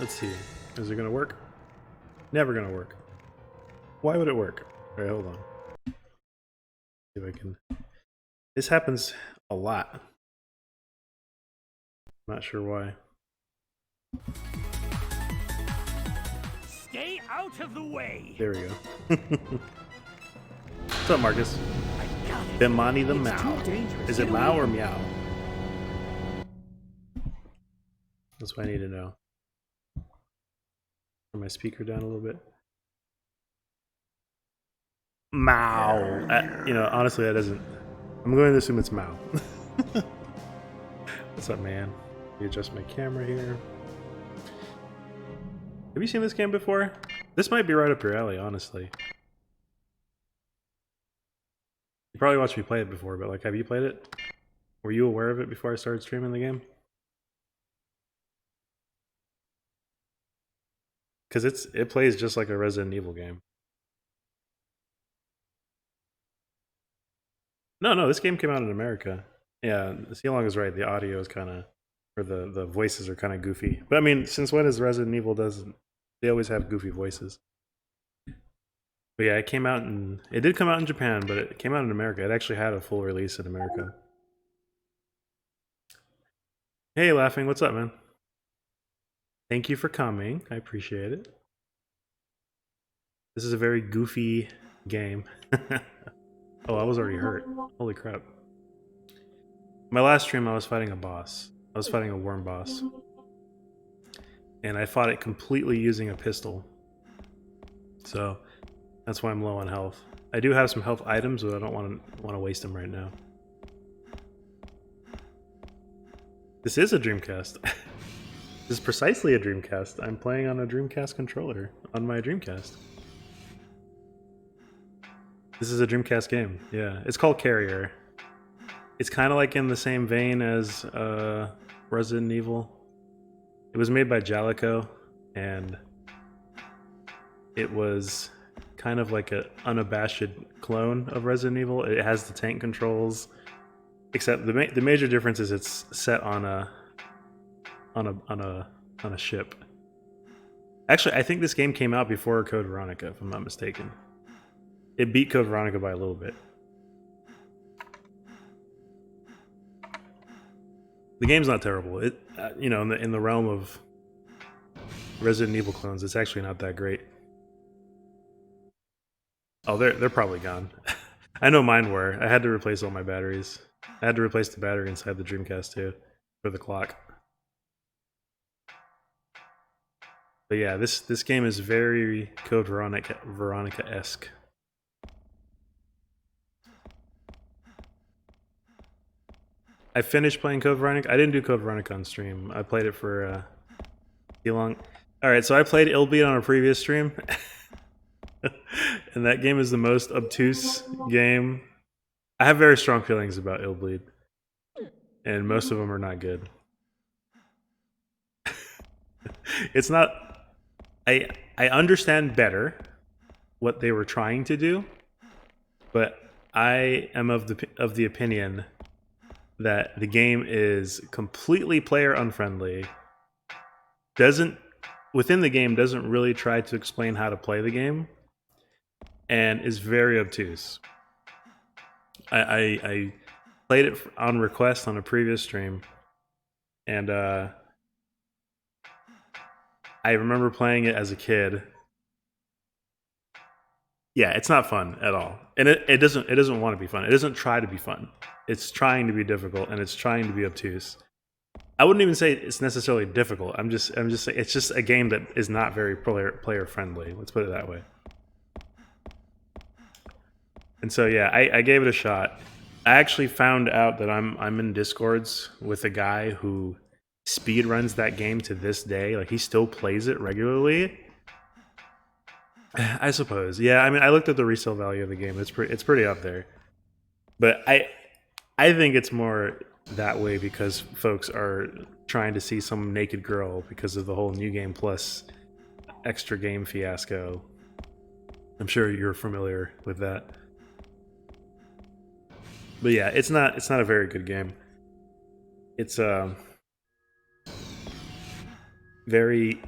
Let's see. Is it gonna work? Never gonna work. Why would it work? Alright, hold on. See if I can. This happens a lot. Not sure why. Stay out of the way. There we go. What's up, Marcus? I got it. Bimani the It's Mao. too dangerous. Is it Get Mao away. or Meow? That's what I need to know. Turn my speaker down a little bit. Mao. You know, honestly, that doesn't. I'm going to assume it's Mao. What's up, man? Let me adjust my camera here. Have you seen this game before? This might be right up your alley, honestly. You probably watched me play it before, but like, have you played it? Were you aware of it before I started streaming the game? Because it plays just like a Resident Evil game. No, this game came out in America. Yeah, C-Long is right. The audio is kind of, or the voices are kind of goofy. But I mean, since when is Resident Evil doesn't? They always have goofy voices. But yeah, it came out in. It did come out in Japan, but it came out in America. It actually had a full release in America. Hey, Laughing, what's up, man? Thank you for coming. I appreciate it. This is a very goofy game. Oh, I was already hurt. Holy crap. My last stream, I was fighting a boss. I was fighting a worm boss. And I fought it completely using a pistol. So, that's why I'm low on health. I do have some health items, but I don't want to waste them right now. This is a Dreamcast. This is precisely a Dreamcast. I'm playing on a Dreamcast controller on my Dreamcast. This is a Dreamcast game. Yeah, it's called Carrier. It's kind of like in the same vein as Resident Evil. It was made by Jalico, and it was kind of like an unabashed clone of Resident Evil. It has the tank controls, except the major difference is it's set on a ship. Actually, I think this game came out before Code Veronica, if I'm not mistaken. It beat Code Veronica by a little bit. The game's not terrible. It, you know, in the realm of Resident Evil clones, it's actually not that great. Oh, they're probably gone. I know mine were. I had to replace all my batteries. I had to replace the battery inside the Dreamcast too, for the clock. But yeah, this game is very Code Veronica-esque. I finished playing Code Veronica. I didn't do Code Veronica on stream. I played it for too long. All right, so I played Illbeat on a previous stream, and that game is the most obtuse game. I have very strong feelings about Illbleed, and most of them are not good. It's not. I understand better what they were trying to do, but I am of the opinion that the game is completely player unfriendly. Within the game doesn't really try to explain how to play the game, and is very obtuse. I played it on request on a previous stream, and I remember playing it as a kid. Yeah, it's not fun at all, and it doesn't want to be fun. It doesn't try to be fun. It's trying to be difficult, and it's trying to be obtuse. I wouldn't even say it's necessarily difficult. I'm just saying it's just a game that is not very player friendly. Let's put it that way. And so yeah, I gave it a shot. I actually found out that I'm in Discords with a guy who speed runs that game to this day. Like, he still plays it regularly. I suppose. Yeah, I mean, I looked at the resale value of the game. It's pretty up there. But I think it's more that way because folks are trying to see some naked girl because of the whole New Game Plus extra game fiasco. I'm sure you're familiar with that. But yeah, it's not a very good game. It's very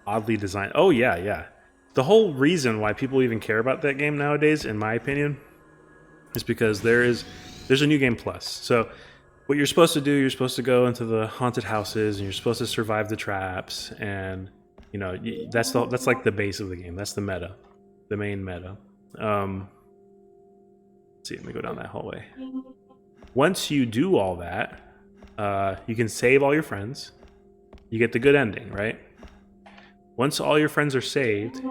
oddly designed. Oh yeah, yeah. The whole reason why people even care about that game nowadays, in my opinion, is because there's a new game plus. So what you're supposed to do, you're supposed to go into the haunted houses and you're supposed to survive the traps, and you know that's like the base of the game. That's the meta, the main meta. Let's see, let me go down that hallway. Once you do all that, you can save all your friends. You get the good ending, right? Once all your friends are saved,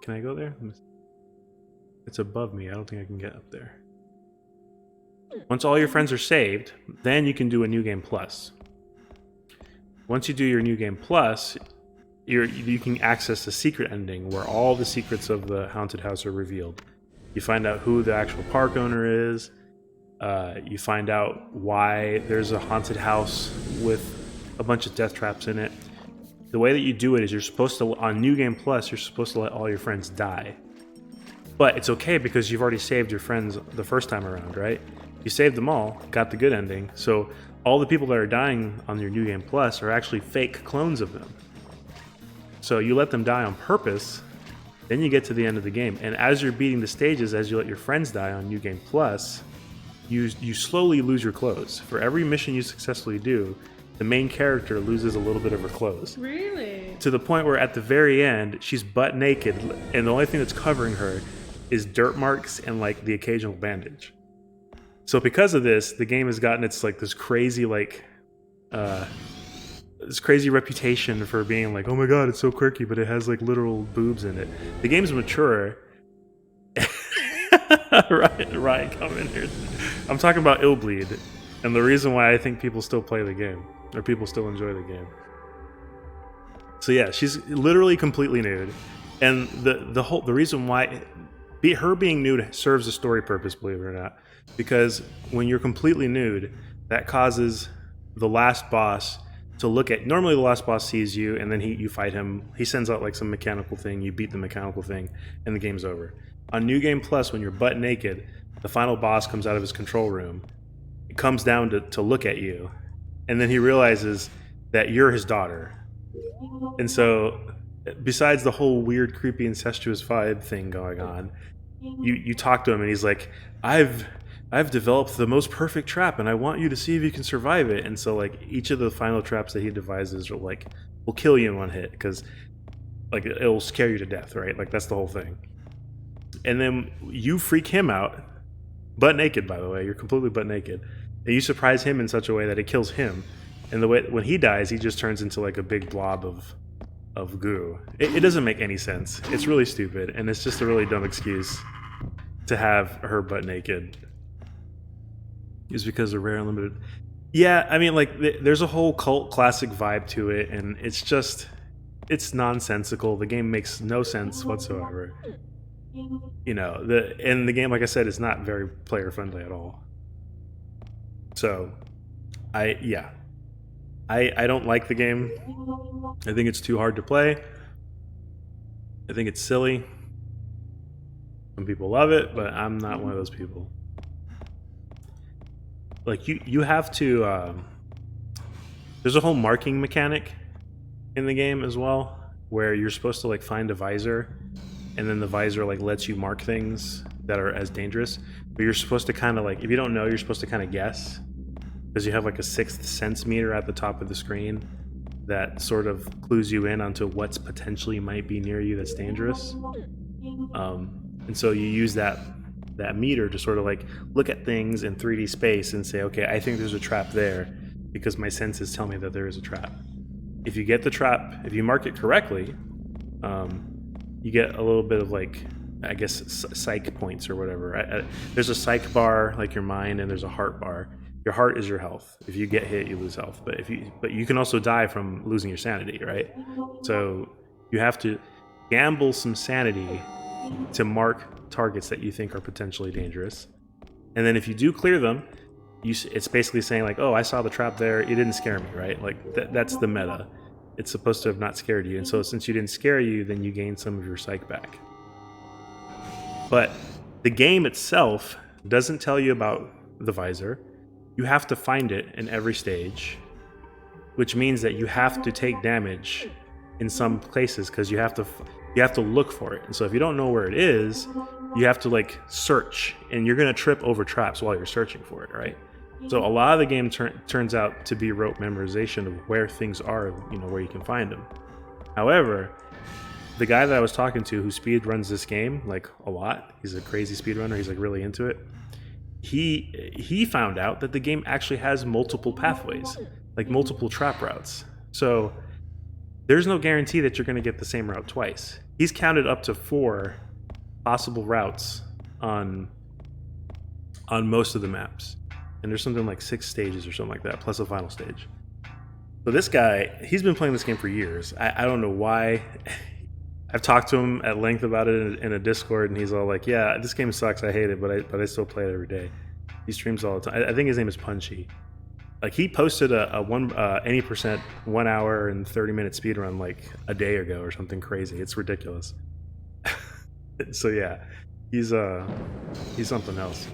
can I go there? It's above me. I don't think I can get up there. Once all your friends are saved, then you can do a new game plus. Once you do your new game plus, you can access the secret ending where all the secrets of the haunted house are revealed. You find out who the actual park owner is. You find out why there's a haunted house with a bunch of death traps in it. The way that you do it is you're supposed to, on New Game Plus, you're supposed to let all your friends die. But it's okay because you've already saved your friends the first time around, right? You saved them all, got the good ending, so all the people that are dying on your New Game Plus are actually fake clones of them. So you let them die on purpose, then you get to the end of the game. And as you're beating the stages, as you let your friends die on New Game Plus, you slowly lose your clothes. For every mission you successfully do, the main character loses a little bit of her clothes. Really? To the point where at the very end, she's butt naked, and the only thing that's covering her is dirt marks and like the occasional bandage. So because of this, the game has gotten its like this crazy reputation for being like, oh my god, it's so quirky, but it has like literal boobs in it. The game's mature. Right, come in here. I'm talking about Illbleed, and the reason why I think people still play the game, or people still enjoy the game. So yeah, she's literally completely nude, and the reason why her being nude serves a story purpose, believe it or not, because when you're completely nude, that causes the last boss to look at. Normally, the last boss sees you, and then you fight him. He sends out like some mechanical thing. You beat the mechanical thing, and the game's over. On New Game Plus, when you're butt naked, the final boss comes out of his control room. It comes down to look at you, and then he realizes that you're his daughter. And so, besides the whole weird, creepy, incestuous vibe thing going on, you talk to him, and he's like, I've developed the most perfect trap, and I want you to see if you can survive it. And so, like, each of the final traps that he devises will kill you in one hit, because like it'll scare you to death, right? Like that's the whole thing. And then you freak him out, butt naked, by the way. You're completely butt naked, and you surprise him in such a way that it kills him. And the way when he dies, he just turns into like a big blob of goo. It doesn't make any sense. It's really stupid, and it's just a really dumb excuse to have her butt naked. Is because they're rare and limited. Yeah, I mean, like there's a whole cult classic vibe to it, and it's nonsensical. The game makes no sense whatsoever. You know, the game, like I said, is not very player friendly at all. So, I don't like the game. I think it's too hard to play. I think it's silly. Some people love it, but I'm not one of those people. Like you have to. There's a whole marking mechanic in the game as well, where you're supposed to like find a visor, and then the visor like lets you mark things that are as dangerous. But you're supposed to kind of like, if you don't know, you're supposed to kind of guess, because you have like a sixth sense meter at the top of the screen that sort of clues you in onto what's potentially might be near you that's dangerous. And so you use that meter to sort of like look at things in 3D space and say, okay, I think there's a trap there because my senses tell me that there is a trap. If you get the trap, if you mark it correctly, you get a little bit of like, I guess, psych points or whatever. There's a psych bar, like your mind, and there's a heart bar. Your heart is your health. If you get hit, you lose health. But you can also die from losing your sanity, right? So you have to gamble some sanity to mark targets that you think are potentially dangerous. And then if you do clear them, it's basically saying like, oh, I saw the trap there. It didn't scare me, right? Like that's the meta. It's supposed to have not scared you. And so since you didn't scare you, then you gain some of your psych back. But the game itself doesn't tell you about the visor. You have to find it in every stage, which means that you have to take damage in some places because you have to look for it. And so if you don't know where it is, you have to like search, and you're gonna trip over traps while you're searching for it, right? So a lot of the game turns out to be rote memorization of where things are, you know, where you can find them. However, the guy that I was talking to who speed runs this game like a lot, he's a crazy speedrunner, he's like really into it. He found out that the game actually has multiple pathways, like multiple trap routes. So there's no guarantee that you're going to get the same route twice. He's counted up to 4 possible routes on most of the maps, and there's something like 6 stages or something like that, plus a final stage. So this guy, he's been playing this game for years. I don't know why. I've talked to him at length about it in a Discord, and he's all like, "Yeah, this game sucks. I hate it, but I still play it every day." He streams all the time. I think his name is Punchy. Like he posted any percent 1 hour and 30-minute speedrun like a day ago or something crazy. It's ridiculous. So yeah, he's something else.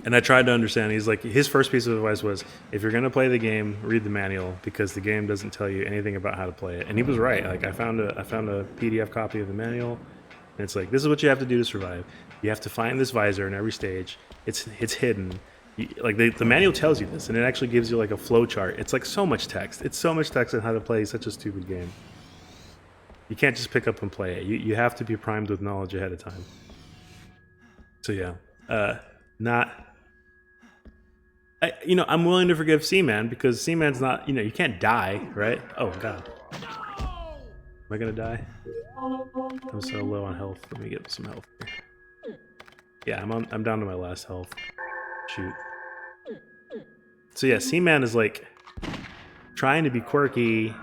And I tried to understand. He's like, his first piece of advice was, if you're gonna play the game, read the manual, because the game doesn't tell you anything about how to play it. And he was right. Like I found a PDF copy of the manual, and it's like, this is what you have to do to survive. You have to find this visor in every stage. It's hidden. Like the manual tells you this, and it actually gives you like a flow chart. It's like so much text. It's so much text on how to play such a stupid game. You can't just pick up and play it. You have to be primed with knowledge ahead of time. So yeah, I'm willing to forgive Seaman because Seaman's not, you can't die, right? Oh god, am I gonna die? I'm so low on health. Let me get some health here. Yeah, I'm down to my last health. Shoot. So yeah, Seaman is like trying to be quirky.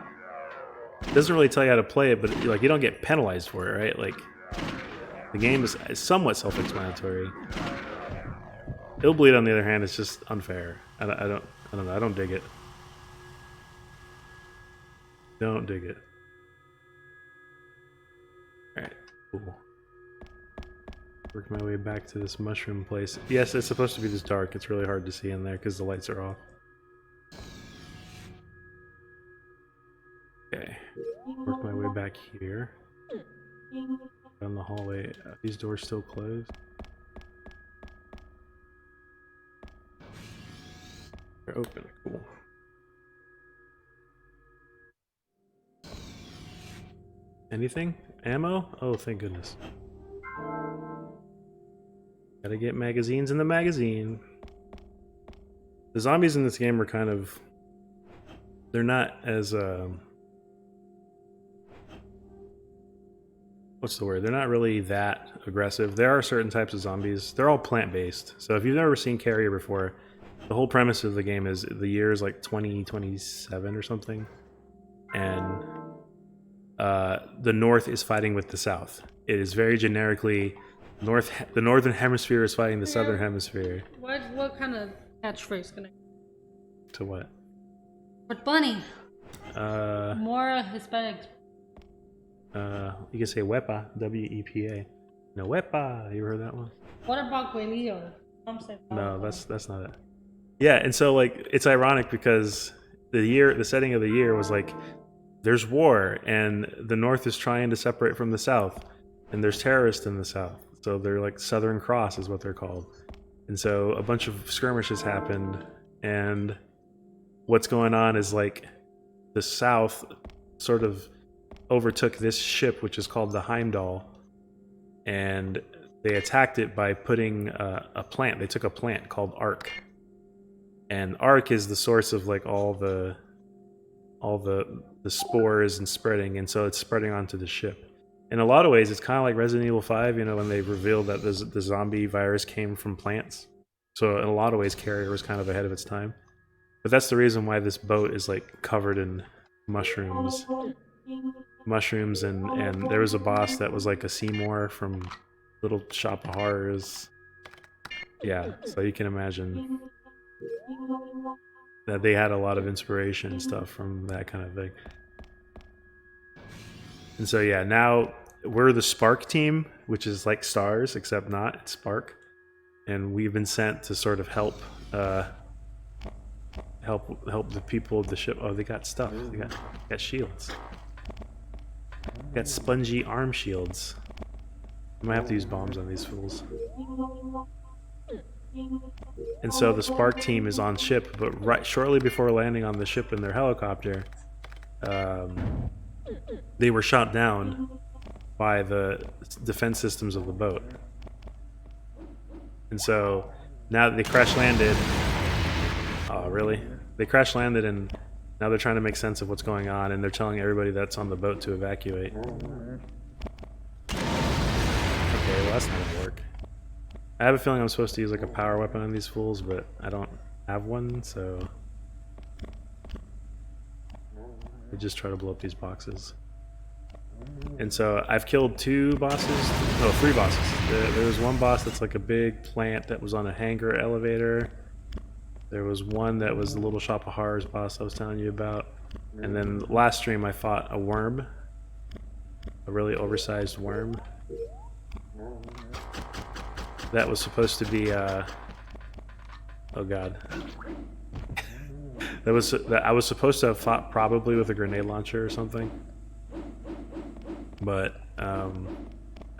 Doesn't really tell you how to play it, but like you don't get penalized for it, right? Like the game is somewhat self-explanatory. Illbleed, on the other hand, is just unfair. I don't know. I don't dig it. Don't dig it. All right, cool. Work my way back to this mushroom place. Yes, it's supposed to be this dark. It's really hard to see in there because the lights are off. Okay, work my way back here. Down the hallway. These doors still closed. They're open. Cool. Anything? Ammo? Oh, thank goodness. Gotta get magazines in the magazine. The zombies in this game are kind of... They're not as... What's the word? They're not really that aggressive. There are certain types of zombies. They're all plant-based. So if you've never seen Carrier before, the whole premise of the game is the year is like 2027 or something. And the North is fighting with the South. It is very generically... The Northern Hemisphere is fighting the Southern Hemisphere. What kind of catchphrase can I... To what? But bunny. More Hispanic. You can say Wepa, W-E-P-A. No, Wepa. You ever heard that one? What about Guelillo? No, that's not it. Yeah, and so like it's ironic because the setting of the year was like there's war and the North is trying to separate from the South, and there's terrorists in the South. So they're like Southern Cross is what they're called. And so a bunch of skirmishes happened, and what's going on is like the South sort of overtook this ship, which is called the Heimdall, and they attacked it by putting a plant. They took a plant called Arc, and Arc is the source of like all the spores and spreading, and so it's spreading onto the ship. In a lot of ways, it's kind of like Resident Evil 5, when they revealed that the zombie virus came from plants. So in a lot of ways, Carrier was kind of ahead of its time. But that's the reason why this boat is like covered in mushrooms. And there was a boss that was like a Seymour from Little Shop of Horrors. Yeah, so you can imagine that they had a lot of inspiration and stuff from that kind of thing. And so yeah, now we're the Spark team, which is like Stars, except not. It's Spark. And we've been sent to sort of help the people of the ship. Oh, they got stuff. They got shields. Got spongy arm shields. I might have to use bombs on these fools. And so the Spark team is on ship, but shortly before landing on the ship in their helicopter, they were shot down by the defense systems of the boat. And so now that they crash landed, oh really? They crash landed and now they're trying to make sense of what's going on, and they're telling everybody that's on the boat to evacuate. Okay, well that's not gonna work. I have a feeling I'm supposed to use like a power weapon on these fools, but I don't have one, so I just try to blow up these boxes. And so I've killed 2 bosses, no, 3 bosses. There was one boss that's like a big plant that was on a hangar elevator. There was one that was the Little Shop of Horrors boss I was telling you about. And then last stream I fought a worm, a really oversized worm. That was supposed to be, oh god. I was supposed to have fought probably with a grenade launcher or something. But I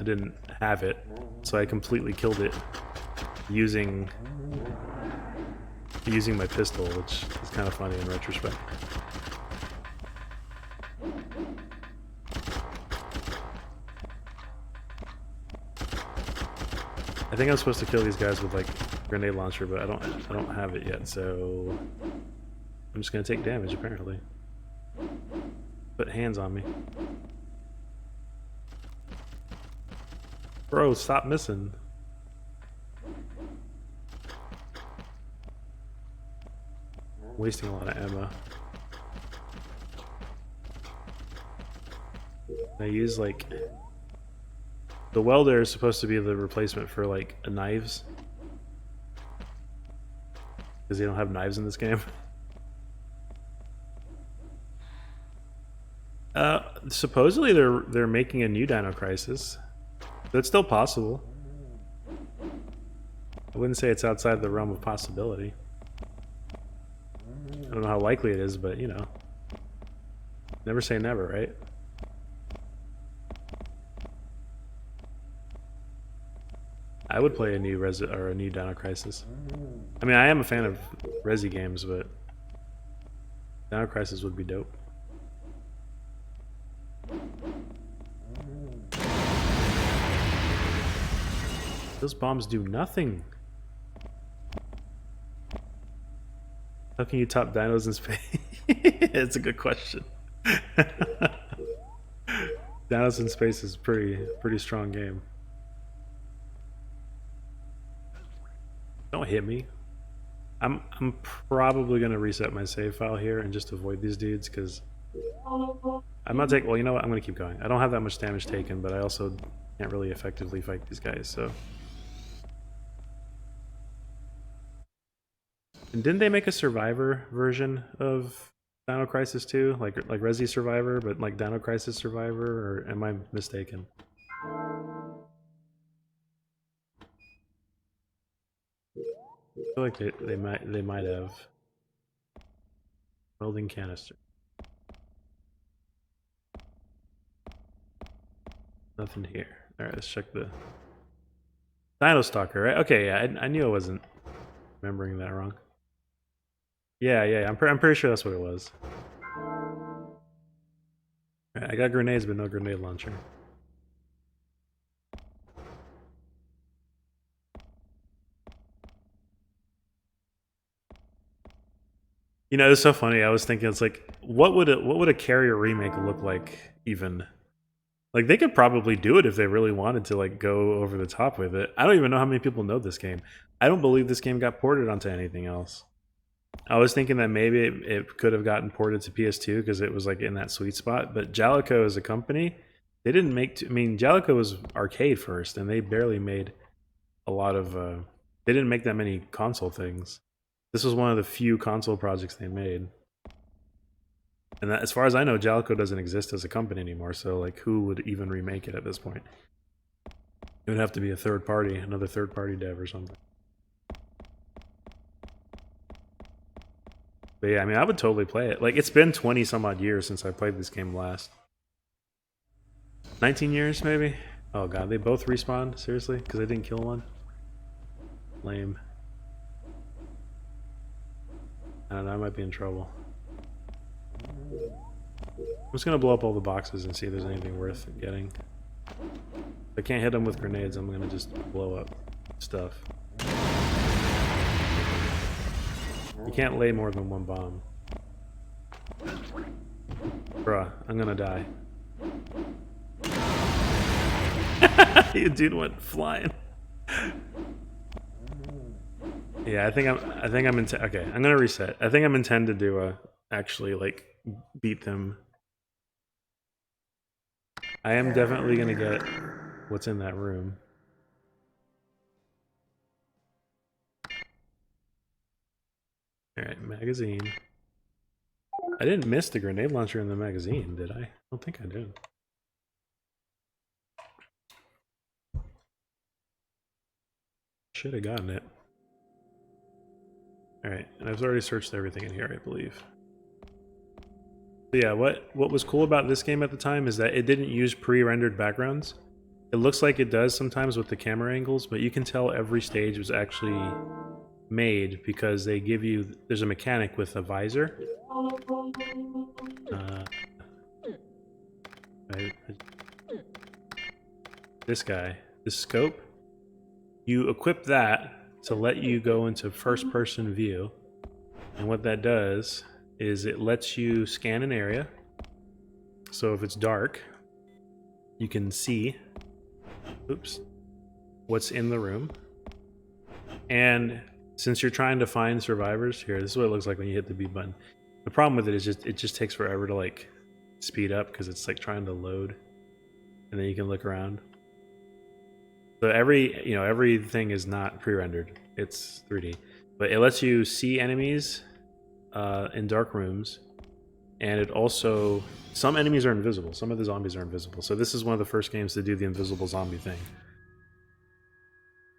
didn't have it, so I completely killed it using my pistol, which is kind of funny in retrospect. I think I'm supposed to kill these guys with like grenade launcher, but I don't have it yet, so I'm just gonna take damage apparently. Put hands on me. Bro, stop missing. Wasting a lot of ammo. I use like... The welder is supposed to be the replacement for like knives. Because they don't have knives in this game. Supposedly they're making a new Dino Crisis. That's still possible. I wouldn't say it's outside the realm of possibility. I don't know how likely it is, but you know. Never say never, right? I would play a new new Dino Crisis. I mean, I am a fan of Resi games, but Dino Crisis would be dope. Those bombs do nothing. How can you top dinos in space? It's a good question. Dinos in space is pretty strong game. Don't hit me. I'm probably gonna reset my save file here and just avoid these dudes because I'm not taking. Well, you know what? I'm gonna keep going. I don't have that much damage taken, but I also can't really effectively fight these guys. So. And didn't they make a Survivor version of Dino Crisis 2? Like Resi Survivor, but like Dino Crisis Survivor, or am I mistaken? I feel like they might have. Welding canister. Nothing here. Alright, let's check the Dino Stalker, right? Okay, yeah, I knew I wasn't remembering that wrong. Yeah, I'm pretty sure that's what it was. Right, I got grenades, but no grenade launcher. You know, it's so funny. I was thinking, it's like, what would a Carrier remake look like? Even like they could probably do it if they really wanted to, like go over the top with it. I don't even know how many people know this game. I don't believe this game got ported onto anything else. I was thinking that maybe it could have gotten ported to PS2 because it was like in that sweet spot. But Jalico as a company, they didn't make. I mean, Jalico was arcade first, and they barely made a lot of. They didn't make that many console things. This was one of the few console projects they made. And that, as far as I know, Jalico doesn't exist as a company anymore. So, like, who would even remake it at this point? It would have to be a third party, another third party dev or something. But yeah, I mean, I would totally play it. Like, it's been 20 some odd years since I played this game last. 19 years, maybe? Oh god, they both respawned? Seriously? Because I didn't kill one? Lame. I don't know, I might be in trouble. I'm just gonna blow up all the boxes and see if there's anything worth getting. If I can't hit them with grenades, I'm gonna just blow up stuff. You can't lay more than one bomb. Bruh, I'm gonna die. Dude went flying. Yeah, I think I'm okay. I'm gonna reset. I think I'm intended to actually like beat them. I am definitely gonna get what's in that room. All right, magazine. I didn't miss the grenade launcher in the magazine, did I? I don't think I did. Should have gotten it. Alright, and I've already searched everything in here, I believe. But yeah, what was cool about this game at the time is that it didn't use pre-rendered backgrounds. It looks like it does sometimes with the camera angles, but you can tell every stage was actually made because they give you... There's a mechanic with a visor. This guy, this scope. You equip that to let you go into first-person view, and what that does is it lets you scan an area. So if it's dark, you can see, oops, what's in the room. And since you're trying to find survivors, here, this is what it looks like when you hit the B button. The problem with it is it just takes forever to like speed up because it's like trying to load, and then you can look around. So everything is not pre-rendered. It's 3D, but it lets you see enemies in dark rooms, and it also some enemies are invisible. Some of the zombies are invisible. So this is one of the first games to do the invisible zombie thing,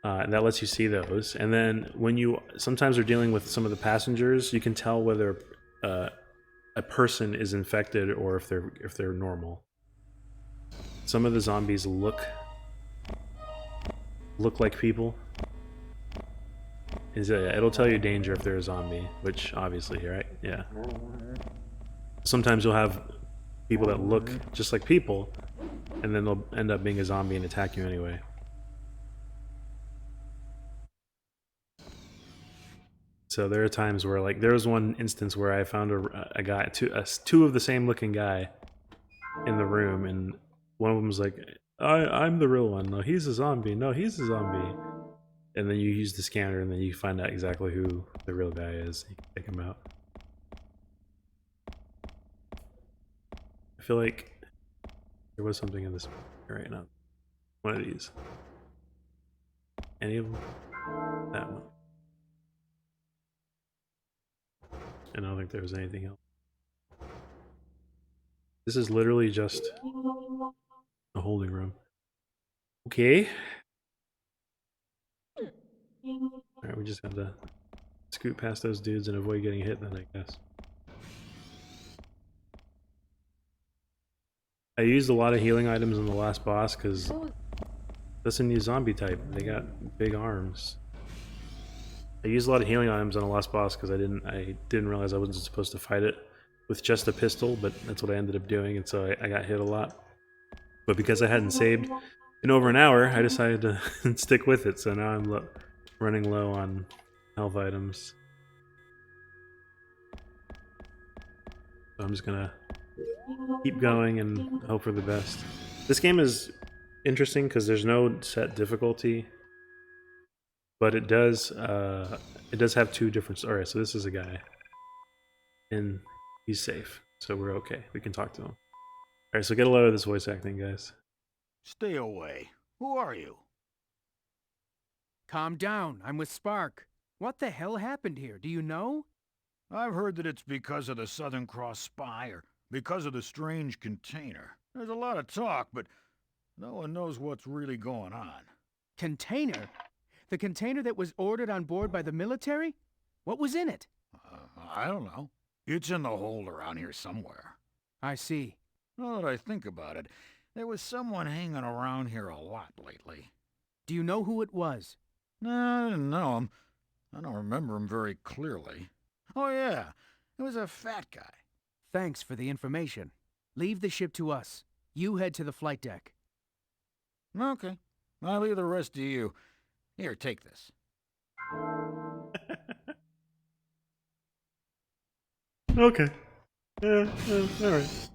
and that lets you see those. And then when you sometimes are dealing with some of the passengers, you can tell whether a person is infected or if they're normal. Some of the zombies look like people. It'll tell you danger if they're a zombie, which obviously here, right? Yeah. Sometimes you'll have people that look just like people, and then they'll end up being a zombie and attack you anyway. So there are times where, like, there was one instance where I found a guy, two of the same looking guy in the room, and one of them was like, I'm the real one. No, he's a zombie. No, he's a zombie. And then you use the scanner, and then you find out exactly who the real guy is. You can take him out. I feel like there was something in this right now. One of these. Any of them? That one. And I don't think there was anything else. This is literally just a holding room. Okay. Alright, we just have to scoot past those dudes and avoid getting hit then, I guess. I used a lot of healing items in the last boss because that's a new zombie type. They got big arms. I used a lot of healing items on the last boss because I didn't realize I wasn't supposed to fight it with just a pistol, but that's what I ended up doing, and so I got hit a lot. But because I hadn't saved in over an hour, I decided to stick with it, so now I'm running low on health items. So I'm just gonna keep going and hope for the best. This game is interesting because there's no set difficulty, but it does have two different... Alright, so this is a guy. And he's safe, so we're okay. We can talk to him. Alright, so get a load of this voice acting, guys. Stay away. Who are you? Calm down. I'm with Spark. What the hell happened here? Do you know? I've heard that it's because of the Southern Cross spy or because of the strange container. There's a lot of talk, but no one knows what's really going on. Container? The container that was ordered on board by the military? What was in it? I don't know. It's in the hold around here somewhere. I see. Now that I think about it, There was someone hanging around here a lot lately. Do you know who it was? No, I didn't know him. I don't remember him very clearly. Oh yeah, it was a fat guy. Thanks for the information. Leave the ship to us. You head to the flight deck. Okay, I'll leave the rest to you. Here, take this. Okay. Yeah, alright.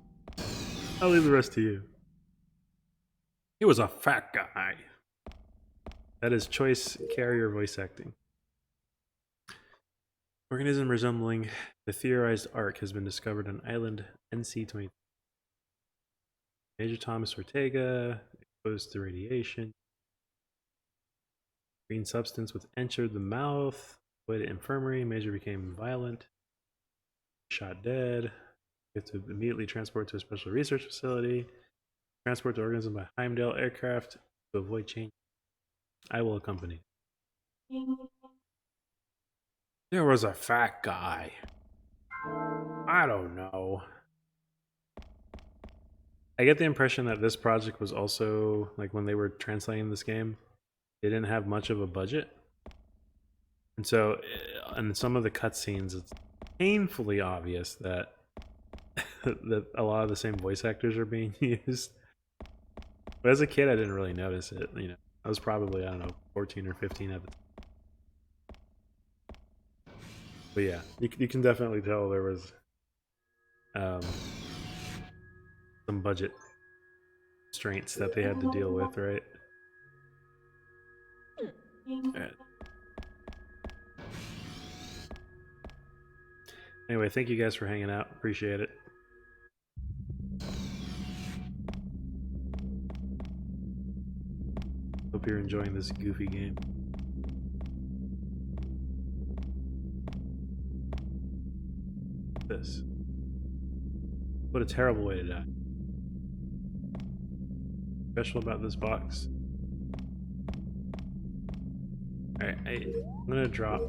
I'll leave the rest to you. He was a fat guy. That is choice carrier voice acting. Organism resembling the theorized ark has been discovered on island NC-23. Major Thomas Ortega, exposed to radiation. Green substance which entered the mouth. Waited infirmary. Major became violent. Shot dead. You have to immediately transport to a special research facility. Transport the organism by Heimdall aircraft to avoid change. I will accompany. There was a fat guy. I don't know. I get the impression that this project was also, like when they were translating this game, they didn't have much of a budget. And so, in some of the cutscenes, it's painfully obvious that that a lot of the same voice actors are being used. But as a kid, I didn't really notice it. You know, I was probably, I don't know, 14 or 15 at the time. But yeah, you can definitely tell there was some budget constraints that they had to deal with, right? Alright. Anyway, thank you guys for hanging out. Appreciate it. Hope you're enjoying this goofy game. This. What a terrible way to die. Special about this box. Alright, I'm gonna drop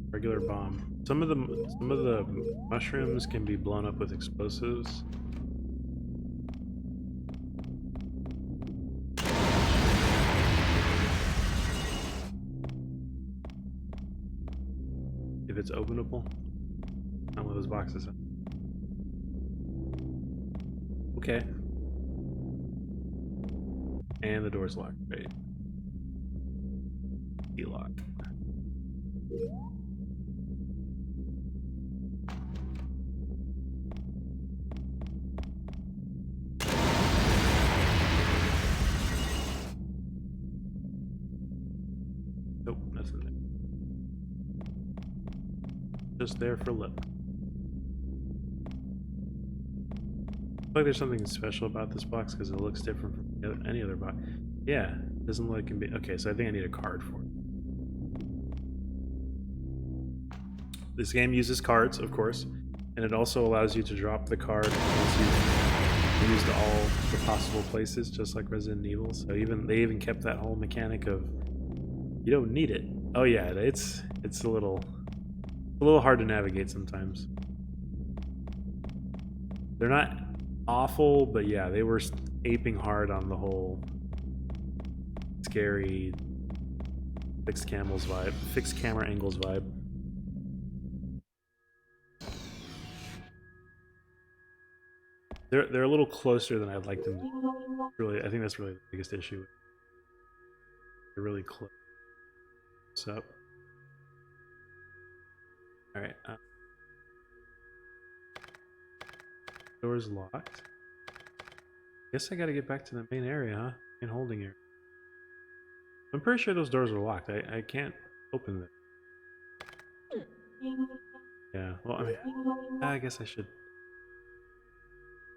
regular bomb. Some of the mushrooms can be blown up with explosives. If it's openable. Not one of those boxes. Okay. And the door's locked, right? Key lock. Nope, nothing there. Just there for lip. I feel like there's something special about this box because it looks different from any other box. Yeah, it doesn't look like it can be. Okay, so I think I need a card for it. This game uses cards, of course, and it also allows you to drop the card once you've used all the possible places, just like Resident Evil. So they even kept that whole mechanic of you don't need it. Oh yeah, it's a little hard to navigate sometimes. They're not awful, but yeah, they were aping hard on the whole scary fixed camera angles vibe. They're a little closer than I'd like them to be. Really, I think that's really the biggest issue. They're really close up. All right. Door's locked. Guess I gotta get back to the main area, huh? Main holding area. I'm pretty sure those doors are locked. I can't open them. Yeah. Well, I mean, I guess I should.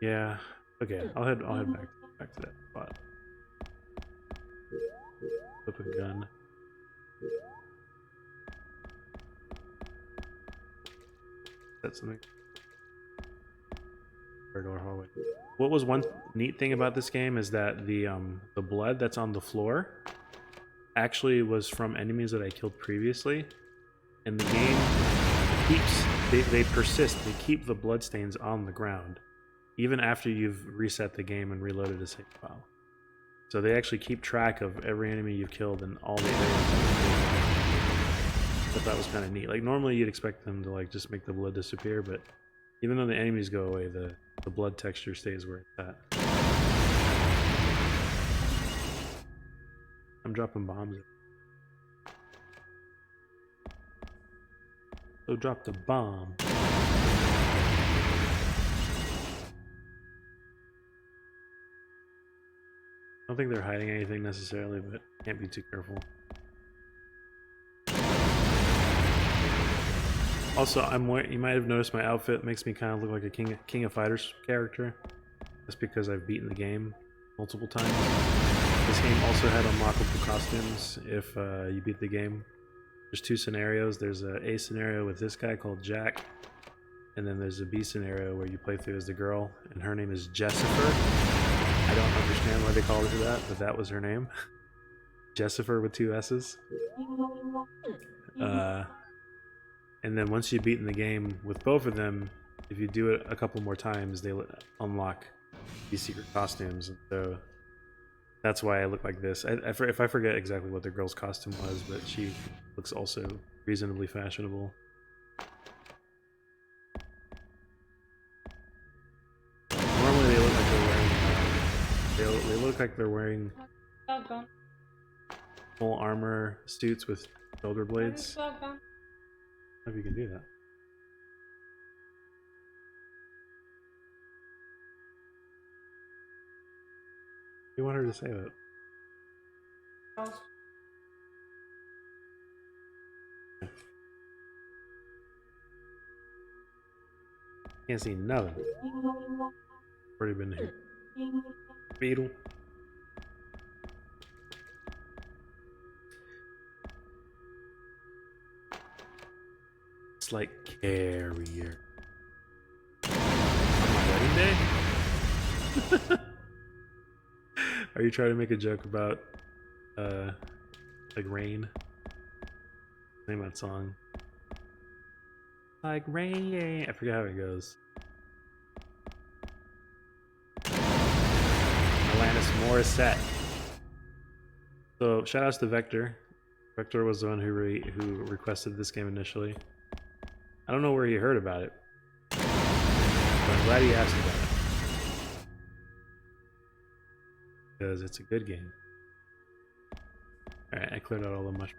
Yeah. Okay. I'll head back to that spot. Flip a gun. That's something. Corridor hallway. What was one neat thing about this game is that the blood that's on the floor actually was from enemies that I killed previously, and the game keeps they persist. They keep the bloodstains on the ground, even after you've reset the game and reloaded a save file. So they actually keep track of every enemy you've killed and all the areas that you've killed. I thought that was kind of neat. Like normally you'd expect them to like just make the blood disappear, but even though the enemies go away, the blood texture stays where it's at. I'm dropping bombs. So drop the bomb. I don't think they're hiding anything necessarily, but can't be too careful. Also, you might have noticed my outfit makes me kind of look like a King of Fighters character. That's because I've beaten the game multiple times. This game also had unlockable costumes if you beat the game. There's two scenarios. There's a scenario with this guy called Jack, and then there's a B scenario where you play through as the girl, and her name is Jessifer. I don't understand why they called her that, but that was her name. Jessifer with 2 S's. And then once you've beaten the game with both of them, if you do it a couple more times, they unlock these secret costumes. And so that's why I look like this. If I forget exactly what the girl's costume was, but she looks also reasonably fashionable. Normally they look like they're wearing they look like they're wearing Shotgun. full armor suits with shoulder blades. Shotgun. I don't know if you can do that. You want her to say that? Can't see nothing. Already been here. Beetle. It's like carrier. On my wedding day? Are you trying to make a joke about like rain? Name that song. Like rain. I forget how it goes. Alanis Morissette. So shout outs to Vector. Vector was the one who requested this game initially. I don't know where he heard about it, but I'm glad he asked about it. Because it's a good game. Alright, I cleared out all the mushrooms.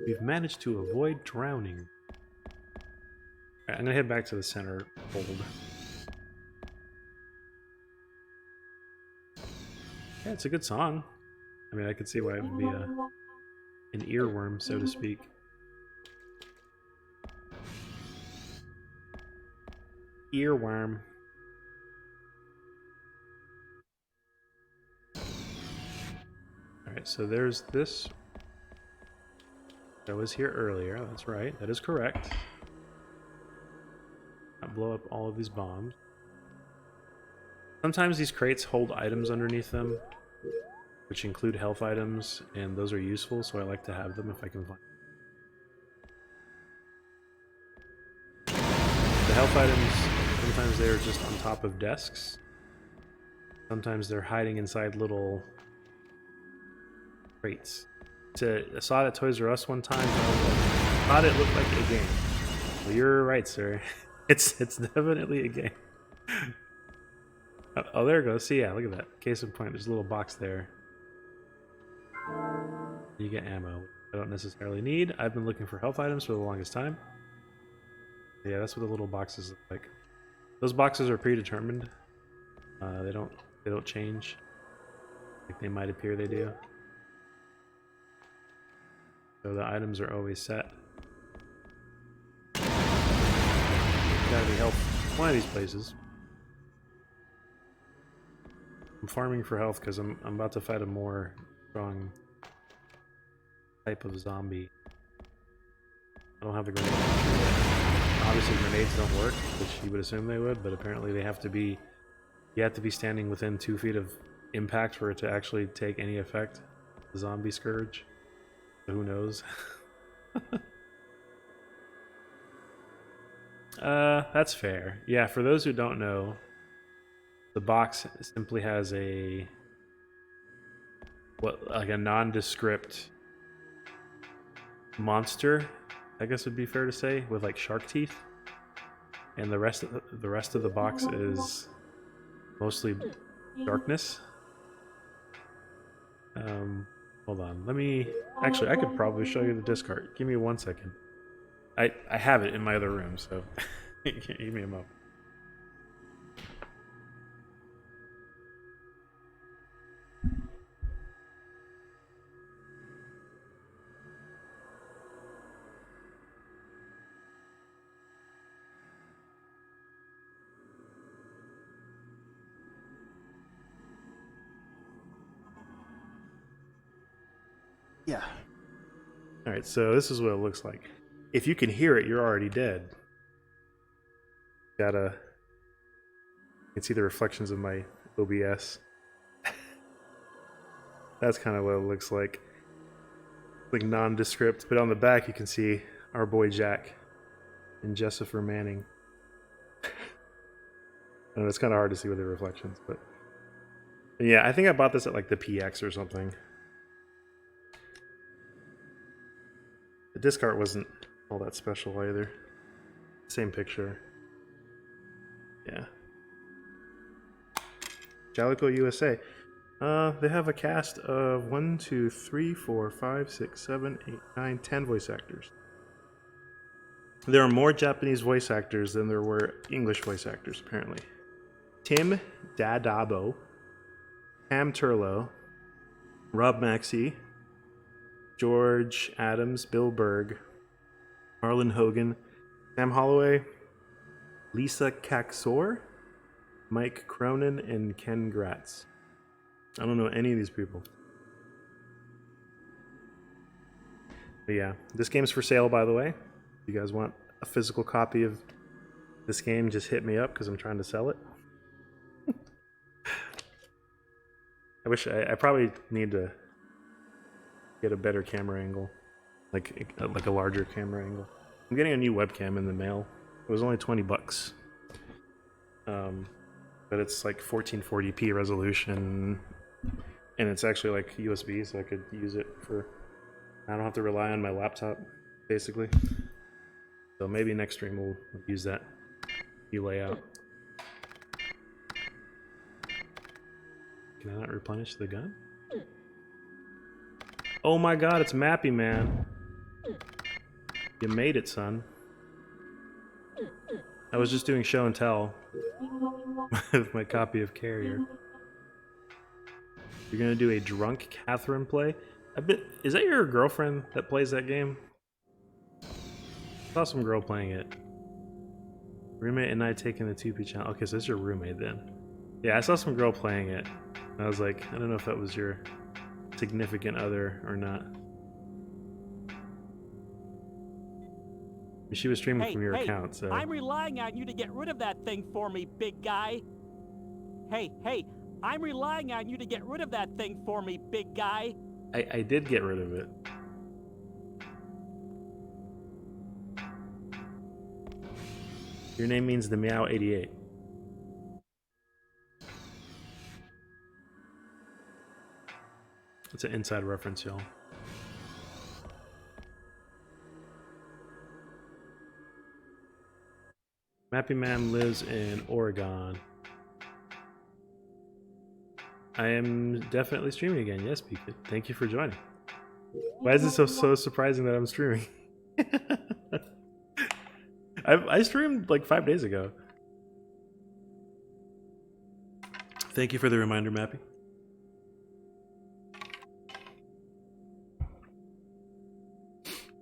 We've managed to avoid drowning. Alright, I'm gonna head back to the center hold. Yeah, it's a good song. I mean, I could see why it would be an earworm, so to speak. Earworm. Alright, so there's this. That was here earlier, that's right, that is correct. I'll blow up all of these bombs. Sometimes these crates hold items underneath them, which include health items, and those are useful, so I like to have them if I can find them. The health items, sometimes they're just on top of desks. Sometimes they're hiding inside little crates. I saw it at Toys R Us one time, and I thought it looked like a game. Well, you're right, sir. It's definitely a game. Oh, there it goes. See, yeah, look at that. Case in point, there's a little box there. You get ammo, which I don't necessarily need. I've been looking for health items for the longest time. Yeah, that's what the little boxes look like. Those boxes are predetermined. They don't change like they might appear they do. So the items are always set. Gotta be health one of these places. I'm farming for health because I'm about to fight a more strong type of zombie. I don't have a grenade launcher yet. Obviously grenades don't work, which you would assume they would, but apparently they have to be. You have to be standing within 2 feet of impact for it to actually take any effect. The zombie scourge. Who knows? That's fair. Yeah, for those who don't know, the box simply has a like a nondescript monster, I guess would be fair to say, with like shark teeth, and the rest of the box is mostly darkness. Hold on. Let me actually. I could probably show you the disc art. Give me 1 second. I have it in my other room, so give me a moment. Yeah. All right, so this is what it looks like. If you can hear it, you're already dead. You can see the reflections of my OBS. That's kind of what it looks like nondescript. But on the back, you can see our boy Jack and Jessifer Manning. I know it's kind of hard to see with the reflections, but yeah, I think I bought this at like the PX or something. The disc art wasn't all that special either. Same picture. Yeah. Jalico USA. They have a cast of 1, 2, 3, 4, 5, 6, 7, 8, 9, 10 voice actors. There are more Japanese voice actors than there were English voice actors, apparently. Tim Dadabo, Pam Turlow, Rob Maxey, George Adams, Bill Berg, Marlon Hogan, Sam Holloway, Lisa Kaksor, Mike Cronin, and Ken Gratz. I don't know any of these people. But yeah, this game's for sale, by the way. If you guys want a physical copy of this game, just hit me up because I'm trying to sell it. I probably need to get a better camera angle, like a larger camera angle. I'm getting a new webcam in the mail. It was only $20, but it's like 1440p resolution, and it's actually like USB, so I could use it for. I don't have to rely on my laptop, basically. So maybe next stream we'll use that new layout. Can I not replenish the gun? Oh my god, it's Mappy Man. You made it, son. I was just doing show and tell with my copy of Carrier. You're gonna do a drunk Catherine play? Is that your girlfriend that plays that game? I saw some girl playing it. Roommate and I taking the 2P channel. Okay, so it's your roommate then. Yeah, I saw some girl playing it. I was like, I don't know if that was your significant other or not. She was streaming from your account, so. I'm relying on you to get rid of that thing for me, big guy. Hey, I'm relying on you to get rid of that thing for me, big guy. I did get rid of it. Your name means the Meow 88. It's an inside reference, y'all. Mappy Man lives in Oregon. I am definitely streaming again. Yes, Pika. Thank you for joining. Why is it so surprising that I'm streaming? I streamed like 5 days ago. Thank you for the reminder, Mappy.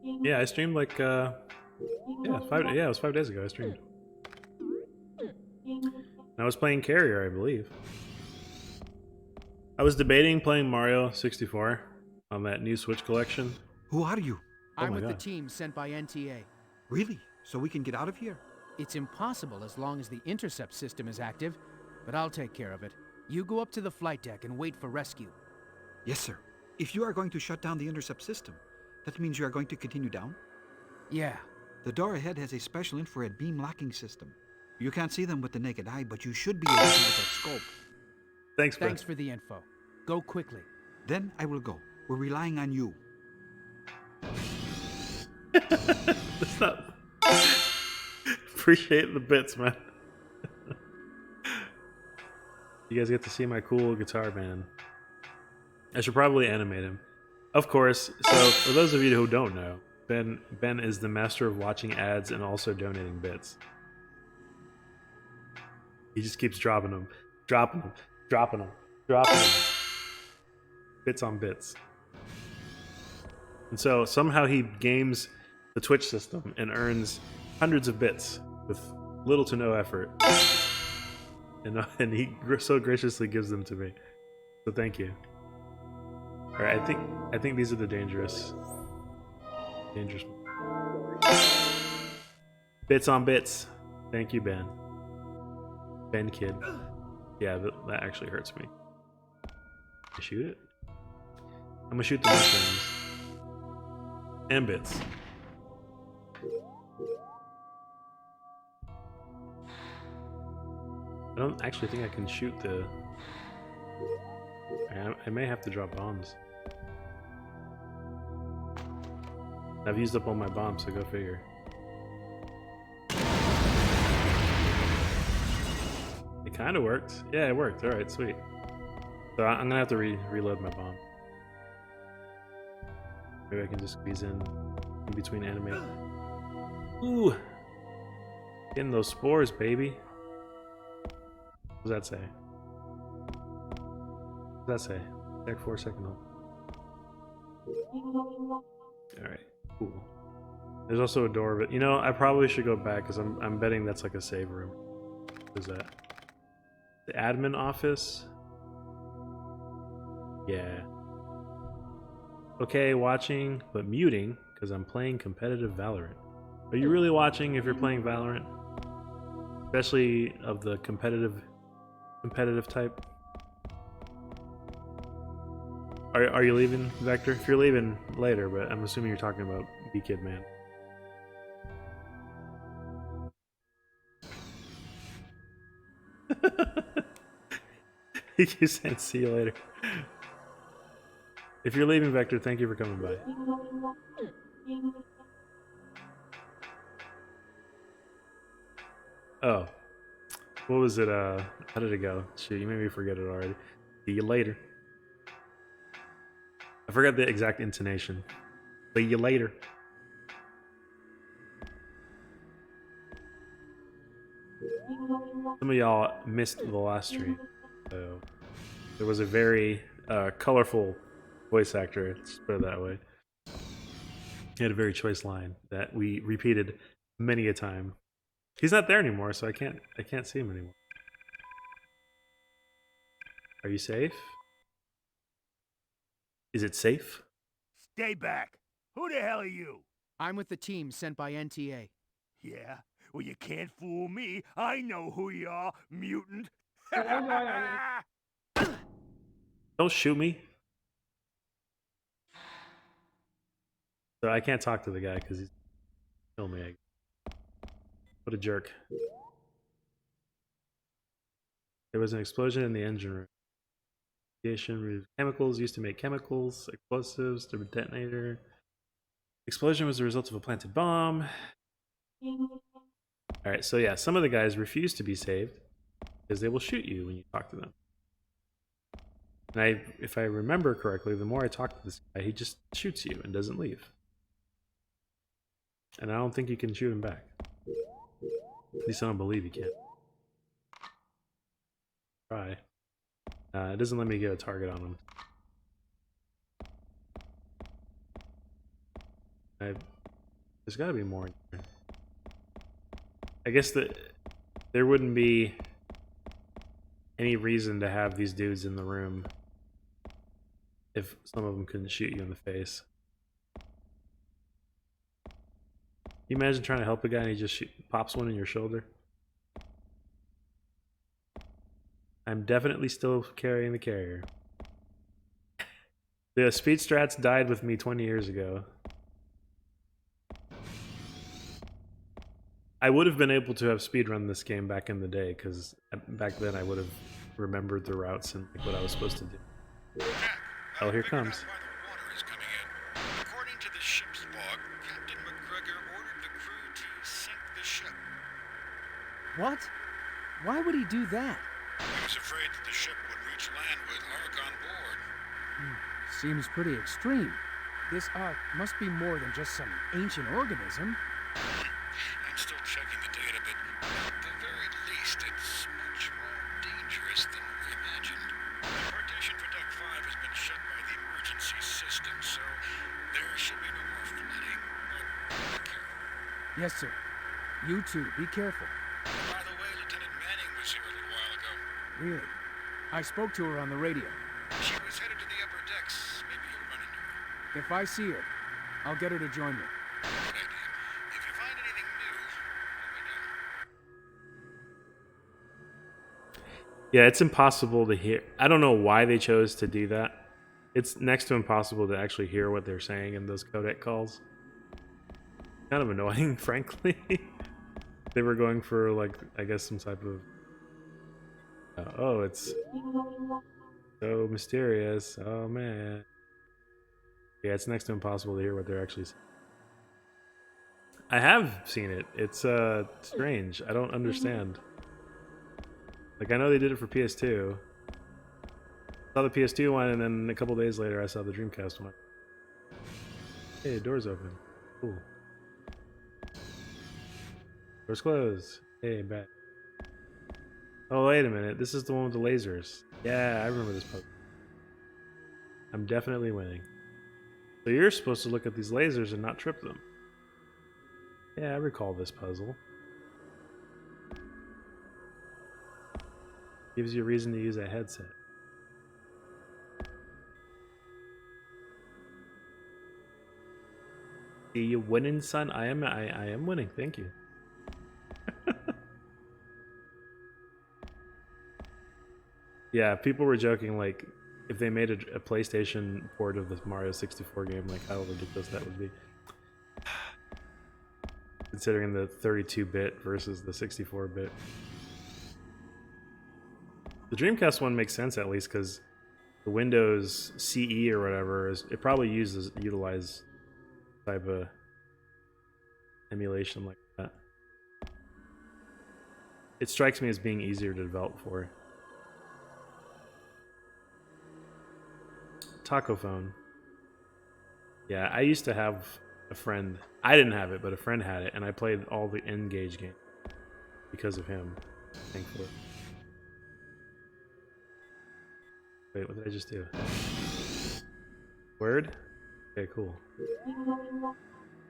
Yeah, I streamed like it was 5 days ago I streamed. I was playing Carrier, I believe. I was debating playing Mario 64 on that new Switch collection. Who are you? I'm with the team sent by NTA. Really? So we can get out of here? It's impossible as long as the intercept system is active, but I'll take care of it. You go up to the flight deck and wait for rescue. Yes, sir. If you are going to shut down the intercept system, that means you are going to continue down? Yeah, The door ahead has a special infrared beam locking system. You can't see them with the naked eye, but you should be able to with that scope. Thanks, Ben. Thanks for the info. Go quickly. Then I will go. We're relying on you. That's not. Appreciate the bits, man. You guys get to see my cool guitar band. I should probably animate him. Of course. So, for those of you who don't know, Ben is the master of watching ads and also donating bits. He just keeps dropping them, dropping them, dropping them, dropping them. Bits on bits. And so somehow he games the Twitch system and earns hundreds of bits with little to no effort. And he so graciously gives them to me. So thank you. All right, I think these are the dangerous bits on bits. Thank you, Ben. Ben kid. Yeah, that actually hurts me. I shoot it. I'm gonna shoot the mushrooms and bits. I don't actually think I can shoot the. I may have to drop bombs. I've used up all my bombs, so go figure. It kind of worked. Yeah, it worked. All right, sweet. So I'm gonna have to reload my bomb. Maybe I can just squeeze in between animate. Ooh, getting those spores, baby. What does that say? What does that say? Check 4-second hold. Alright, cool. There's also a door, but you know, I probably should go back because I'm betting that's like a save room. What is that? The admin office? Yeah. Okay, watching, but muting because I'm playing competitive Valorant. Are you really watching if you're playing Valorant? Especially of the competitive type? Are you leaving, Vector? If you're leaving later, but I'm assuming you're talking about B-Kid Man. He keeps saying see you later. If you're leaving, Vector, thank you for coming by. Oh. What was it? How did it go? Shoot, you made me forget it already. See you later. I forgot the exact intonation. See you later. Some of y'all missed the last stream. So there was a very colorful voice actor, let's put it that way. He had a very choice line that we repeated many a time. He's not there anymore, so I can't see him anymore. Are you safe? Is it safe? Stay back. Who the hell are you? I'm with the team sent by NTA. Yeah? Well, you can't fool me. I know who you are, mutant. Don't shoot me. So I can't talk to the guy because he's killing me. What a jerk. There was an explosion in the engine room. Radiation chemicals used to make chemicals, explosives, the detonator. Explosion was the result of a planted bomb. Alright, so yeah, some of the guys refuse to be saved because they will shoot you when you talk to them. And if I remember correctly, the more I talk to this guy, he just shoots you and doesn't leave. And I don't think you can shoot him back. At least I don't believe you can. Try. It doesn't let me get a target on him. There's got to be more in here. I guess that there wouldn't be any reason to have these dudes in the room if some of them couldn't shoot you in the face. Can you imagine trying to help a guy and he just pops one in your shoulder? I'm definitely still carrying the carrier. The speed strats died with me 20 years ago. I would have been able to have speedrun this game back in the day, because back then I would have remembered the routes and like, what I was supposed to do. Oh, here it comes. Why the water is coming in. According to the ship's log, Captain McGregor ordered the crew to sink the ship. What? Why would he do that? He was afraid that the ship would reach land with Ark on board. Seems pretty extreme. This Ark must be more than just some ancient organism. I'm still checking the data, but at the very least, it's much more dangerous than we imagined. The partition for Deck 5 has been shut by the emergency system, so there should be no more flooding. But be careful. Yes, sir. You too, be careful. By the way, Lieutenant Manning was here a little while ago. Really? I spoke to her on the radio. She was headed to the upper decks. Maybe you'll run into her. If I see her, I'll get her to join me. Good idea. If you find anything new, let me know. Yeah, it's impossible to hear. I don't know why they chose to do that. It's next to impossible to actually hear what they're saying in those codec calls. Kind of annoying, frankly. They were going for, like, I guess some type of... oh, it's so mysterious. Oh, man. Yeah, it's next to impossible to hear what they're actually saying. I have seen it. It's strange. I don't understand. Like, I know they did it for PS2. I saw the PS2 one, and then a couple days later I saw the Dreamcast one. Hey, door's open. Cool. Door's closed. Hey, back. Oh, wait a minute. This is the one with the lasers. Yeah, I remember this puzzle. I'm definitely winning. So you're supposed to look at these lasers and not trip them. Yeah, I recall this puzzle. Gives you a reason to use a headset. Are you winning, son? I am winning. Thank you. Yeah, people were joking, like, if they made a PlayStation port of the Mario 64 game, like, how ridiculous that would be. Considering the 32-bit versus the 64-bit. The Dreamcast one makes sense, at least, because the Windows CE or whatever, it probably utilize type of emulation like that. It strikes me as being easier to develop for. Taco phone. Yeah, I used to have a friend. I didn't have it, but a friend had it, and I played all the N-Gage games because of him, thankfully. Wait, what did I just do? Word? Okay, cool.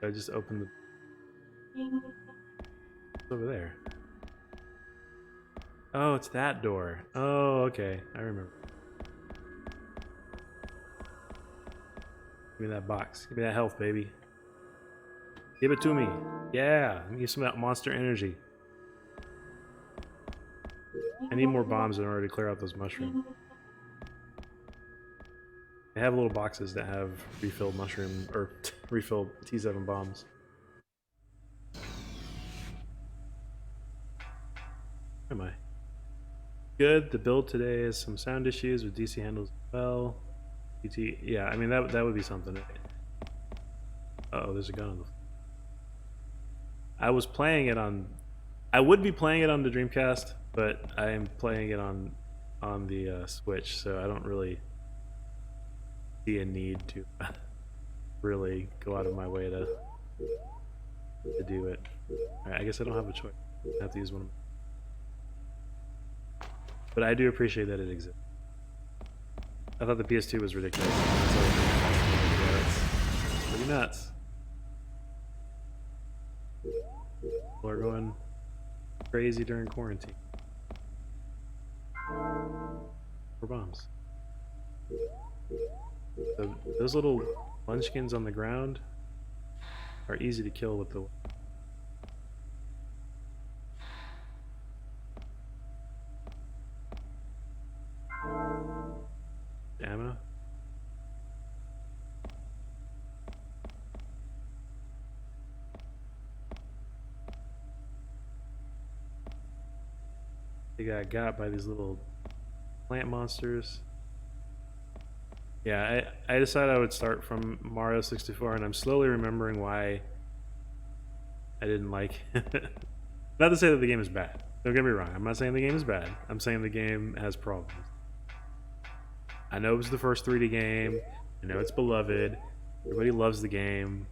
I just opened the... It's over there. Oh, it's that door. Oh, okay. I remember. Give me that box. Give me that health, baby. Give it to me. Yeah. Let me get some of that monster energy. I need more bombs in order to clear out those mushrooms. I have little boxes that have refilled mushroom or refilled T7 bombs. Where am I? Good. The build today has some sound issues with DC handles as well. PT, yeah, I mean that would be something. Uh-oh, there's a gun on the floor. I was playing it on. I would be playing it on the Dreamcast, but I am playing it on the Switch, so I don't really see a need to really go out of my way to do it. Alright, I guess I don't have a choice. I have to use one of them. But I do appreciate that it exists. I thought the PS2 was ridiculous. It's pretty nuts. People are going crazy during quarantine. For bombs. So those little munchkins on the ground are easy to kill with the... ammo. They got by these little plant monsters. Yeah, I decided I would start from Mario 64, and I'm slowly remembering why I didn't like it. Not to say that the game is bad. Don't get me wrong. I'm not saying the game is bad. I'm saying the game has problems. I know it was the first 3D game. I know it's beloved. Everybody loves the game.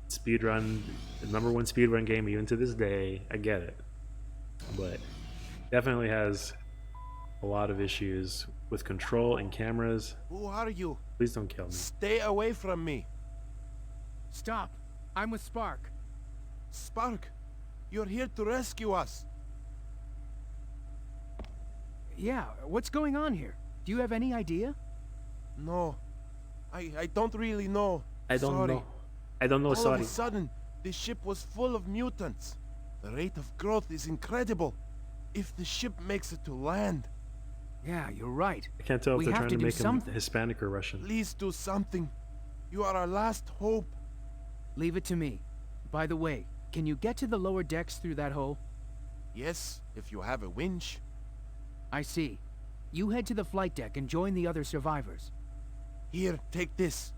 Speedrun, the #1 speedrun game even to this day. I get it. But definitely has a lot of issues with control and cameras. Who are you? Please don't kill me. Stay away from me. Stop. I'm with Spark. Spark, you're here to rescue us. Yeah, what's going on here? Do you have any idea? No, I don't really know. I don't Sorry. know. I don't know, All sorry. of a sudden, the ship was full of mutants. The rate of growth is incredible. If the ship makes it to land, Yeah, you're right. I can't tell if We they're have trying to to do make him something. Hispanic or Russian. please do something. You are our last hope. Leave it to me. By the way, can you get to the lower decks through that hole? Yes, if you have a winch. I see. You head to the flight deck and join the other survivors. Here, take this.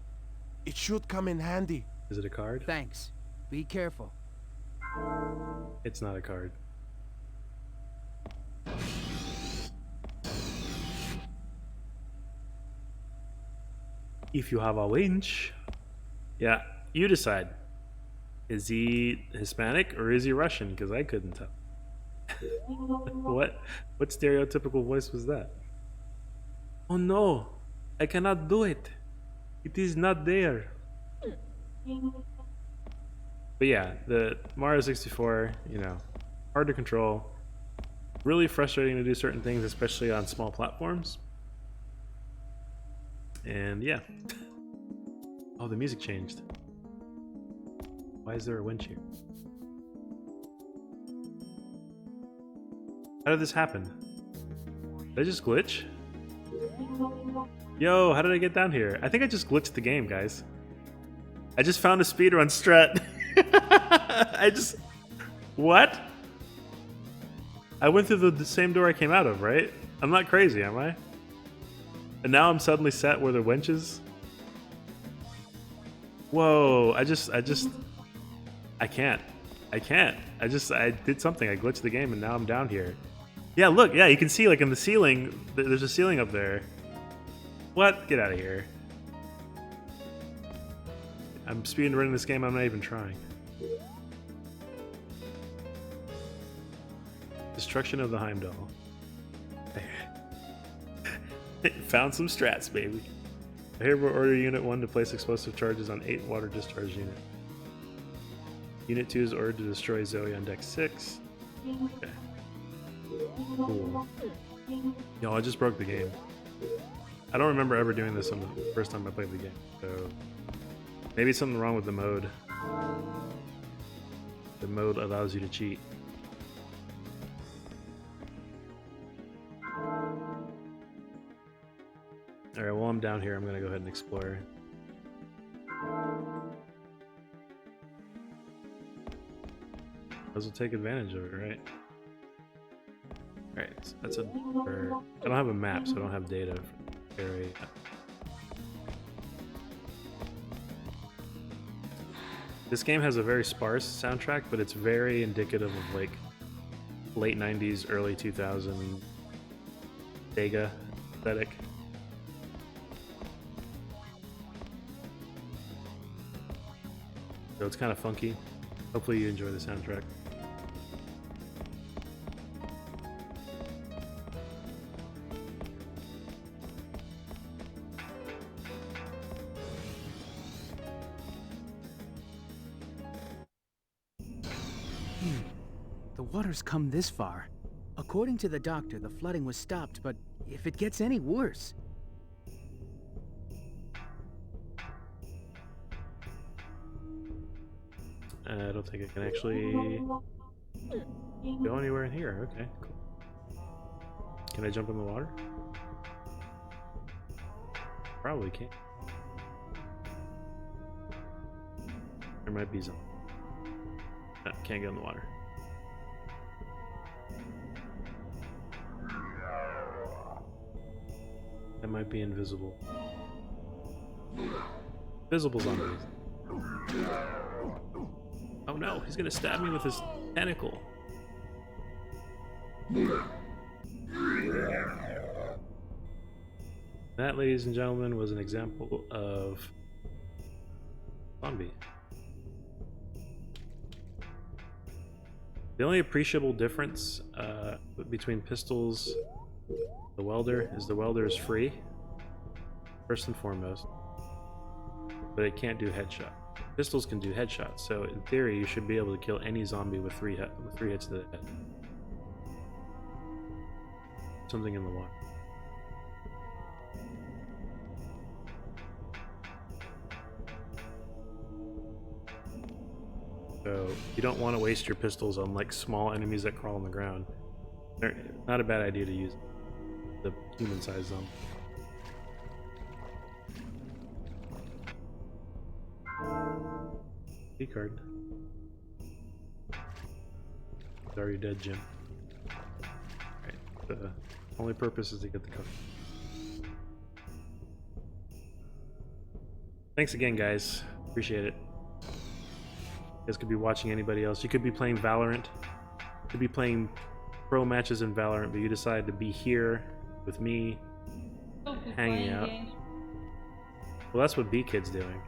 It should come in handy. Is it a card? Thanks. Be careful. It's not a card. If you have a winch. Yeah, you decide. Is he Hispanic or is he Russian? Because I couldn't tell. What stereotypical voice was that? Oh no, I cannot do it. It is not there. But yeah, the Mario 64, you know, hard to control. Really frustrating to do certain things, especially on small platforms. And yeah. Oh, the music changed. Why is there a winch here? How did this happen? Did I just glitch? Yo, how did I get down here? I think I just glitched the game, guys. I just found a speedrun strat. What? I went through the same door I came out of, right? I'm not crazy, am I? And now I'm suddenly set where the winch is? Whoa, I can't. I did something. I glitched the game and now I'm down here. Yeah, look, yeah, you can see like in the ceiling, there's a ceiling up there. What? Get out of here. I'm speedrunning this game, I'm not even trying. Destruction of the Heimdall. Found some strats, baby. I hereby order Unit 1 to place explosive charges on 8 water discharge unit. Unit 2 is ordered to destroy Zoe on deck 6. Okay. Cool. Yo, I just broke the game. I don't remember ever doing this on the first time I played the game, so maybe something wrong with the mode. The mode allows you to cheat. Alright, while I'm down here, I'm gonna go ahead and explore. Those will take advantage of it, right? Alright, so that's a... I don't have a map, so I don't have data for the area. This game has a very sparse soundtrack, but it's very indicative of like late 90s, early 2000s Sega aesthetic. So it's kind of funky. Hopefully you enjoy the soundtrack. The water's come this far. According to the doctor, the flooding was stopped, but if it gets any worse... I don't think I can actually go anywhere in here. Okay, cool. Can I jump in the water? Probably can't. There might be some. No, can't get in the water. that might be invisible. Visible zombies. Oh no, he's gonna stab me with his tentacle. That, ladies and gentlemen, was an example of zombie. The only appreciable difference between pistols and the welder is the welder is free, first and foremost, but it can't do headshot. Pistols can do headshots, so in theory you should be able to kill any zombie with three hits to the head. Something in the water. So you don't want to waste your pistols on like small enemies that crawl on the ground. They're not a bad idea to use the human-sized zombie. Key card. It's already dead, Jim. Alright, the only purpose is to get the card. Thanks again, guys. Appreciate it. You guys could be watching anybody else. You could be playing Valorant. You could be playing pro matches in Valorant, but you decide to be here with me, hanging out. Well, that's what B-Kid's doing.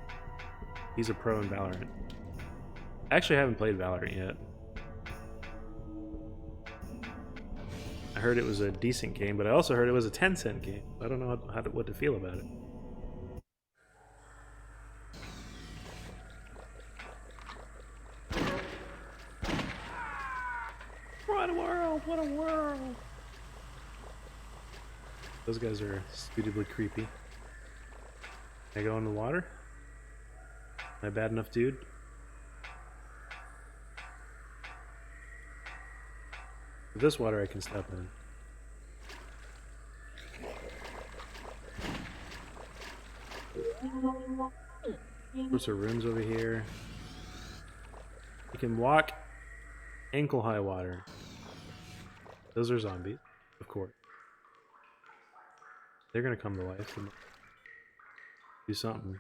He's a pro in Valorant. I actually haven't played Valorant yet. I heard it was a decent game, but I also heard it was a 10-cent game. I don't know what to feel about it. What a world! What a world! Those guys are suitably creepy. Can I go in the water? Am I bad enough, dude? With this water I can step in. Sorts of rooms over here. You can walk ankle-high water. Those are zombies, of course. They're gonna come to life and do something.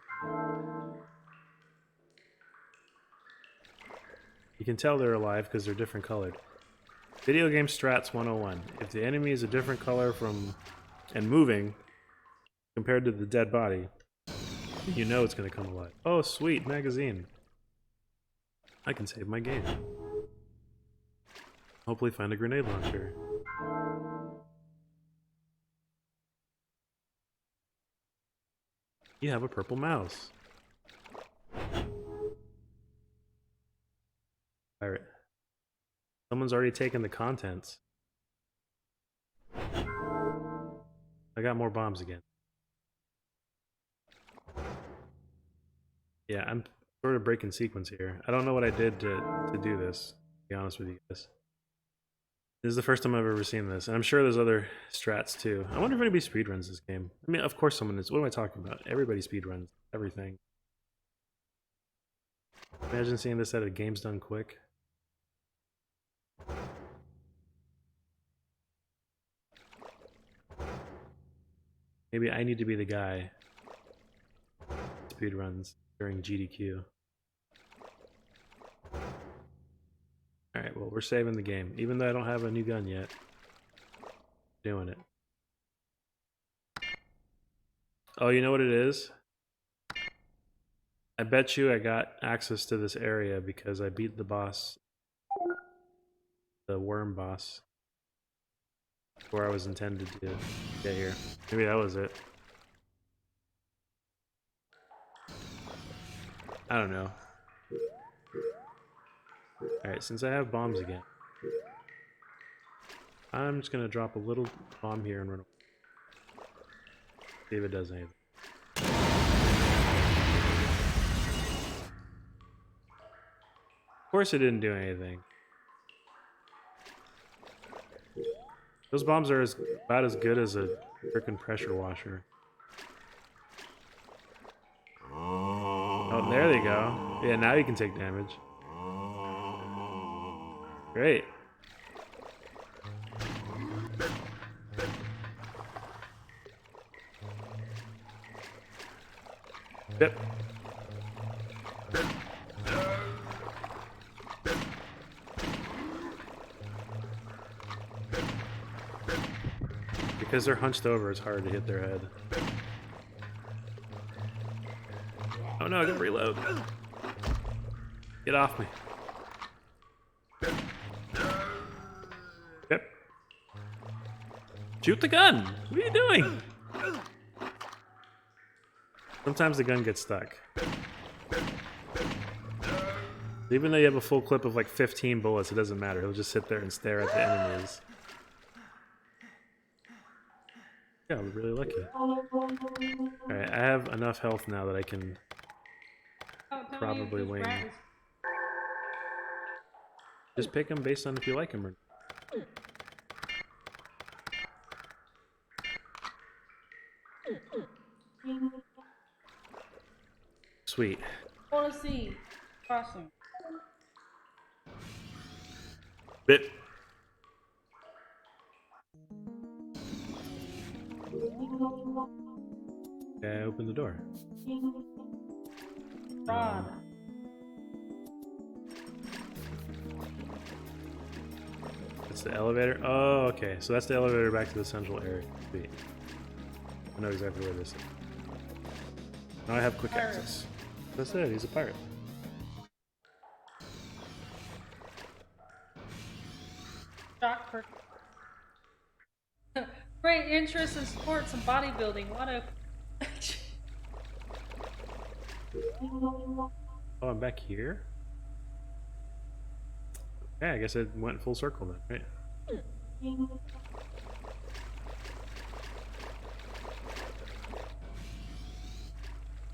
You can tell they're alive because they're different colored. Video game strats 101. If the enemy is a different color and moving compared to the dead body, you know it's gonna come alive. Oh, sweet magazine. I can save my game. Hopefully find a grenade launcher. You have a purple mouse. Pirate. Someone's already taken the contents. I got more bombs again. Yeah, I'm sort of breaking sequence here. I don't know what I did to do this, to be honest with you guys. This is the first time I've ever seen this, and I'm sure there's other strats too. I wonder if anybody speedruns this game. I mean, of course someone is. What am I talking about? Everybody speedruns everything. Imagine seeing this at a Games Done Quick. Maybe I need to be the guy speedruns during GDQ. Alright, well, we're saving the game. Even though I don't have a new gun yet. Doing it. Oh, you know what it is? I bet you I got access to this area because I beat the boss. The worm boss. Where I was intended to get here. Maybe that was it. I don't know. Alright, since I have bombs again, I'm just gonna drop a little bomb here and run away. See if it does anything. Of course it didn't do anything. Those bombs are about as good as a frickin' pressure washer. Oh, there they go. Yeah, now you can take damage. Great. Yep. Because they're hunched over, it's hard to hit their head. Oh no, I gotta reload. Get off me. Yep. Shoot the gun! What are you doing? Sometimes the gun gets stuck. Even though you have a full clip of like 15 bullets, it doesn't matter. He'll just sit there and stare at the enemies. Yeah, we're really lucky. Alright, I have enough health now that I can probably wing. Just pick him based on if you like him or not. Sweet. I want to see crossing. Bit. Okay, open the door. Rod. That's the elevator. Oh, okay. So that's the elevator back to the central area. Sweet. I know exactly where this is. Now I have quick access. That's it. He's a pirate. Shock per. Great interest in sports and bodybuilding. What a. Oh, I'm back here? Okay, I guess it went full circle then, right?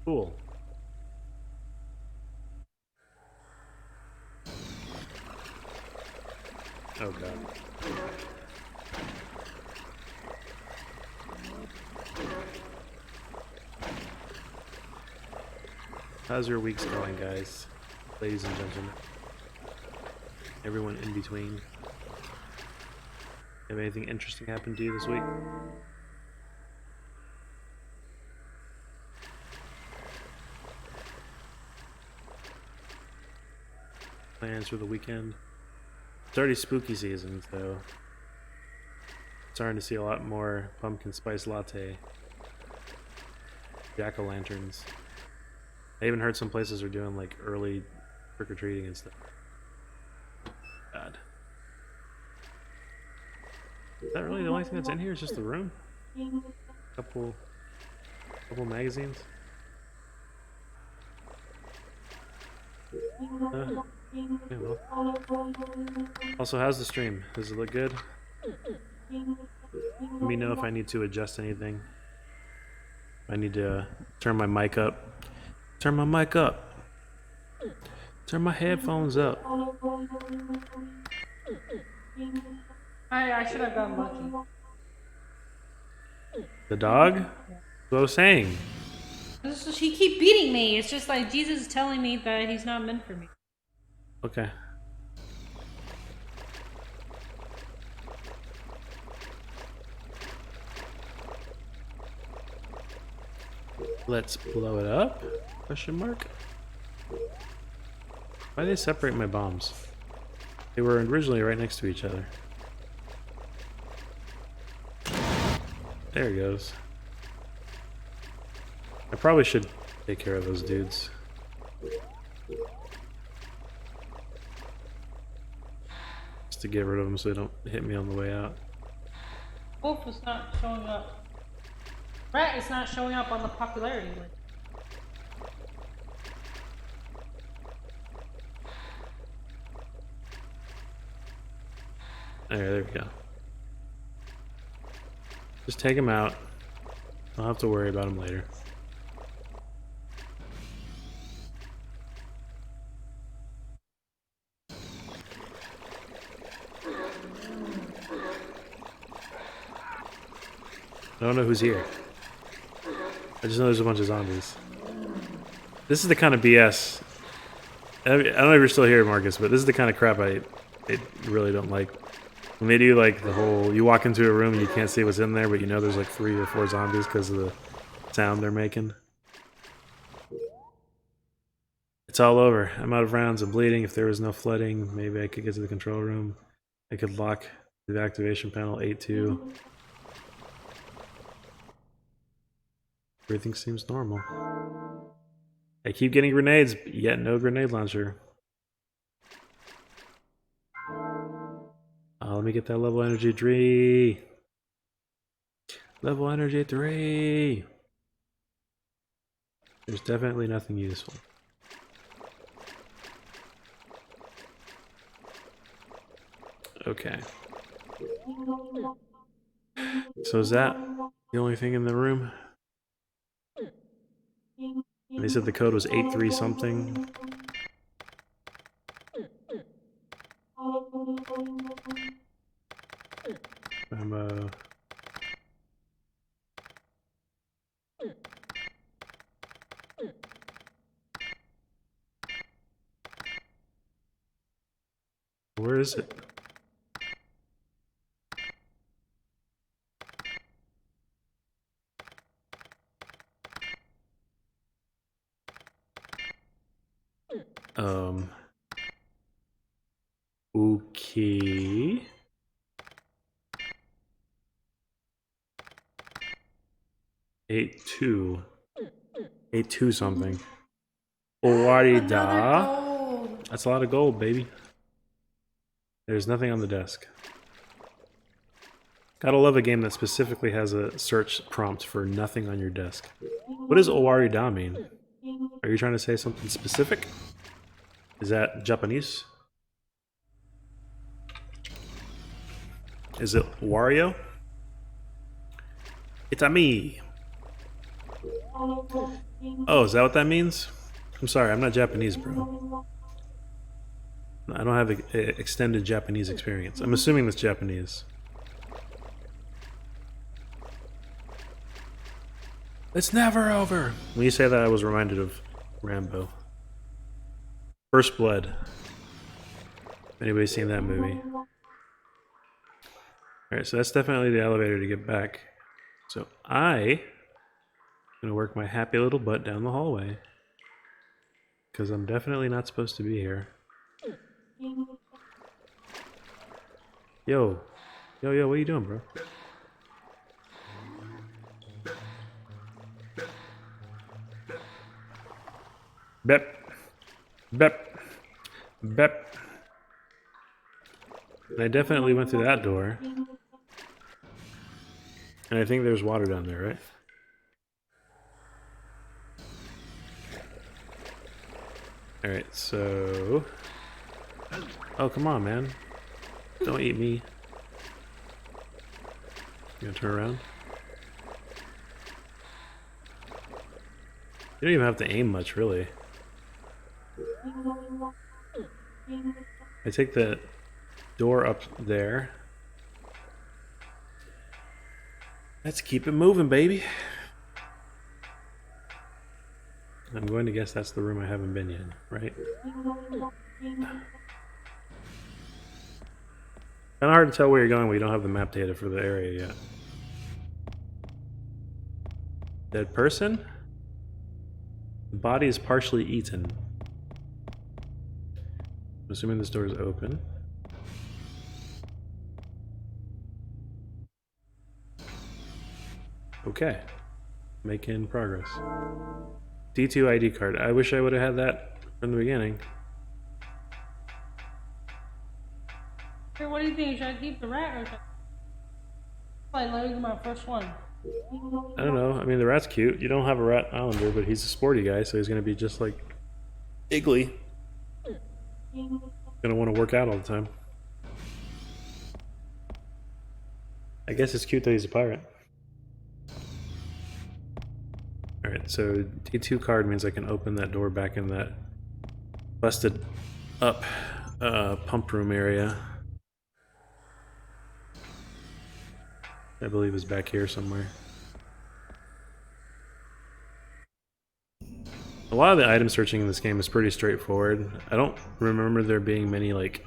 Cool. Oh god. How's your weeks going, guys? Ladies and gentlemen. Everyone in between. Have anything interesting happened to you this week? Plans for the weekend? It's already spooky season, so starting to see a lot more pumpkin spice latte, jack-o'-lanterns. I even heard some places are doing like early trick-or-treating and stuff. God. Is that really the only thing that's in here? Is just the room? Couple magazines? Yeah, well. Also, how's the stream? Does it look good? Let me know if I need to adjust anything. I need to turn my mic up. Turn my mic up. Turn my headphones up. I should have gotten lucky. The dog? That's what I was saying. He keep beating me. It's just like Jesus is telling me that he's not meant for me. Okay. Let's blow it up? Question mark? Why did they separate my bombs? They were originally right next to each other. There it goes. I probably should take care of those dudes. Just to get rid of them so they don't hit me on the way out. Wolf is not showing up. Rat is not showing up on the popularity list. There we go. Just take him out. I'll have to worry about him later. I don't know who's here. I just know there's a bunch of zombies. This is the kind of BS. I don't know if you're still here, Marcus, but this is the kind of crap I really don't like. When they do like the whole, you walk into a room and you can't see what's in there, but you know there's like 3 or 4 zombies because of the sound they're making. It's all over. I'm out of rounds. I'm bleeding. If there was no flooding, maybe I could get to the control room. I could lock the activation panel 8-2. Everything seems normal. I keep getting grenades, yet no grenade launcher. Let me get that level energy 3. Level energy 3. There's definitely nothing useful. Okay. So is that the only thing in the room? They said the code was 8-3 something. Where is it? Okay. 8-2. 8-2 something. Another Owarida. gold. That's a lot of gold, baby. There's nothing on the desk. Gotta love a game that specifically has a search prompt for nothing on your desk. What does Owarida mean? Are you trying to say something specific? Is that Japanese? Is it Wario? It's a me. Oh, is that what that means? I'm sorry, I'm not Japanese, bro. I don't have a extended Japanese experience. I'm assuming that's Japanese. It's never over. When you say that, I was reminded of Rambo. First Blood. Anybody seen that movie? Alright, so that's definitely the elevator to get back. So I'm gonna work my happy little butt down the hallway. Because I'm definitely not supposed to be here. Yo. Yo, what are you doing, bro? Bep. Bep. Bep. And I definitely went through that door. And I think there's water down there, right? Alright, so... Oh, come on, man. Don't eat me. You gonna turn around? You don't even have to aim much, really. I take the door up there. Let's keep it moving, baby. I'm going to guess that's the room I haven't been in, right? Kind of hard to tell where you're going when you don't have the map data for the area yet. Dead person? The body is partially eaten. I'm assuming this door is open. Okay. Making progress. D2 ID card. I wish I would have had that from the beginning. Hey, what do you think? Should I keep the rat or should I let me get my first one? I don't know. I mean, the rat's cute. You don't have a rat islander, but he's a sporty guy, so he's gonna be just like Iggly. Gonna want to work out all the time. I guess it's cute that he's a pirate. Alright, so D2 card means I can open that door back in that busted up pump room area. I believe is back here somewhere. A lot of the item searching in this game is pretty straightforward. I don't remember there being many like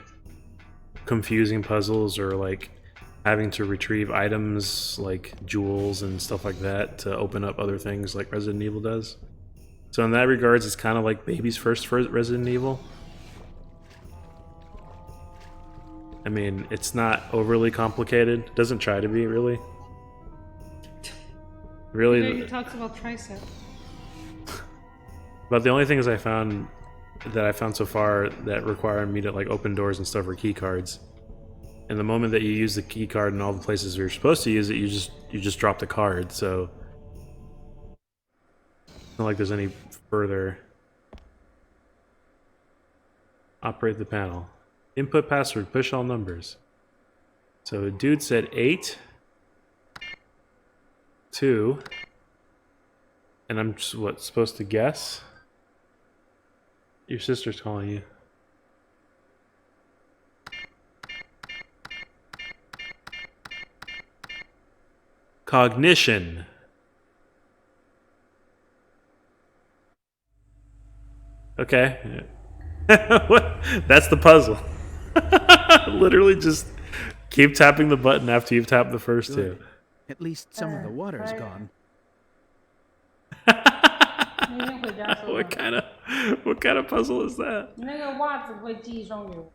confusing puzzles or like having to retrieve items like jewels and stuff like that to open up other things like Resident Evil does. So in that regards, it's kind of like baby's first Resident Evil. I mean, it's not overly complicated. It doesn't try to be, really. Really, He talks about tricep. but the only things I found so far that require me to like open doors and stuff are key cards. And the moment that you use the key card in all the places you're supposed to use it, you just drop the card. So it's not like there's any further. Operate the panel. Input password. Push all numbers. So a dude said 8, 2, and I'm just, what, supposed to guess? Your sister's calling you. Cognition. Okay. What? That's the puzzle. Literally just keep tapping the button after you've tapped the first two. At least some of the water's gone. What kind of puzzle is that? 那个袜子会寄一双给我。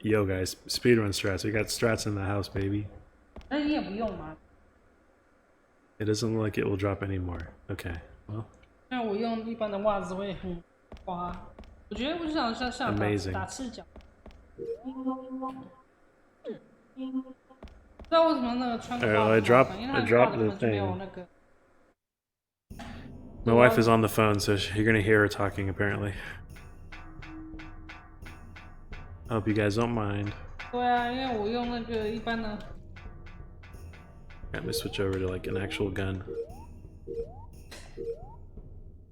Yo guys, speedrun strats. We got strats in the house, baby. 那你也不用嘛。 It doesn't look like it will drop anymore. Okay, well. 那我用一般的袜子会很滑。我觉得我就想像 Amazing. 打赤脚。不知道为什么那个穿个 Alright, well, 袜 I 子 dropped 因为它 I dropped 根 the 本就没有 thing. 那个。 My wife is on the phone, so you're gonna hear her talking apparently. I hope you guys don't mind. 对啊，因为我用那个一般的。 Let me switch over to like an actual gun.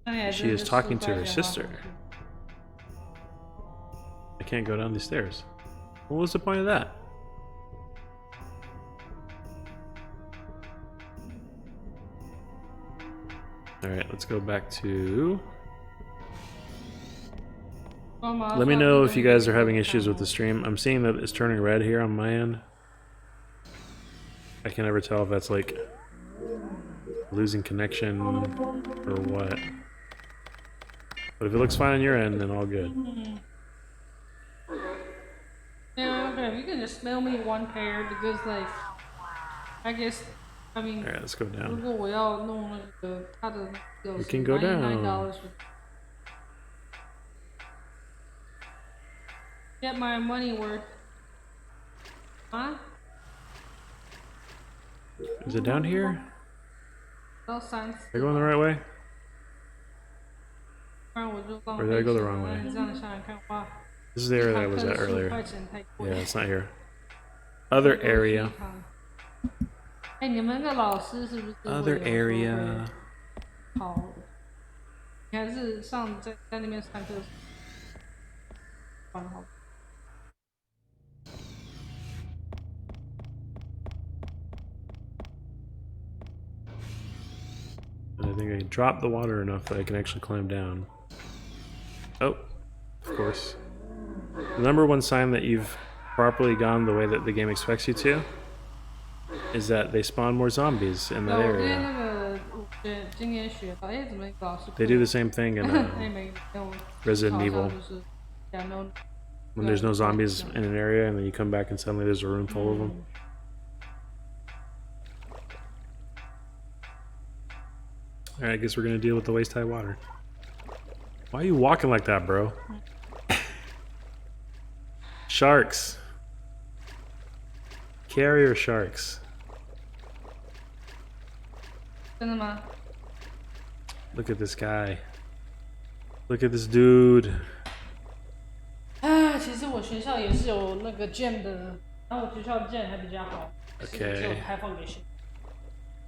哎呀 She is 真的 talking to 10 her 块钱 sister. I can't go down these stairs. What was the point of that? Alright, let's go back to... Let me know if you guys are having issues with the stream. I'm seeing that it's turning red here on my end. I can never tell if that's like losing connection or what. But if it looks fine on your end, then all good. Yeah, okay, you can just mail me one pair because, like, I guess, I mean, Alright, let's go 如 down. 果我要弄那个它的那个 We can go down. $99 get my money worth. Huh? Is it down here? No signs. Am I going the right way? 不然我就浪 Or 费 did I go the 钱 wrong 了 way? 你这样想想看，哇， This is the area that I was 一 at 堂课 earlier. 10块钱太贵 Yeah, 了。 it's not here. Other area. 哎，你们的老师是不是 Other 会有时候 area. 会好？你还是在那边上课？蛮好。 And I think I dropped the water enough that I can actually climb down. Oh, of course. The number one sign that you've properly gone the way that the game expects you to is that they spawn more zombies in that 我今天 area. 那个今天学到，哎，怎么一个老师 They do the same thing in 哎没有 Resident 好像 Evil. 就是讲到 When there's no zombies in an area and then you come back and suddenly there's a room full of them. Alright, I guess we're gonna deal with the waist-high water. Why are you walking like that, bro? Sharks. Carrier sharks. 真的吗？ Look at this guy. Look at this dude. 啊，其实我学校也是有那个 gym 的，然后我学校的 gym 还比较好，是只有开放给学生，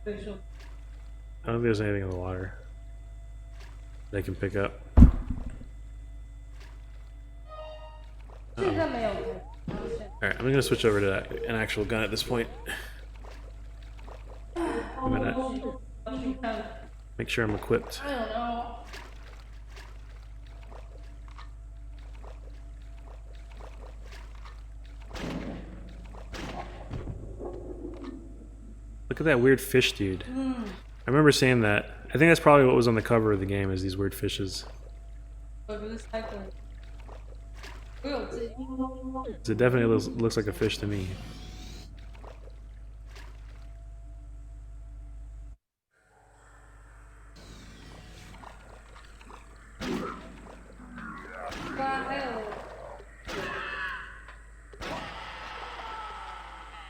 所以说 I don't think there's anything in the water they can pick up. 现在没有。 Alright, I'm gonna switch over to an actual gun at this point. I'm gonna make sure I'm equipped. I don't know. Look at that weird fish dude. I remember seeing that. I think that's probably what was on the cover of the game, is these weird fishes. But this type of. It definitely looks like a fish to me.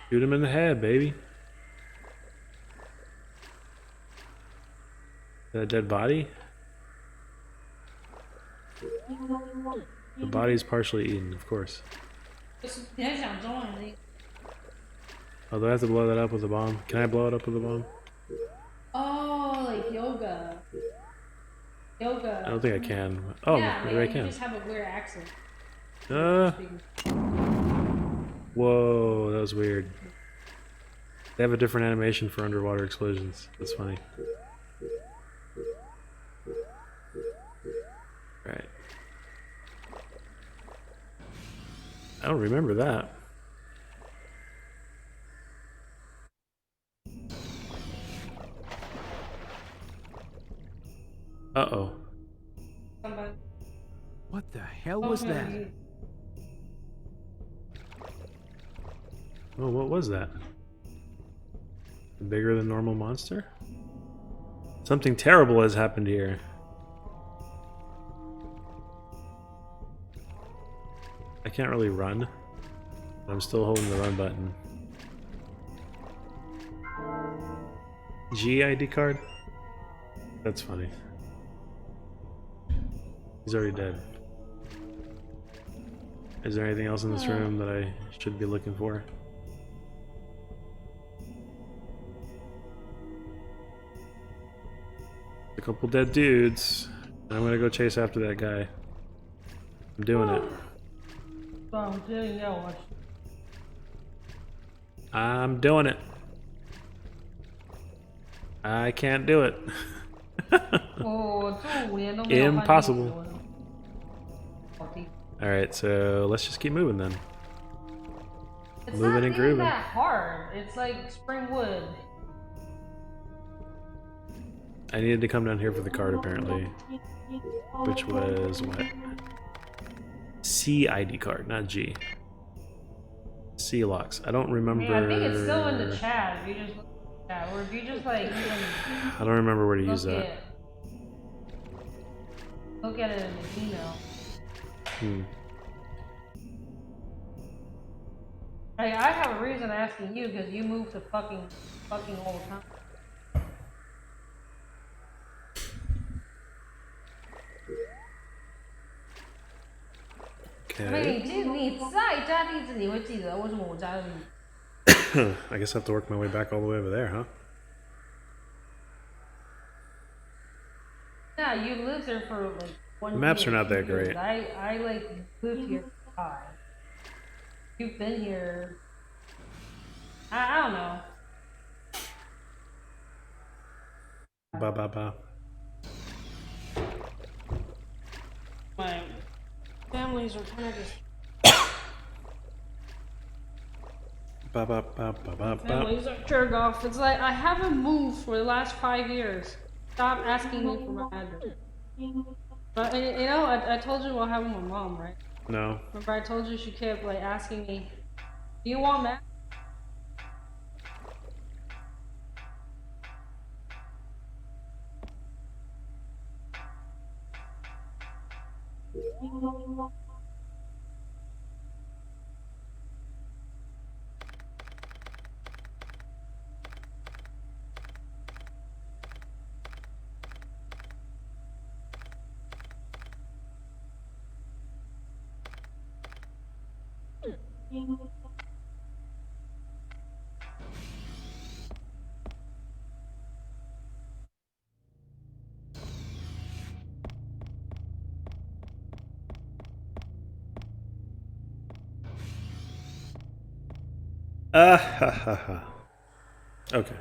Shoot him in the head, baby. Is that a dead body? The body's partially eaten, of course. Oh, do I have to blow that up with a bomb? Can I blow it up with a bomb? Oh, like yoga. Yoga. I don't think I can. Oh, yeah, maybe man, I can. You just have a weird accent. Whoa, that was weird. They have a different animation for underwater explosions. That's funny. Right. I don't remember that. Uh-oh. What the hell was that? Oh, what was that? A bigger than normal monster? Something terrible has happened here. I can't really run. I'm still holding the run button. G ID card? That's funny. He's already dead. Is there anything else in this room that I should be looking for? A couple dead dudes. I'm gonna go chase after that guy. I'm doing it. I'm doing it. I can't do it. Impossible. Alright, so let's just keep moving then. It's Moving not and even grooving. that hard. It's like spring wood. I needed to come down here for the card apparently. Which was what? C ID card, not G. C locks. I don't remember. Yeah, I think it's still in the chat. If you just look at the chat, or if you just like even I don't remember where to use look that. look at it in the email. Hey, I have a reason asking you because you move to fucking all the time. Okay. I guess I have to work my way back all the way over there, huh? Yeah, you lived there for like 1 year. The maps are not that 2 years. great. I like lived here for 5. You've been here. I don't know. Ba ba ba. My families are kind of just. Ba ba ba ba ba ba. Families are jerk off. It's like I haven't moved for the last 5 years. Stop asking me for my address. But you know, I told you what happened with Mom, right? No. Remember I told you she kept like asking me, "Do you want Mac?" Ah ha ha ha. Okay.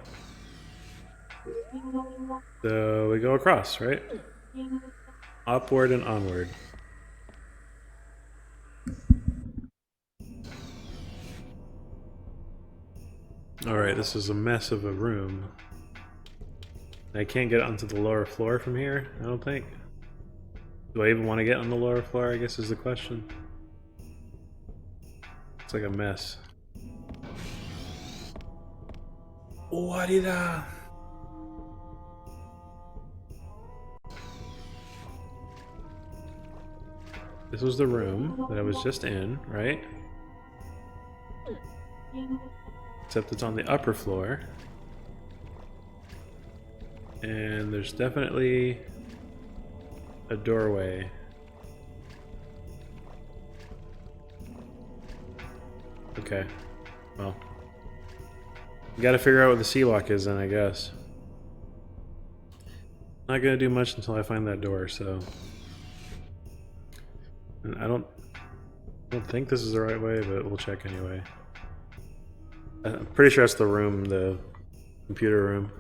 So we go across, right? Upward and onward. Alright, this is a mess of a room. I can't get onto the lower floor from here, I don't think. Do I even want to get on the lower floor, I guess is the question. It's like a mess. Warida! This was the room that I was just in, right? Except it's on the upper floor. And there's definitely a doorway. Okay, well. We gotta figure out what the sea lock is then, I guess. Not gonna do much until I find that door, so. And I don't think this is the right way, but we'll check anyway. I'm pretty sure that's the room, the computer room.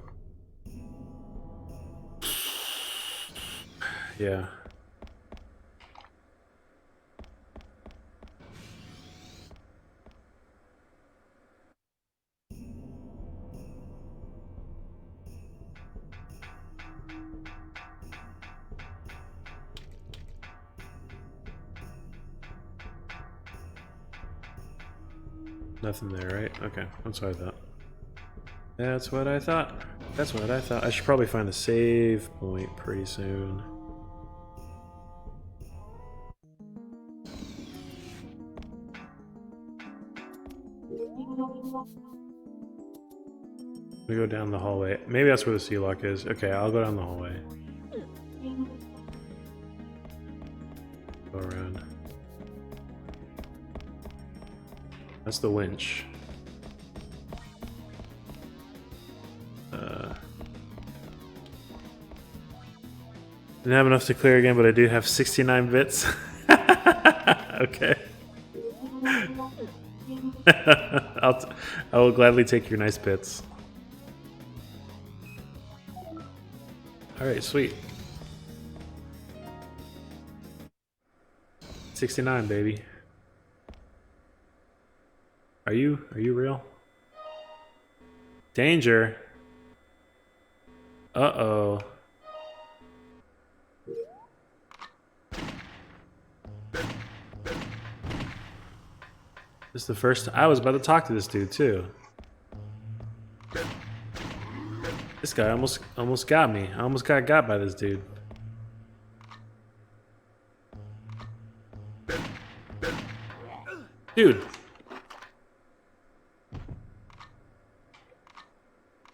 Yeah. Nothing there, right? Okay, that's what I thought. That's what I thought. That's what I thought. I should probably find a save point pretty soon. We go down the hallway. Maybe that's where the sea lock is. Okay, I'll go down the hallway. Go around. That's the winch. Didn't have enough to clear again, but I do have 69 bits. Okay. I will gladly take your nice bits. Alright, sweet. 69, baby. Are you real? Danger. Uh-oh. This is the first I was about to talk to this dude too. This guy almost got me. I almost got by this dude. Dude.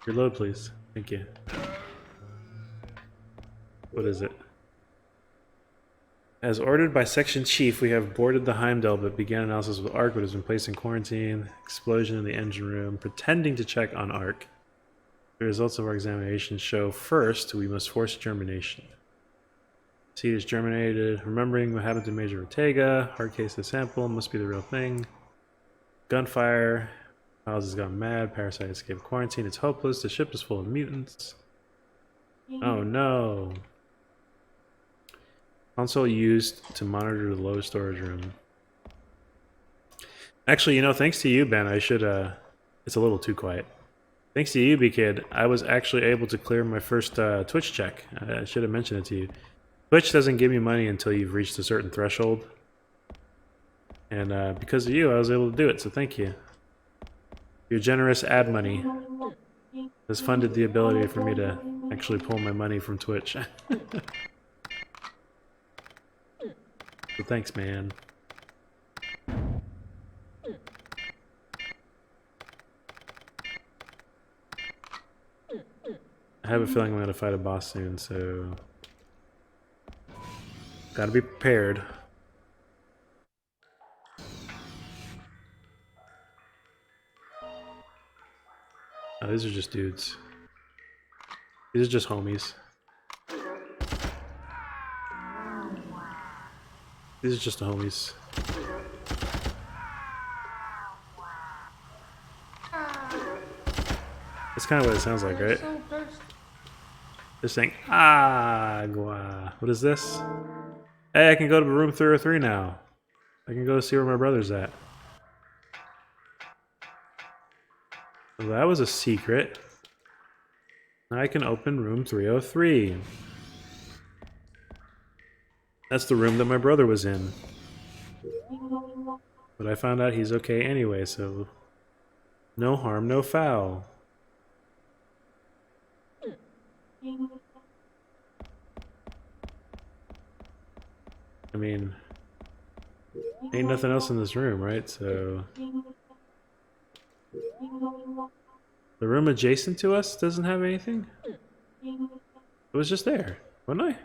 Reload, please. Thank you. What is it? As ordered by Section Chief, we have boarded the Heimdall, but began analysis with Ark, but has been placed in quarantine. Explosion in the engine room. Pretending to check on Ark. The results of our examination show first, we must force germination. Seed is germinated. Remembering what happened to Major Ortega. Hard case the sample. Must be the real thing. Gunfire. Miles has gone mad. Parasite escaped quarantine. It's hopeless. The ship is full of mutants. Oh no. Console used to monitor the low storage room. Actually, you know, thanks to you, Ben, I should, it's a little too quiet. Thanks to you, B-Kid, I was actually able to clear my first Twitch check. I should have mentioned it to you. Twitch doesn't give you money until you've reached a certain threshold. And because of you, I was able to do it, so thank you. Your generous ad money has funded the ability for me to actually pull my money from Twitch. So thanks, man. I have a feeling I'm going to fight a boss soon, so gotta be prepared. Oh, these are just dudes. These are just homies. These are just the homies. That's kind of what it sounds like, right? So thirsty. They're saying, agua. What is this? Hey, I can go to room 303 now. I can go see where my brother's at. Well, that was a secret. I can open room 303. That's the room that my brother was in. But I found out he's okay anyway, so no harm, no foul. I mean, ain't nothing else in this room, right? So the room adjacent to us doesn't have anything? It was just there, wasn't I?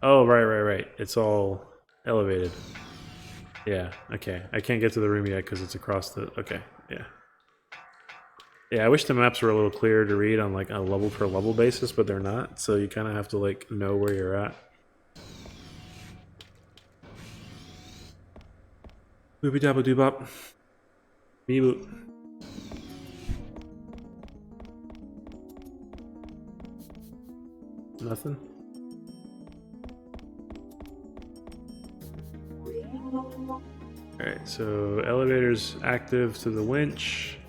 Oh, right. It's all elevated. Yeah, okay. I can't get to the room yet because it's across the... Okay, yeah. Yeah, I wish the maps were a little clearer to read on like a level per level basis, but they're not, so you kind of have to like know where you're at. Boopy dabba doo bop. Beep boop. Nothing? Alright, so elevator's active to the winch.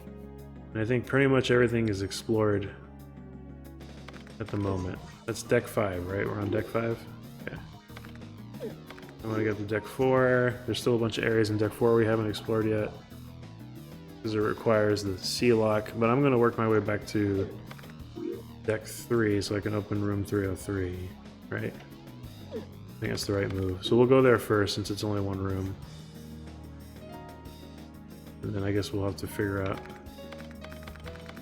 And I think pretty much everything is explored at the moment. That's deck 5, right? We're on deck 5? Okay. I want to get to deck 4. There's still a bunch of areas in deck 4 we haven't explored yet, because it requires the C-lock. But I'm going to work my way back to deck 3 so I can open room 303, right? I think that's the right move. So we'll go there first since it's only one room. And then I guess we'll have to figure out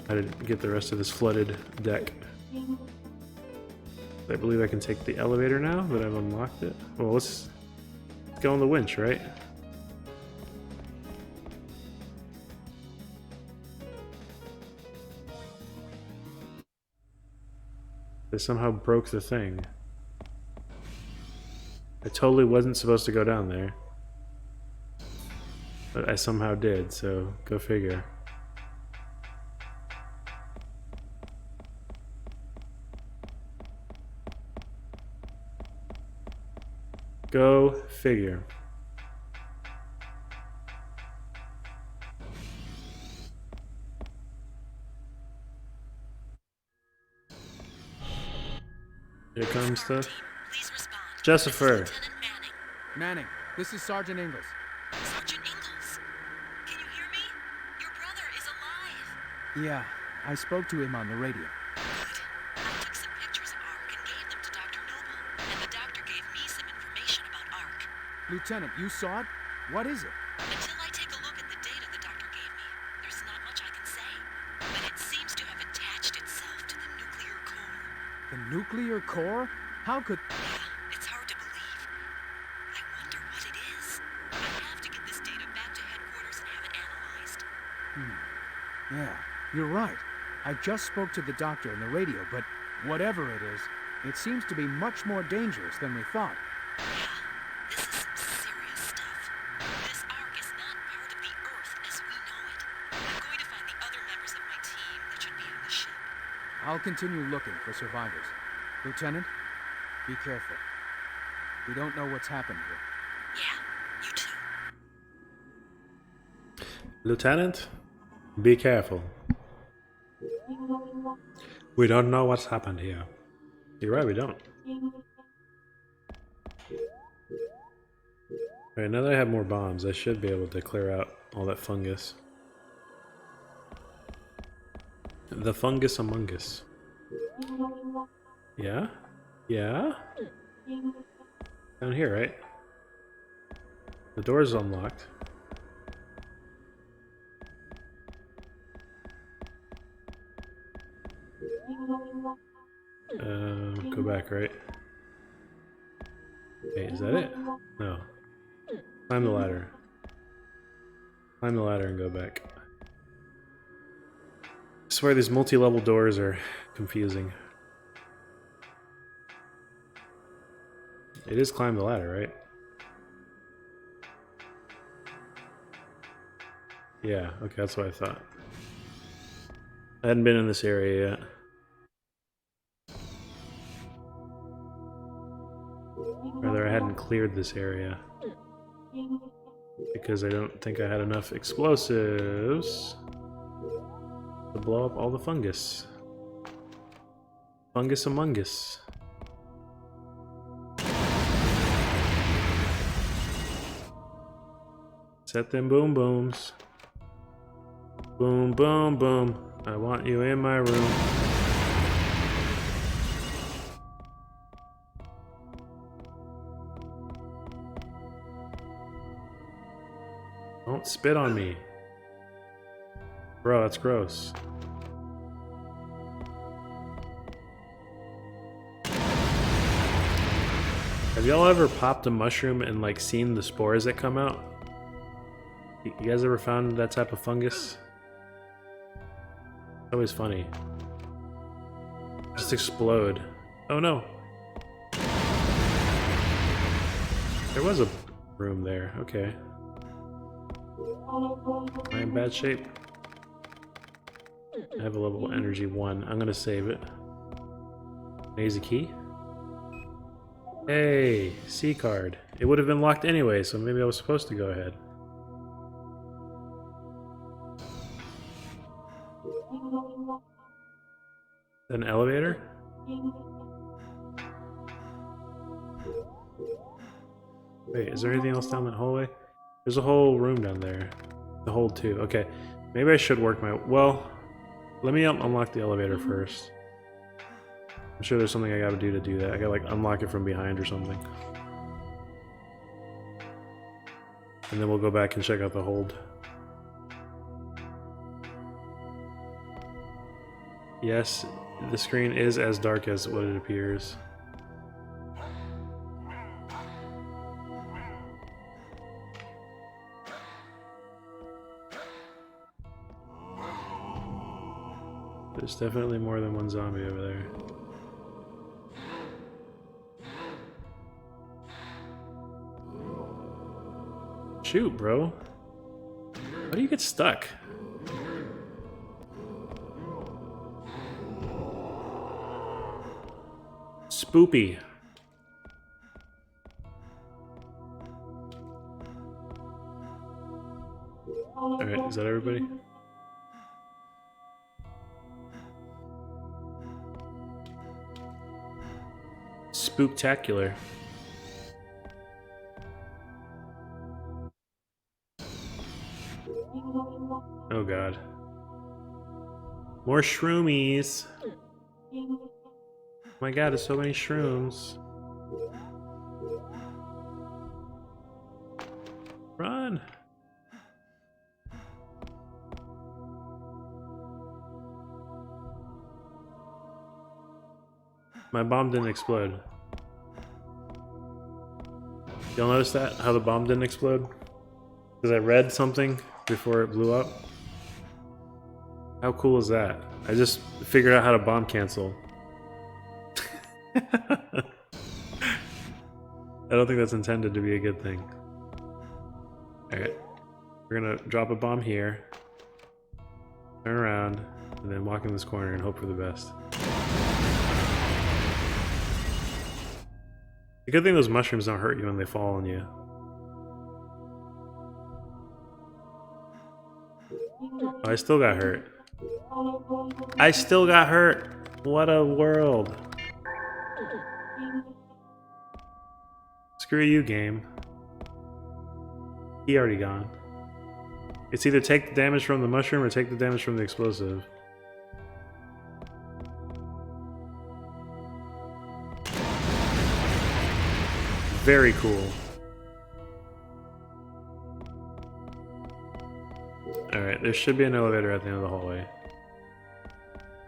how to get the rest of this flooded deck. I believe I can take the elevator now that I've unlocked it. Well, let's go on the winch, right? They somehow broke the thing. I totally wasn't supposed to go down there. But I somehow did, so go figure. Go figure. Here comes the... Jessifer. Manning, this is Sergeant Ingalls. Sergeant Ingalls, can you hear me? Your brother is alive. Yeah, I spoke to him on the radio. Good. I took some pictures of Ark and gave them to Dr. Noble, and the doctor gave me some information about Ark. Lieutenant, you saw it? What is it? Until I take a look at the data the doctor gave me, there's not much I can say. But it seems to have attached itself to the nuclear core. The nuclear core? How could... Yeah, it's hard to believe. I wonder what it is. I have to get this data back to headquarters and have it analyzed. Yeah, you're right. I just spoke to the doctor on the radio, but whatever it is, it seems to be much more dangerous than we thought. Yeah, this is some serious stuff. This Ark is not part of the Earth as we know it. I'm going to find the other members of my team that should be on the ship. I'll continue looking for survivors. Lieutenant, be careful. We don't know what's happened here. Yeah, you too. Lieutenant, be careful. We don't know what's happened here. You're right, we don't. Alright, now that I have more bombs, I should be able to clear out all that fungus. The fungus among us. Yeah? Yeah? Down here, right? The door's unlocked. Go back, right? Wait, is that it? No. Climb the ladder. Climb the ladder and go back. I swear these multi-level doors are confusing. It is climb the ladder, right? Yeah, okay, that's what I thought. I hadn't been in this area yet. Rather, I hadn't cleared this area. Because I don't think I had enough explosives to blow up all the fungus. Fungus Among Us. Set them boom booms. Boom, boom, boom. I want you in my room. Don't spit on me. Bro, that's gross. Have y'all ever popped a mushroom and like seen the spores that come out? You guys ever found that type of fungus? It's always funny. Just explode. Oh no. There was a room there. Okay. Am I in bad shape? I have a level energy 1. I'm gonna save it. Here's a key. Hey, C card. It would have been locked anyway, so maybe I was supposed to go ahead. An elevator? Wait, is there anything else down that hallway? There's a whole room down there. The hold too. Okay, maybe I should work my... Well, let me unlock the elevator first. I'm sure there's something I gotta do that. I gotta like unlock it from behind or something. And then we'll go back and check out the hold. Yes, the screen is as dark as what it appears. There's definitely more than one zombie over there. Shoot, bro. How do you get stuck? Spoopy. Alright, is that everybody? Spooktacular. Oh god. More shroomies. Oh my god, there's so many shrooms. Run! My bomb didn't explode. Y'all notice that? How the bomb didn't explode? Because I read something before it blew up. How cool is that? I just figured out how to bomb cancel. I don't think that's intended to be a good thing. Alright. We're gonna drop a bomb here. Turn around. And then walk in this corner and hope for the best. The good thing those mushrooms don't hurt you when they fall on you. Oh, I still got hurt. I still got hurt! What a world. Screw you, game. He already gone. It's either take the damage from the mushroom or take the damage from the explosive. Very cool. Alright, there should be an elevator at the end of the hallway.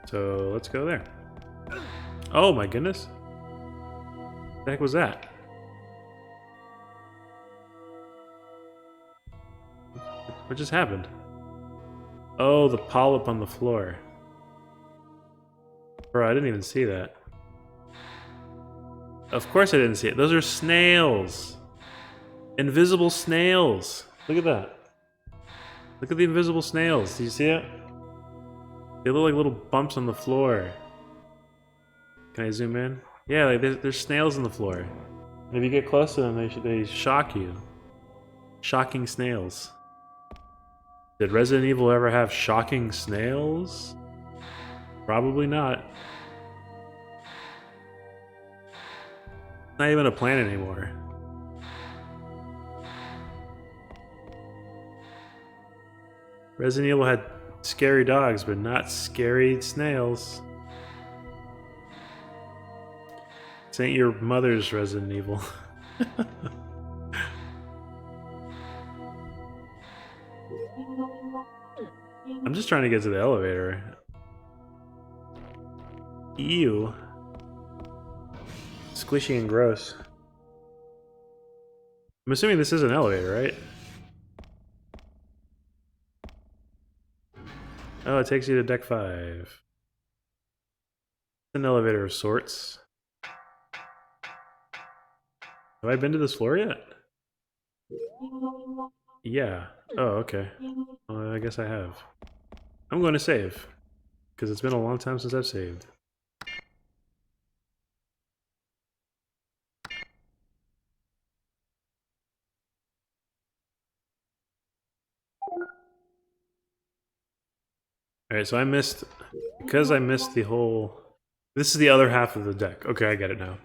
So let's go there. Oh my goodness. What the heck was that? What just happened? Oh, the polyp on the floor. Bro, I didn't even see that. Of course I didn't see it. Those are snails. Invisible snails. Look at that. Look at the invisible snails. Do you see it? They look like little bumps on the floor. Can I zoom in? Yeah, like there's snails on the floor. And if you get close to them, they shock you. Shocking snails. Did Resident Evil ever have shocking snails? Probably not. Not even a plan anymore. Resident Evil had scary dogs, but not scary snails. This ain't your mother's Resident Evil. I'm just trying to get to the elevator. Ew. Squishy and gross. I'm assuming this is an elevator, right? Oh, it takes you to deck 5. It's an elevator of sorts. Have I been to this floor yet? Yeah. Oh, okay. I guess I have. I'm going to save. Because it's been a long time since I've saved. Alright, so because I missed the whole... This is the other half of the deck. Okay, I get it now.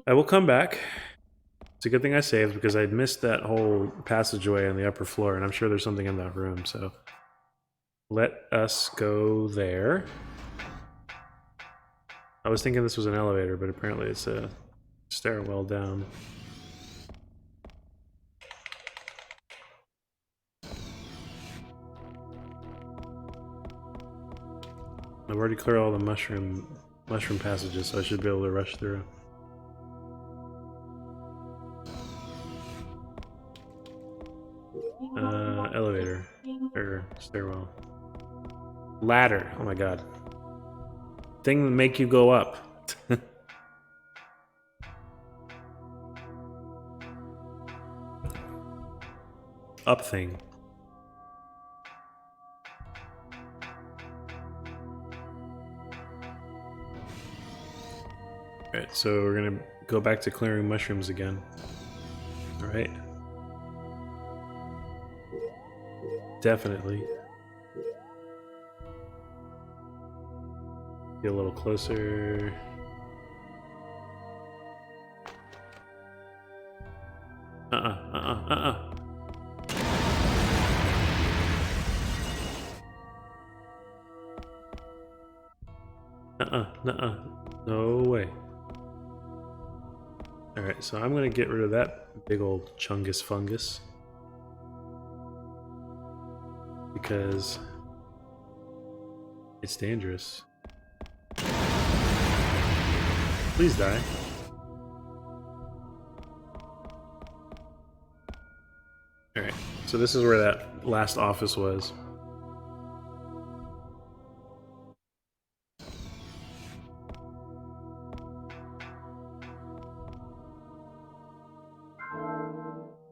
I will come back. It's a good thing I saved because I'd missed that whole passageway on the upper floor, and I'm sure there's something in that room, so... Let us go there. I was thinking this was an elevator, but apparently it's a stairwell down. I've already cleared all the mushroom passages, so I should be able to rush through. Elevator. Or stairwell. Ladder. Oh my god. Thing that make you go up. Up thing. Alright, so we're gonna go back to clearing mushrooms again. Alright. Definitely. Get a little closer. No way. Alright, so I'm gonna get rid of that big old chungus fungus. Because it's dangerous. Please die. Alright, so this is where that last office was.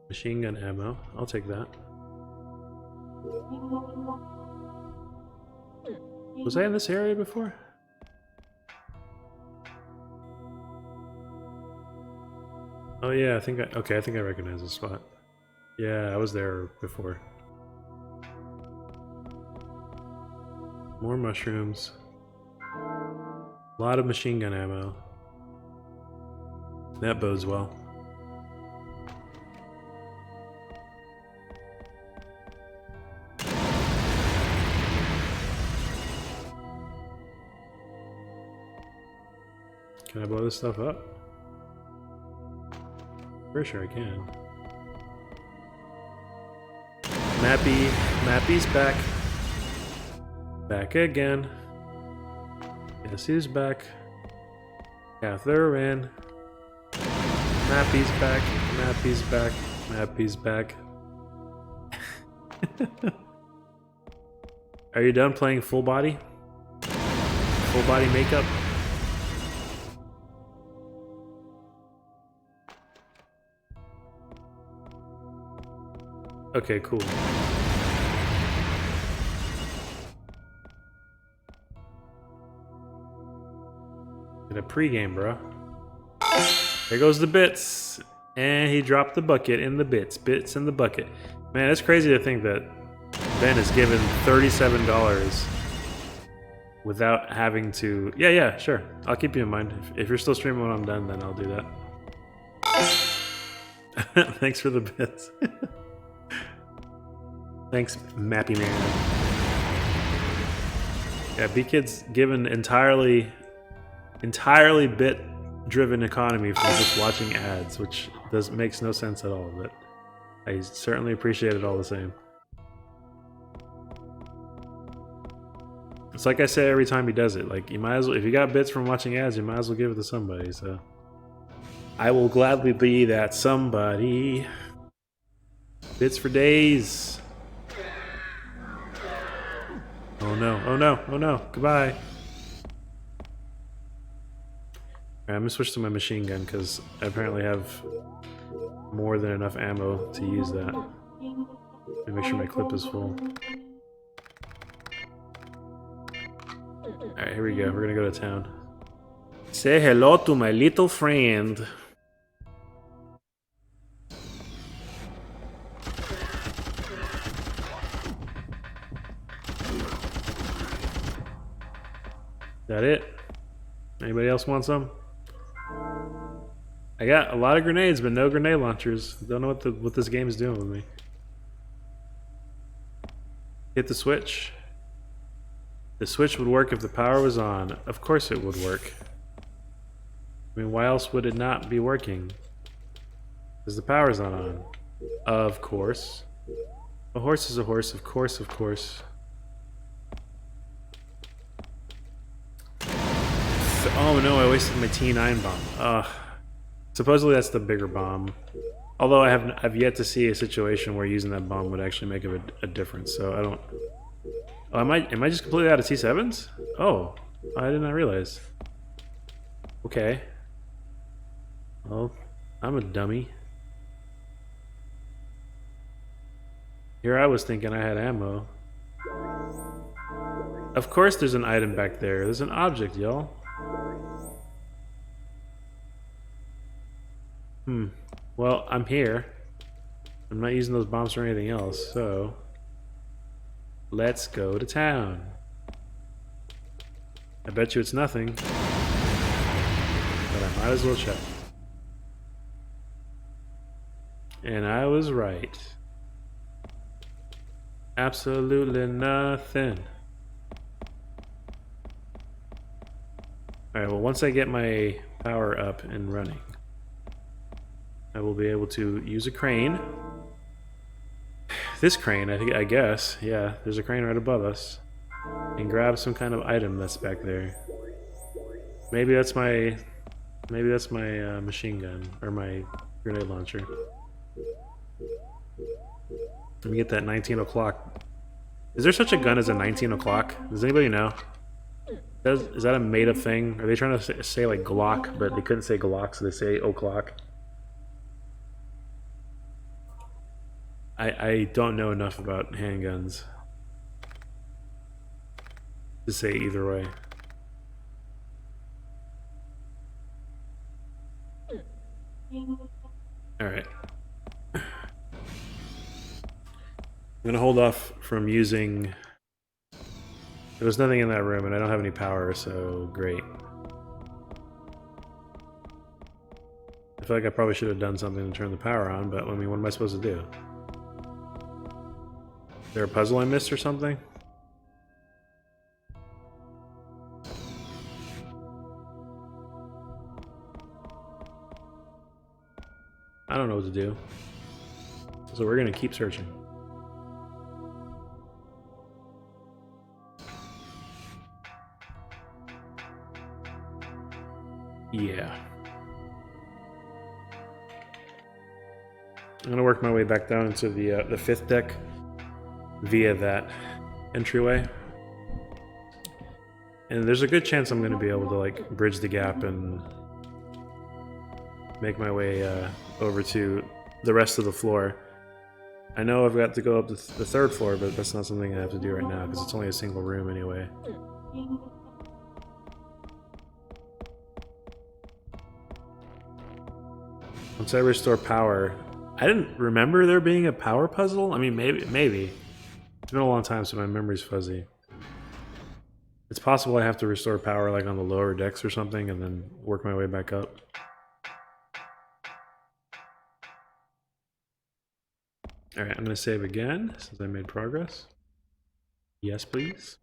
Machine gun ammo. I'll take that. Was I in this area before? Oh yeah, I think I recognize this spot. Yeah, I was there before. More mushrooms. A lot of machine gun ammo. That bodes well. Can I blow this stuff up? Pretty sure I can. Mappy's back. Back again. Yes, he's back. Catherine. Mappy's back. Mappy's back. Mappy's back. Are you done playing full body? Full body makeup? Okay, cool. In a pregame, bro. There goes the bits. And he dropped the bucket in the bits. Bits in the bucket. Man, it's crazy to think that Ben is given $37 without having to... Yeah, sure. I'll keep you in mind. If you're still streaming when I'm done, then I'll do that. Thanks for the bits. Thanks, Mappy Man. Yeah, B-Kid's given entirely bit-driven economy from just watching ads, which makes no sense at all, but I certainly appreciate it all the same. It's like I say every time he does it, like, you might as well, if you got bits from watching ads, you might as well give it to somebody, so. I will gladly be that somebody. Bits for days. Oh no, oh no, oh no, goodbye. Alright, I'm gonna switch to my machine gun because I apparently have more than enough ammo to use that. Let me make sure my clip is full. Alright, here we go. We're gonna go to town. Say hello to my little friend. That it? Anybody else want some? I got a lot of grenades, but no grenade launchers. Don't know what this game is doing with me. Hit the switch. The switch would work if the power was on. Of course it would work. I mean, why else would it not be working? Because the power's not on. Of course. A horse is a horse, of course, of course. Oh no, I wasted my T9 bomb. Ugh. Supposedly that's the bigger bomb. Although I've yet to see a situation where using that bomb would actually make a difference, so I don't... Oh, am I just completely out of T7s? Oh, I did not realize. Okay. Well, I'm a dummy. Here I was thinking I had ammo. Of course there's an item back there. There's an object, y'all. Well, I'm here. I'm not using those bombs for anything else, so... Let's go to town. I bet you it's nothing. But I might as well check. And I was right. Absolutely nothing. Alright, well, once I get my power up and running, I will be able to use a crane. This crane, I guess. Yeah, there's a crane right above us. And grab some kind of item that's back there. Maybe that's my machine gun or my grenade launcher. Let me get that 19 o'clock. Is there such a gun as a 19 o'clock? Does anybody know? Is that a made-up thing? Are they trying to say like Glock, but they couldn't say Glock, so they say o'clock? I don't know enough about handguns to say either way. Alright. I'm gonna hold off from using... There was nothing in that room and I don't have any power, so great. I feel like I probably should have done something to turn the power on, but I mean, what am I supposed to do? Is there a puzzle I missed or something? I don't know what to do. So we're gonna keep searching. Yeah. I'm gonna work my way back down into the fifth deck via that entryway. And there's a good chance I'm gonna be able to like bridge the gap and make my way over to the rest of the floor. I know I've got to go up to the third floor, but that's not something I have to do right now because it's only a single room anyway. Once I restore power, I didn't remember there being a power puzzle. I mean, maybe. It's been a long time, so my memory's fuzzy. It's possible I have to restore power like on the lower decks or something and then work my way back up. Alright, I'm gonna save again since I made progress. Yes, please.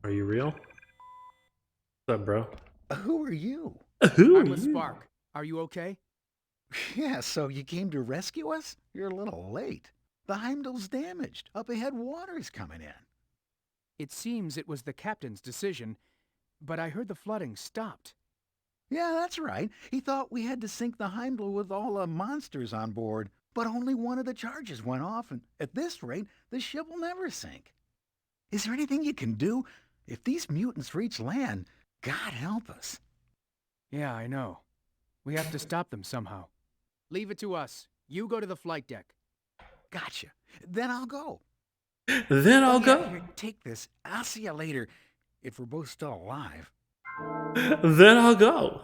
Are you real? What's up, bro? Who are you? Who I'm are with you? Spark. Are you okay? Yeah, so you came to rescue us? You're a little late. The Heimdall's damaged. Up ahead, water's coming in. It seems it was the captain's decision, but I heard the flooding stopped. Yeah, that's right. He thought we had to sink the Heimdall with all the monsters on board, but only one of the charges went off, and at this rate, the ship will never sink. Is there anything you can do? If these mutants reach land, God help us. Yeah, I know. We have to stop them somehow. Leave it to us. You go to the flight deck. Gotcha. Then I'll go. Then Oh, I'll yeah, go. Here, take this. I'll see you later, if we're both still alive. Then I'll go.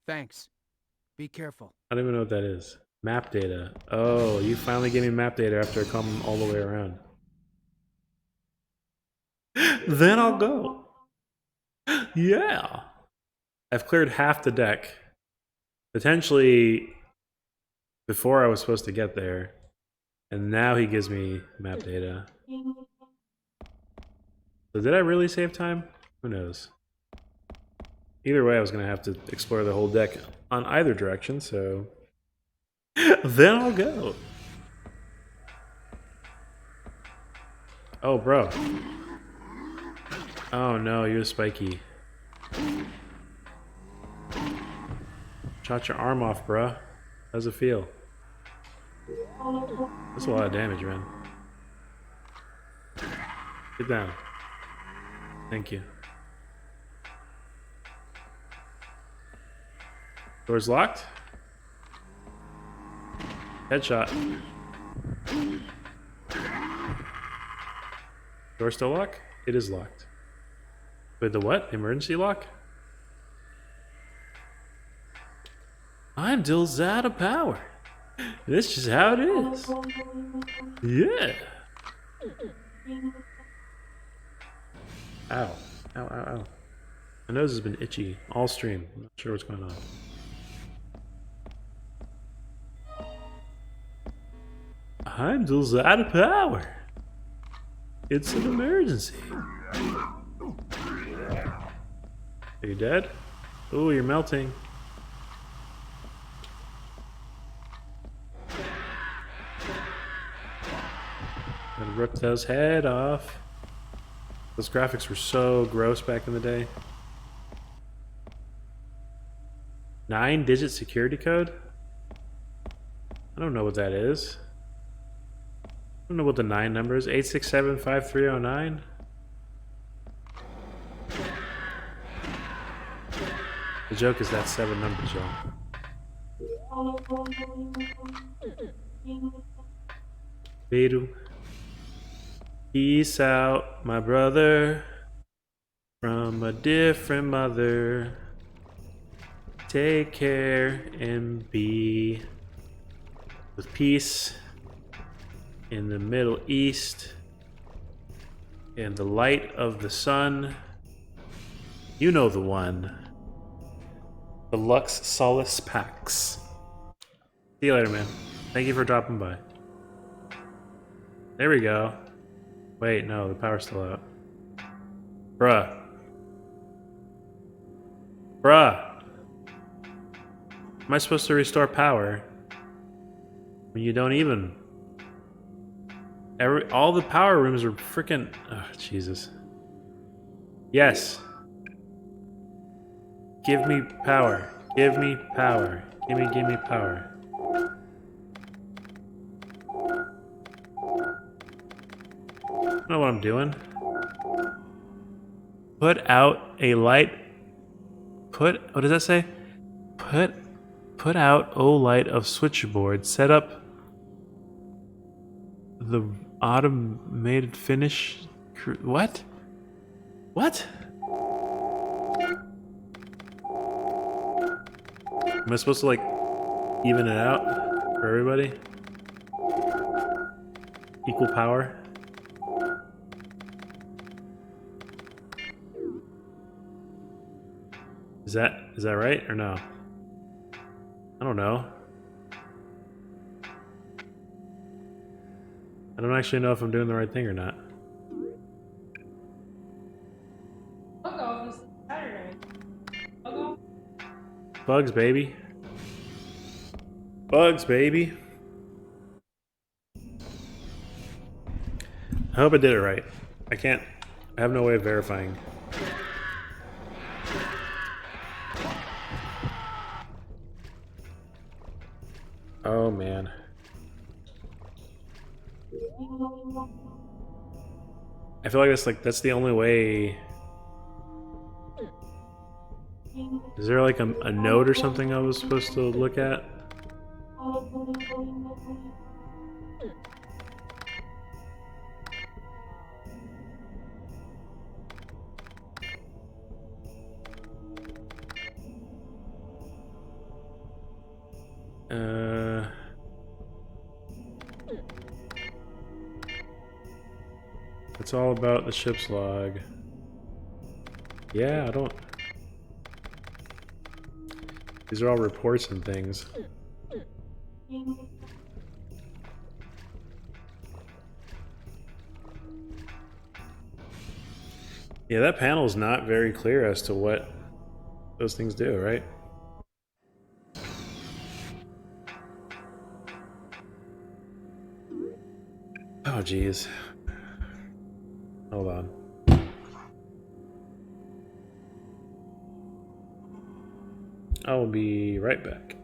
Thanks. Be careful. I don't even know what that is. Map data. Oh, you finally gave me map data after I come all the way around. Then I'll go. Yeah. I've cleared half the deck. Potentially before I was supposed to get there. And now he gives me map data. So did I really save time? Who knows? Either way, I was going to have to explore the whole deck on either direction, so... Then I'll go. Oh, bro. Oh no, you're spiky. Shot your arm off, bruh. How's it feel? That's a lot of damage, man. Get down. Thank you. Door's locked. Headshot. Door still locked? It is locked. Wait, the what? Emergency lock? I'm Dill's out of power. That's just how it is. Yeah. Ow. Ow, ow, ow. My nose has been itchy all stream. I'm not sure what's going on. Heimdall's out of power. It's an emergency. Are you dead? Oh, you're melting. Gotta rip those head off. Those graphics were so gross back in the day. 9-digit security code? I don't know what that is. I don't know what the 9 number is. 867-5309? The joke is that's 7 numbers, y'all. Beetle. Peace out, my brother. From a different mother. Take care and be with peace in the Middle East. In the light of the sun. You know the one. The Lux Solus Pax. See you later, man. Thank you for dropping by. There we go. Wait, no, the power's still out. Bruh. Bruh. Am I supposed to restore power when you don't even? All the power rooms are freaking. Oh, Jesus. Yes. Give me power. Give me power. Give me power. I don't know what I'm doing. Put out a light. What does that say? Put out O light of switchboard. Set up the automated finish. What? What? Am I supposed to like even it out? For everybody? Equal power? Is that right or no? I don't know. I don't actually know if I'm doing the right thing or not. Bug off is Saturday. Bug off? Bugs, baby. Bugs, baby. I hope I did it right. I have no way of verifying. Oh man. I feel like that's the only way. Is there like a note or something I was supposed to look at? It's all about the ship's log. Yeah, I don't... These are all reports and things. Yeah, that panel's not very clear as to what those things do, right? Oh, jeez. Hold on. I'll be right back.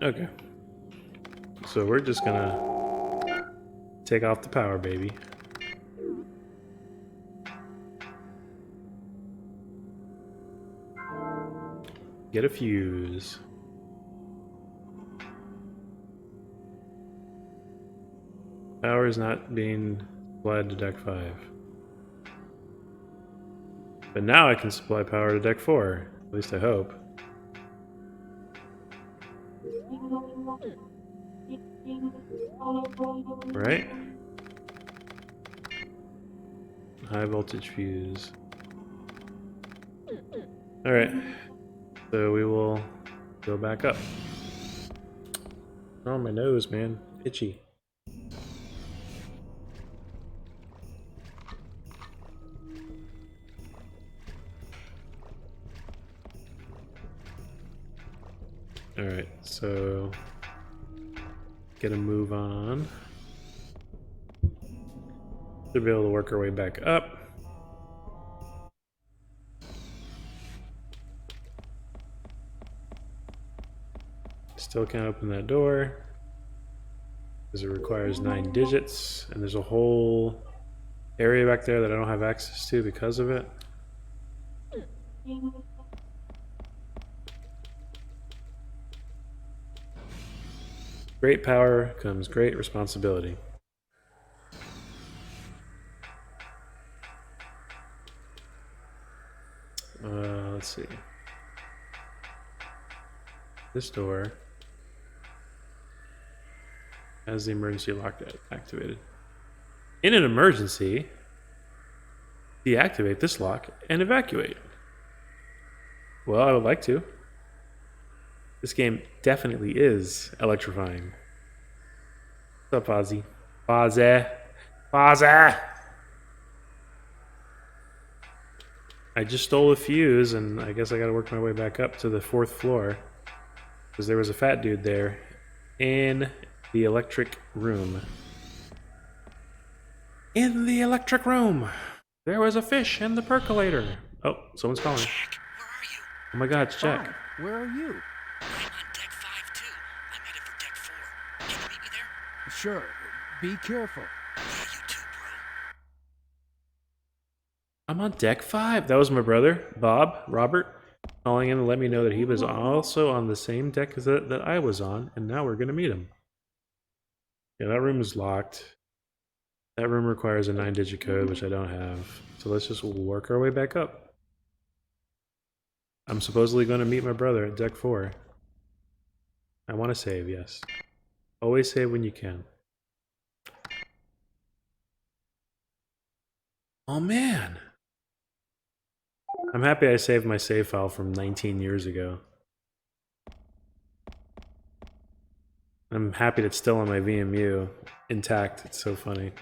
Okay. So we're just gonna take off the power, baby. Get a fuse. Power is not being supplied to deck 5. But now I can supply power to deck 4. At least I hope. Right? High voltage fuse. Alright. So we will go back up. Oh, my nose, man. Itchy. Alright, so get a move on. Should be able to work our way back up. Still can't open that door because it requires 9 digits, and there's a whole area back there that I don't have access to because of it. Great power comes great responsibility. Let's see. This door has the emergency lock activated. In an emergency, deactivate this lock and evacuate. Well, I would like to. This game definitely is electrifying. What's up, Ozzy? Ozzy! Ozzy! I just stole a fuse, and I guess I gotta work my way back up to the 4th floor. Because there was a fat dude there in the electric room. In the electric room! There was a fish in the percolator. Oh, someone's calling. Jack, where are you? Oh my god, it's Jack. Fine. Where are you? I'm on deck 5 too. I'm headed for deck 4. Can you meet me there? Sure. Be careful. Yeah, you too, bro. I'm on deck 5. That was my brother, Robert, calling in to let me know that he was also on the same deck that I was on, and now we're going to meet him. Yeah, that room is locked. That room requires a 9-digit code, which I don't have. So let's just work our way back up. I'm supposedly going to meet my brother at deck 4. I want to save, yes. Always save when you can. Oh man! I'm happy I saved my save file from 19 years ago. I'm happy it's still on my VMU, intact. It's so funny.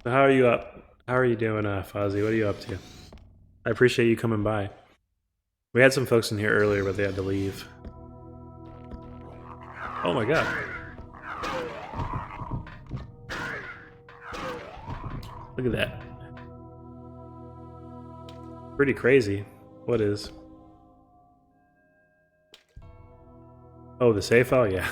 So how are you up? How are you doing, Fozzie? What are you up to? I appreciate you coming by. We had some folks in here earlier, but they had to leave. Oh my god. Look at that. Pretty crazy. What is? Oh, the save file? Yeah.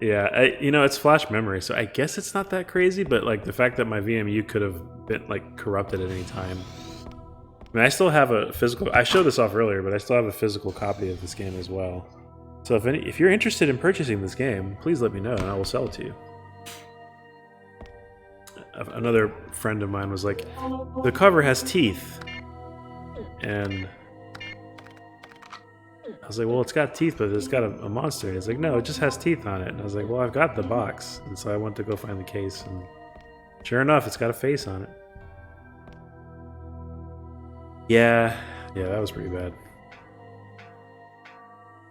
Yeah, you know, it's flash memory, so I guess it's not that crazy, but like the fact that my VMU could have been like corrupted at any time. I mean, I still have a physical, I showed this off earlier, but I still have a physical copy of this game as well. So if you're interested in purchasing this game, please let me know and I will sell it to you. Another friend of mine was like, the cover has teeth. And I was like, well, it's got teeth, but it's got a monster. He's like, no, it just has teeth on it. And I was like, well, I've got the box. And so I went to go find the case. And sure enough, it's got a face on it. Yeah, that was pretty bad.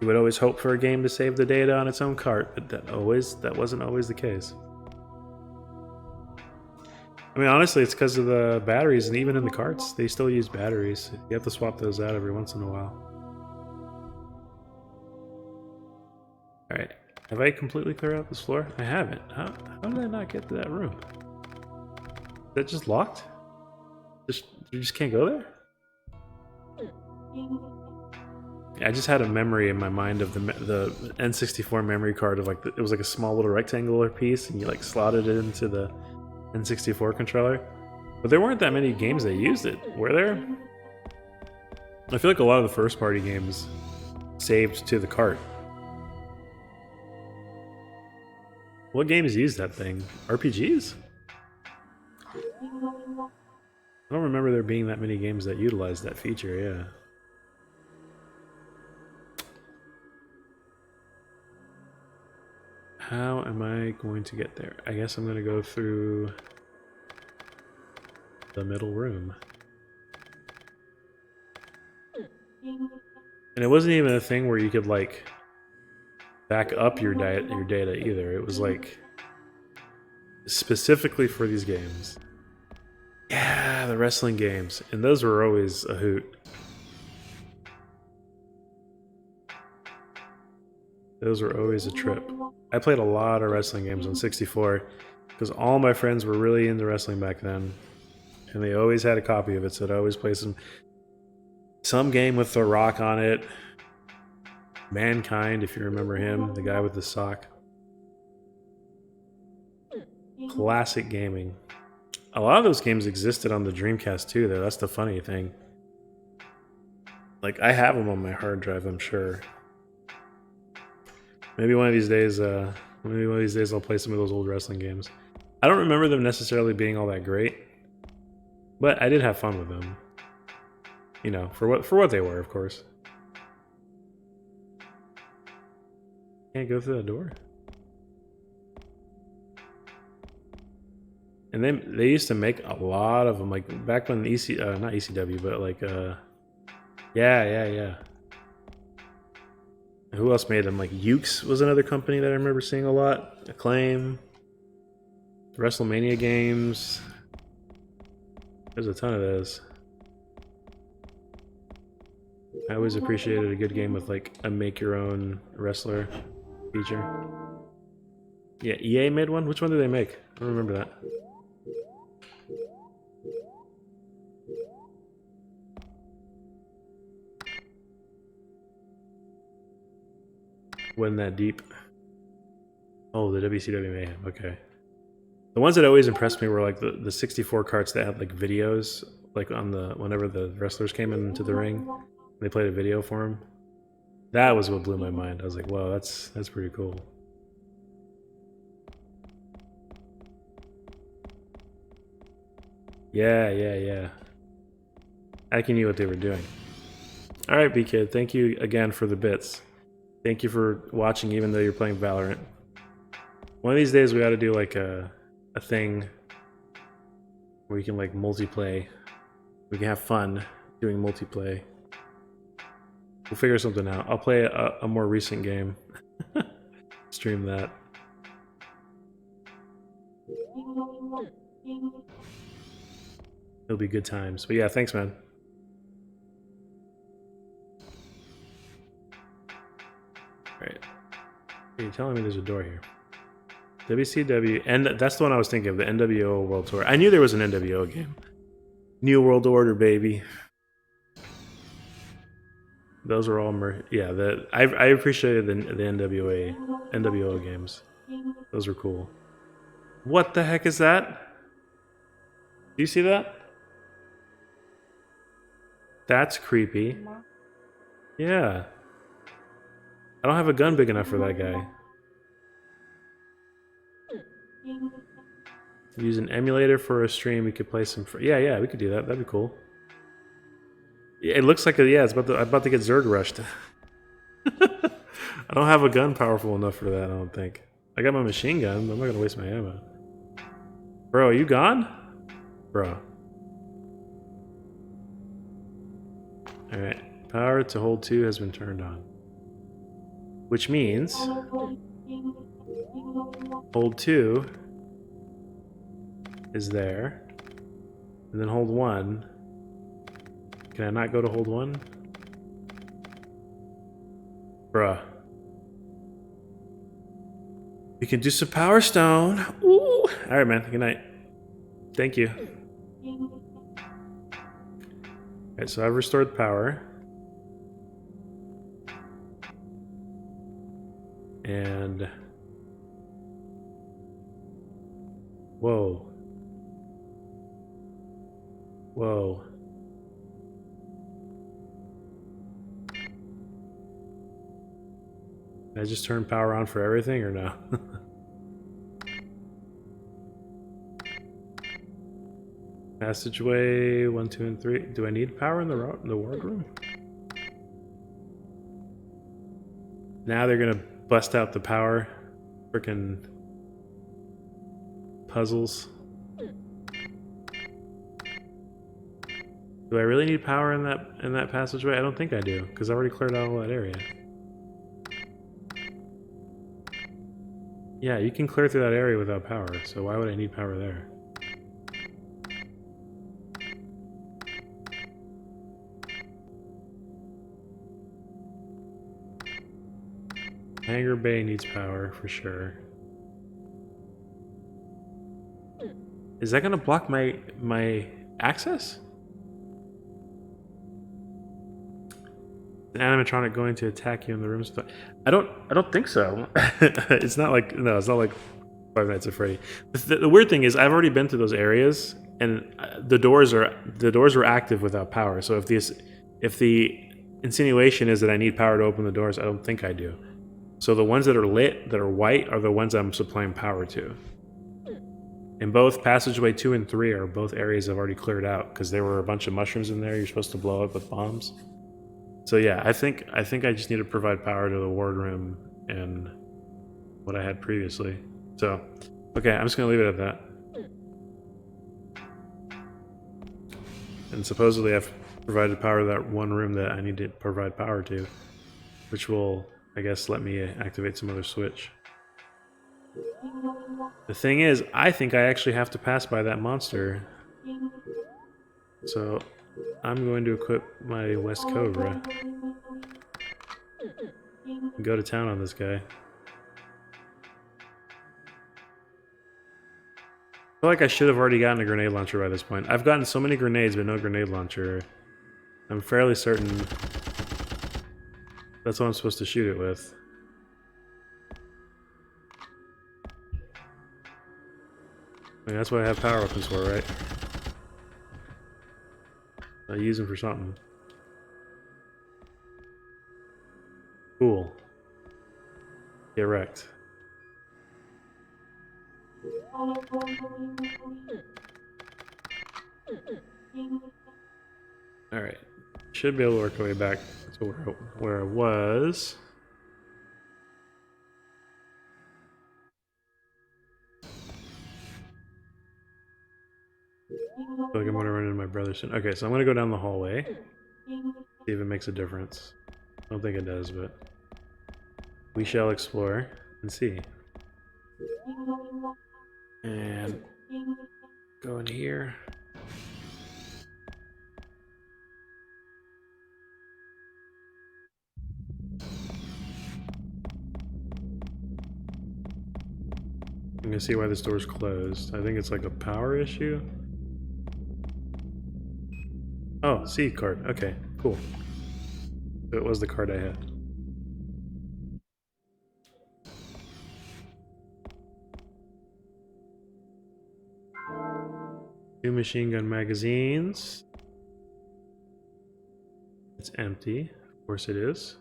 You would always hope for a game to save the data on its own cart, but that wasn't always the case. I mean, honestly, it's because of the batteries, and even in the carts, they still use batteries. You have to swap those out every once in a while. Alright, have I completely cleared out this floor? I haven't. How did I not get to that room? Is that just locked? You just can't go there? I just had a memory in my mind of the N64 memory card of like it was like a small little rectangular piece, and you like slotted it into the N64 controller. But there weren't that many games that used it, were there? I feel like a lot of the first party games saved to the cart. What games use that thing? RPGs? I don't remember there being that many games that utilized that feature, yeah. How am I going to get there? I guess I'm going to go through the middle room. And it wasn't even a thing where you could like back up your data either. It was like specifically for these games. Yeah, the wrestling games. And those were always a hoot. Those were always a trip. I played a lot of wrestling games on 64 because all my friends were really into wrestling back then. And they always had a copy of it, so I'd always play some Some game with The Rock on it. Mankind, if you remember him, the guy with the sock. Classic gaming. A lot of those games existed on the Dreamcast too, though. That's the funny thing. Like, I have them on my hard drive, I'm sure. Maybe one of these days, I'll play some of those old wrestling games. I don't remember them necessarily being all that great, but I did have fun with them. You know, for what they were, of course. Can't go through that door. And they used to make a lot of them, like back when not ECW, but like yeah. Who else made them? Like Ukes was another company that I remember seeing a lot. Acclaim, WrestleMania games. There's a ton of those. I always appreciated a good game with like a make your own wrestler feature. Yeah, EA made one? Which one did they make? I don't remember that. Wasn't that deep. Oh, the WCW Mayhem, okay. The ones that always impressed me were like the 64 carts that had like videos, like on whenever the wrestlers came into the ring, they played a video for them. That was what blew my mind. I was like, wow, that's pretty cool. Yeah. I knew what they were doing. All right, B-Kid, thank you again for the bits. Thank you for watching, even though you're playing Valorant. One of these days, we got to do like a thing where you can like multiplay. We can have fun doing multiplay. We'll figure something out. I'll play a more recent game. Stream that. It'll be good times. But yeah, thanks, man. Alright. You're telling me there's a door here. WCW, and that's the one I was thinking of, the NWO World Tour. I knew there was an NWO game. New World Order, baby. Those are all, I appreciated the NWO games. Those were cool. What the heck is that? Do you see that? That's creepy. Yeah. I don't have a gun big enough for that guy. Use an emulator for a stream. We could play some. Yeah, we could do that. That'd be cool. It looks like it's about to get Zerg rushed. I don't have a gun powerful enough for that. I don't think. I got my machine gun, but I'm not gonna waste my ammo. Bro, are you gone? Bro. All right. Power to hold 2 has been turned on. Which means hold 2 is there, and then hold 1. Can I not go to hold 1? Bruh. We can do some Power Stone. Ooh. Alright, man. Good night. Thank you. Alright, so I've restored power. And... Whoa. Whoa. Did I just turn power on for everything or no? Passageway 1, 2, and 3. Do I need power in the wardroom? Now they're gonna bust out the power frickin' puzzles. Do I really need power in that passageway? I don't think I do, because I already cleared out all that area. Yeah, you can clear through that area without power, so why would I need power there? Hangar Bay needs power, for sure. Is that gonna block my access? an animatronic going to attack you in the rooms. I don't think so. It's not like it's not like Five Nights at Freddy. The weird thing is I've already been to those areas, and the doors were active without power. So if the insinuation is that I need power to open the doors, I don't think I do. So the ones that are lit, that are white, are the ones I'm supplying power to. And both passageway 2 and 3 are both areas I've already cleared out because there were a bunch of mushrooms in there you're supposed to blow up with bombs. So yeah, I think I just need to provide power to the ward room and what I had previously. So, okay, I'm just gonna leave it at that. And supposedly I've provided power to that one room that I need to provide power to, which will, I guess, let me activate some other switch. The thing is, I think I actually have to pass by that monster. So, I'm going to equip my West Cobra. And go to town on this guy. I feel like I should have already gotten a grenade launcher by this point. I've gotten so many grenades, but no grenade launcher. I'm fairly certain that's what I'm supposed to shoot it with. I mean, that's what I have power weapons for, right? I use them for something. Cool. Get wrecked. Alright. Should be able to work our way back to where I was. I feel like I'm gonna run into my brother soon. Okay, so I'm gonna go down the hallway. See if it makes a difference. I don't think it does, but we shall explore and see. And go in here. I'm gonna see why this door's closed. I think it's like a power issue. Oh, C card. Okay, cool. So it was the card I had. Two machine gun magazines. It's empty. Of course it is.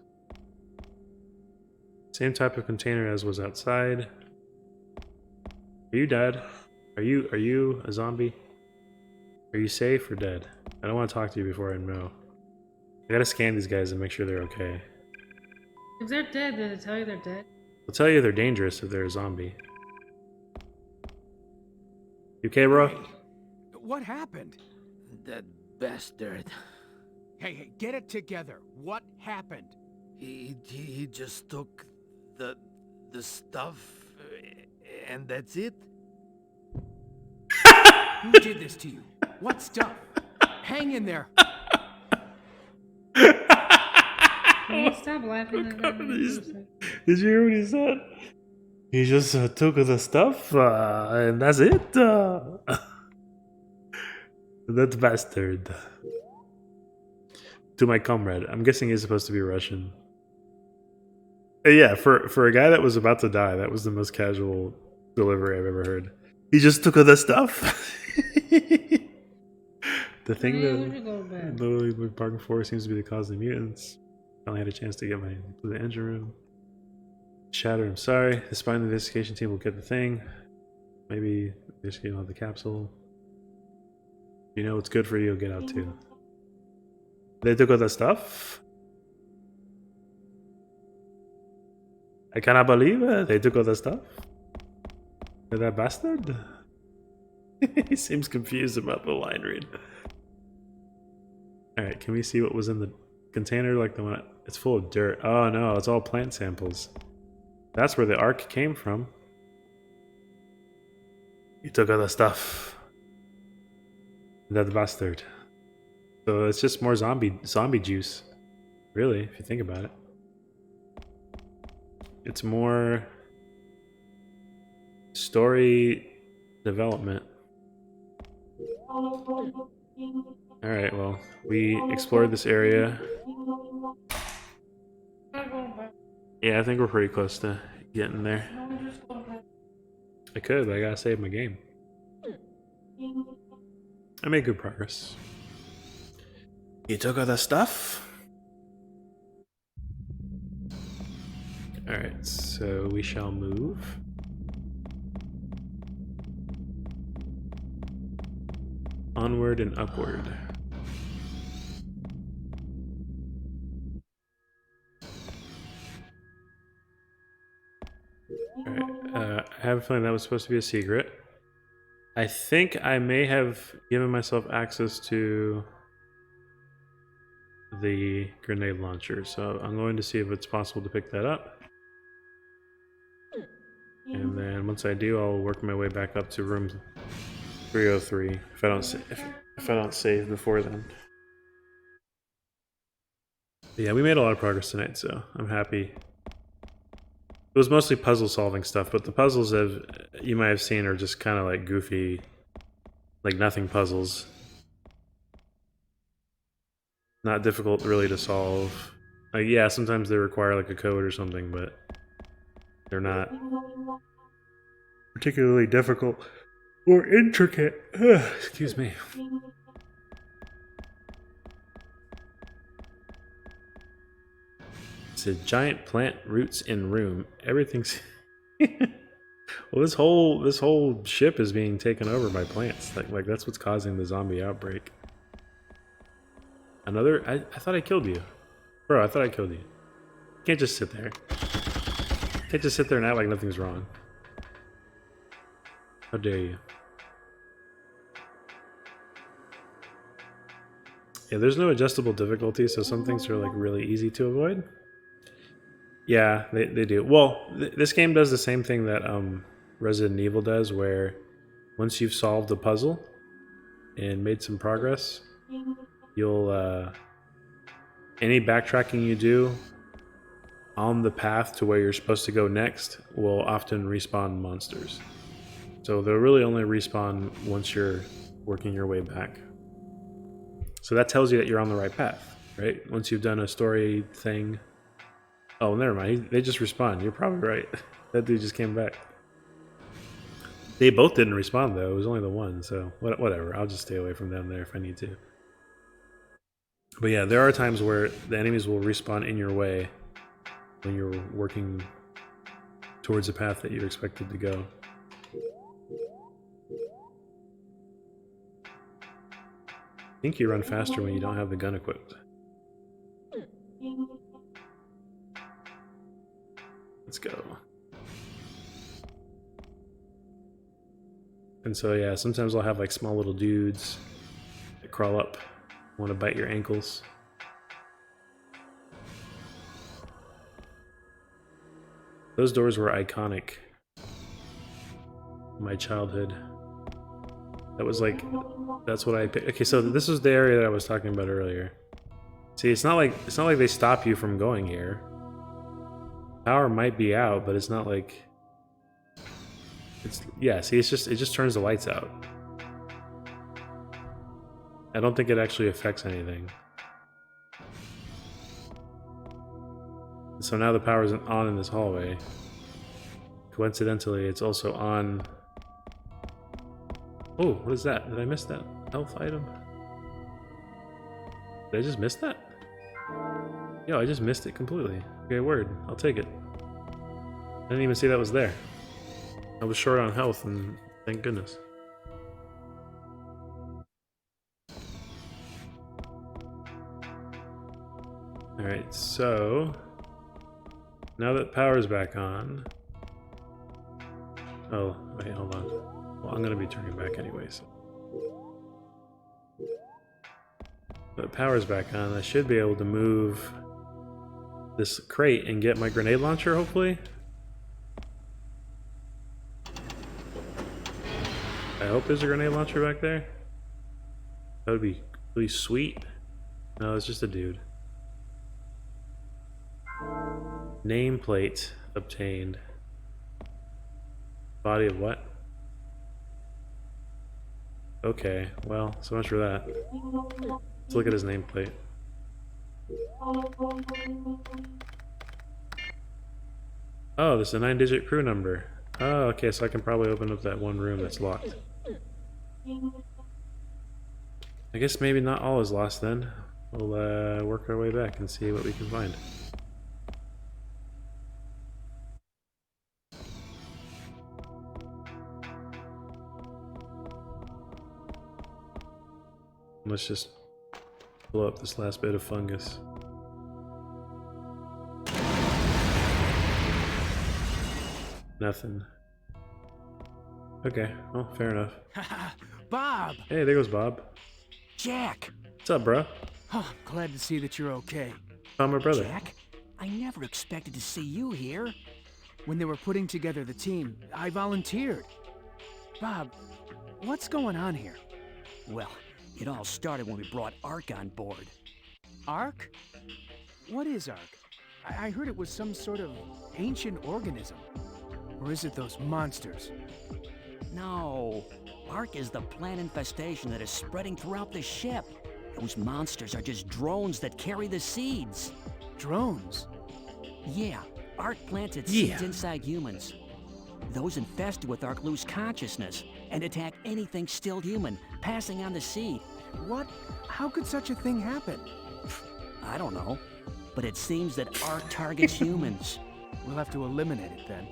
Same type of container as was outside. Are you dead? Are you a zombie? Are you safe or dead? I don't want to talk to you before I know. I gotta scan these guys and make sure they're okay. If they're dead, did it tell you they're dead? I'll tell you they're dangerous if they're a zombie. You okay, bro? Hey, what happened? That bastard. Hey, get it together. What happened? He just took the stuff, and that's it. Who did this to you? What stuff? Hang in there. Can you stop laughing at that? Did you hear what he said? He just took the stuff, and that's it. That bastard. To my comrade. I'm guessing he's supposed to be Russian. Yeah, for a guy that was about to die, that was the most casual delivery I've ever heard. He just took the stuff. The thing that literally we're parking for seems to be the cause of the mutants. Finally had a chance to get to the engine room. Shatter, I'm sorry. The spine investigation team will get the thing. Maybe investigate on the capsule. You know what's good for you, you'll get out too. They took all the stuff. I cannot believe it. They took all the stuff. That bastard. He seems confused about the line read. Alright, can we see what was in the container? Like the one, it's full of dirt. Oh no, it's all plant samples. That's where the arc came from. He took all the stuff. That bastard. So it's just more zombie juice. Really, if you think about it. It's more story development. Alright, well, we explored this area. Yeah, I think we're pretty close to getting there. I could, but I gotta save my game. I made good progress. You took all the stuff? Alright, so we shall move. Onward and upward. Alright, I have a feeling that was supposed to be a secret. I think I may have given myself access to the grenade launcher, so I'm going to see if it's possible to pick that up. And then once I do, I'll work my way back up to room 303 if I don't save before then. But yeah, we made a lot of progress tonight, so I'm happy. It was mostly puzzle solving stuff, but the puzzles you might have seen are just kind of like goofy, like nothing puzzles. Not difficult really to solve. Like yeah, sometimes they require like a code or something, but they're not particularly difficult or intricate. Excuse me. It's a giant plant roots in room. Everything's well, this whole ship is being taken over by plants. Like that's what's causing the zombie outbreak. Another? I thought I killed you. Bro, I thought I killed you. You can't just sit there. You can't just sit there and act like nothing's wrong. How dare you? Yeah, there's no adjustable difficulty, so some things are like really easy to avoid. Yeah, they do. Well, this game does the same thing that Resident Evil does, where once you've solved a puzzle and made some progress, you'll any backtracking you do on the path to where you're supposed to go next will often respawn monsters. So they'll really only respawn once you're working your way back. So that tells you that you're on the right path, right? Once you've done a story thing. Oh, never mind. They just respawn. You're probably right. That dude just came back. They both didn't respawn though. It was only the one. So whatever. I'll just stay away from them there if I need to. But yeah, there are times where the enemies will respawn in your way when you're working towards a path that you're expected to go. I think you run faster when you don't have the gun equipped. Let's go. And so yeah, sometimes I'll have like small little dudes that crawl up, want to bite your ankles. Those doors were iconic in my childhood. That was like, that's what I picked. Okay, so this is the area that I was talking about earlier. See, it's not like they stop you from going here. Power might be out, but it's not like yeah, see, it just turns the lights out. I don't think it actually affects anything. So now the power isn't on in this hallway. Coincidentally, it's also on. Oh, what is that? Did I miss that health item? Did I just miss that? Yo, I just missed it completely. Okay, word. I'll take it. I didn't even see that was there. I was short on health, and thank goodness. Alright, so now that power's back on. Oh, wait, hold on. Well, I'm gonna be turning back anyway, so. But power's back on. I should be able to move this crate and get my grenade launcher, hopefully. I hope there's a grenade launcher back there. That would be really sweet. No, it's just a dude. Nameplate obtained. Body of what? Okay, well, so much for that. Let's look at his nameplate. Oh, there's a 9-digit crew number. Oh, okay, so I can probably open up that one room that's locked. I guess maybe not all is lost then. We'll work our way back and see what we can find. Let's just blow up this last bit of fungus. Nothing. Okay, well, fair enough. Bob! Hey, there goes Bob. Jack! What's up, bro? Oh, glad to see that you're okay. Found my brother. Jack, I never expected to see you here. When they were putting together the team, I volunteered. Bob, what's going on here? Well, it all started when we brought Ark on board. Ark? What is Ark? I heard it was some sort of ancient organism. Or is it those monsters? No, Ark is the plant infestation that is spreading throughout the ship. Those monsters are just drones that carry the seeds. Drones? Yeah, Ark plants its seeds inside humans. Those infested with Ark lose consciousness and attack anything still human, passing on the seed. What? How could such a thing happen? I don't know, but it seems that Ark targets humans. We'll have to eliminate it then.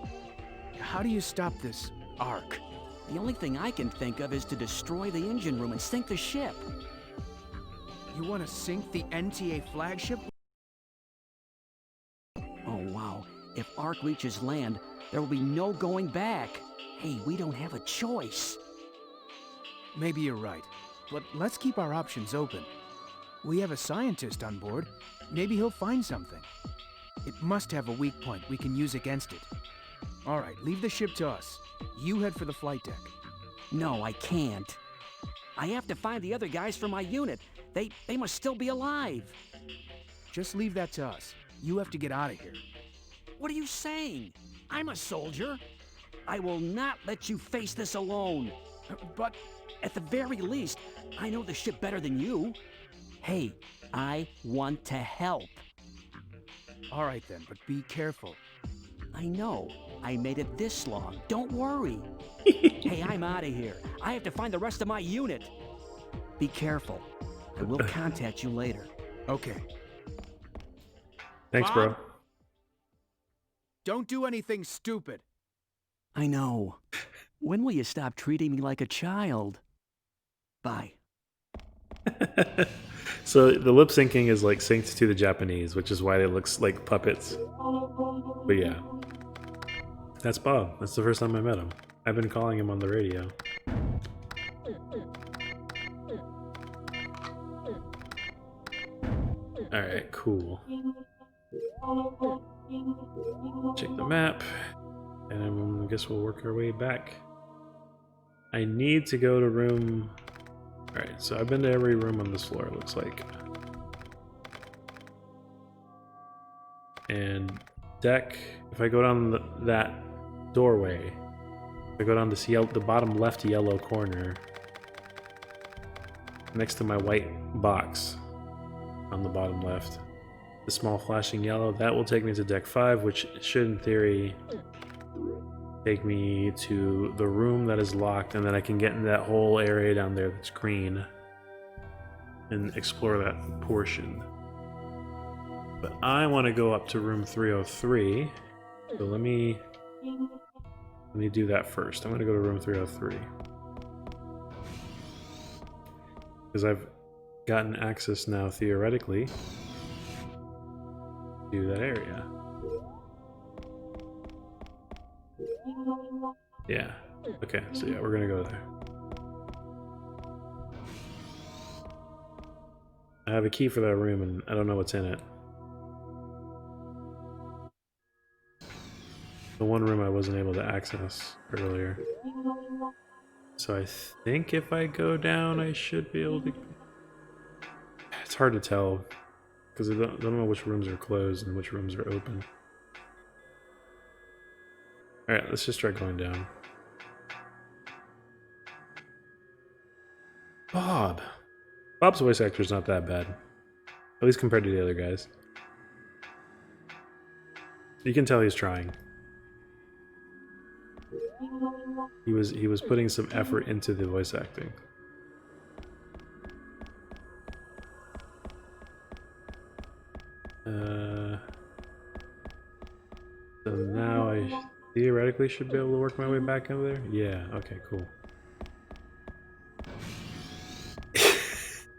How do you stop this Ark? The only thing I can think of is to destroy the engine room and sink the ship. You want to sink the NTA flagship? Oh, wow. If Ark reaches land, there will be no going back. Hey, we don't have a choice. Maybe you're right, but let's keep our options open. We have a scientist on board. Maybe he'll find something. It must have a weak point we can use against it. All right, leave the ship to us. You head for the flight deck. No, I can't. I have to find the other guys for my unit. They must still be alive. Just leave that to us. You have to get out of here. What are you saying? I'm a soldier. I will not let you face this alone. But at the very least, I know the ship better than you. Hey, I want to help. All right then, but be careful. I know. I made it this long. Don't worry. Hey, I'm out of here. I have to find the rest of my unit. Be careful. I will contact you later. Okay. Thanks, Bob? bro. Don't do anything stupid. I know. When will you stop treating me like a child? Bye. So the lip syncing is like synced to the Japanese, which is why it looks like puppets. But yeah. That's Bob. That's the first time I met him. I've been calling him on the radio. Alright, cool. Check the map. And I guess we'll work our way back. I need to go to room... Alright, so I've been to every room on this floor, it looks like. And deck, if I go down that doorway, if I go down this the bottom left yellow corner, next to my white box on the bottom left, the small flashing yellow, that will take me to deck 5, which should in theory take me to the room that is locked, and then I can get in that whole area down there that's green and explore that portion. But I want to go up to room 303, so let me do that first. I'm going to go to room 303 because I've gotten access now theoretically to that area. Yeah. Okay, so yeah, we're gonna go there. I have a key for that room and I don't know what's in it. The one room I wasn't able to access earlier. So I think if I go down, I should be able to... It's hard to tell, because I don't know which rooms are closed and which rooms are open. Alright, let's just try going down. Bob's voice actor is not that bad. At least compared to the other guys. You can tell he's trying. He was putting some effort into the voice acting. So now I theoretically should be able to work my way back over there? Yeah, okay, cool.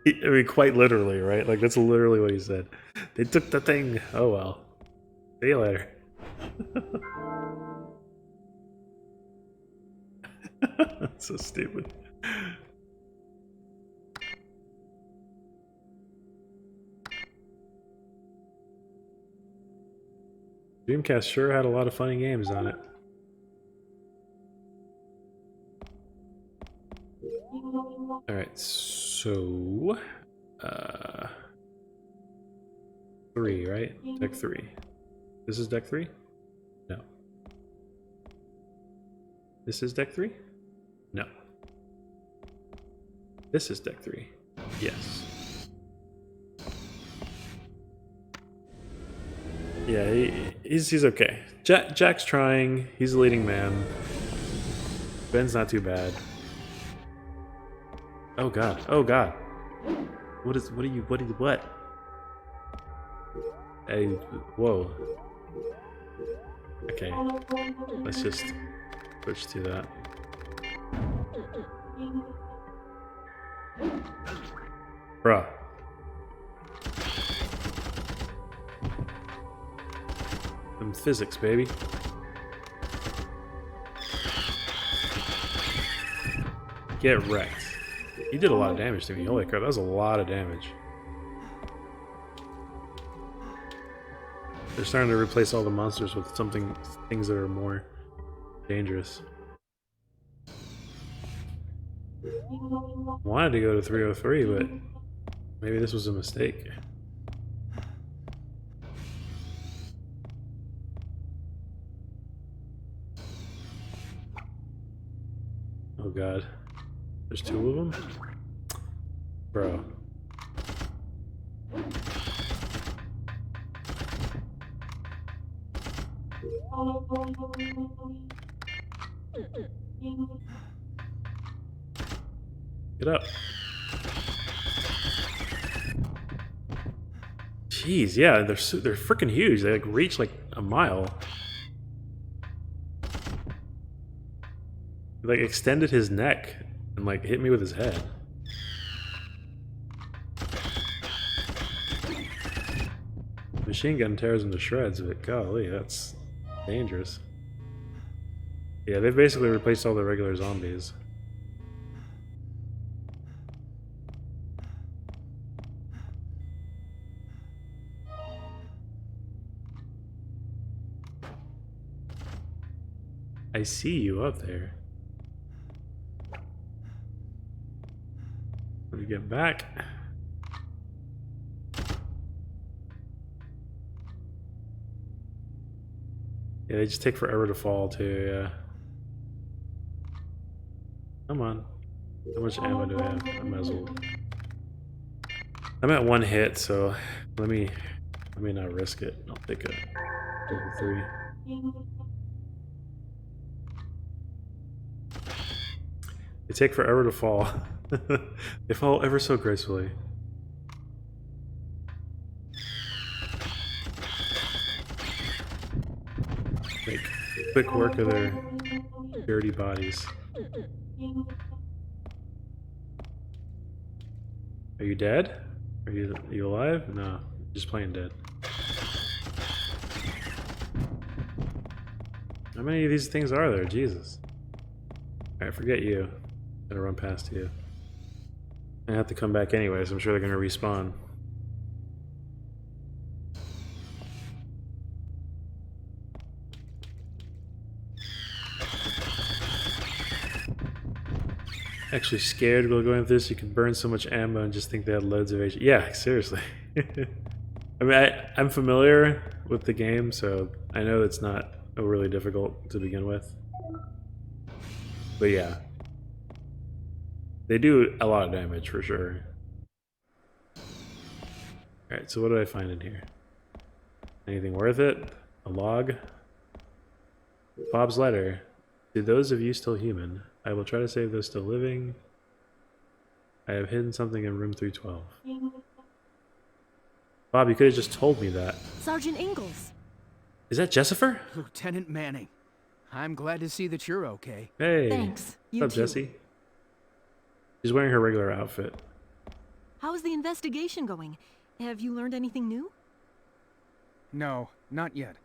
I mean, quite literally, right? Like, that's literally what he said. They took the thing! Oh well. See you later. That's so stupid. Dreamcast sure had a lot of funny games on it. Alright, so... 3, right? Deck 3. This is deck 3? No. This is deck 3? No. This is deck 3. Yes. Yeah, he's okay. Jack's trying. He's the leading man. Ben's not too bad. Oh god. Oh god. What? Hey, whoa. Okay. Let's just switch to that. Bruh. Some physics, baby. Get wrecked. He did a lot of damage to me. Holy crap, that was a lot of damage. They're starting to replace all the monsters with things that are more dangerous. Wanted to go to 303, but maybe this was a mistake. Oh god. There's 2 of them? Bro. Get up. Jeez, yeah, they're freaking huge. They like reach like a mile. He like extended his neck and like hit me with his head. Machine gun tears him to shreds, but golly, that's dangerous. Yeah, they've basically replaced all the regular zombies. I see you up there. Let me get back. Yeah, they just take forever to fall too, yeah. Come on. How much ammo do I have? I might as well. I'm at 1 hit, so let me not risk it. I'll take a level 3. They take forever to fall. They fall ever so gracefully. Make quick work of their dirty bodies. Are you dead? Are you alive? No, just plain dead. How many of these things are there? Jesus. Alright, forget you. I'm gonna run past you. I have to come back anyway, so I'm sure they're gonna respawn. Actually scared while going through this. You can burn so much ammo and just think they had loads of HP. Yeah, seriously. I mean, I'm familiar with the game, so I know it's not overly difficult to begin with. But yeah. They do a lot of damage for sure. Alright, so what do I find in here? Anything worth it? A log? Bob's letter. Do those of you still human? I will try to save those still living. I have hidden something in room 312. Bob, you could have just told me that. Sergeant Ingalls. Is that Jessifer? Lieutenant Manning, I'm glad to see that you're okay. Hey. Thanks. You What's up, too. Jessie? She's wearing her regular outfit. How's the investigation going? Have you learned anything new? No, not yet.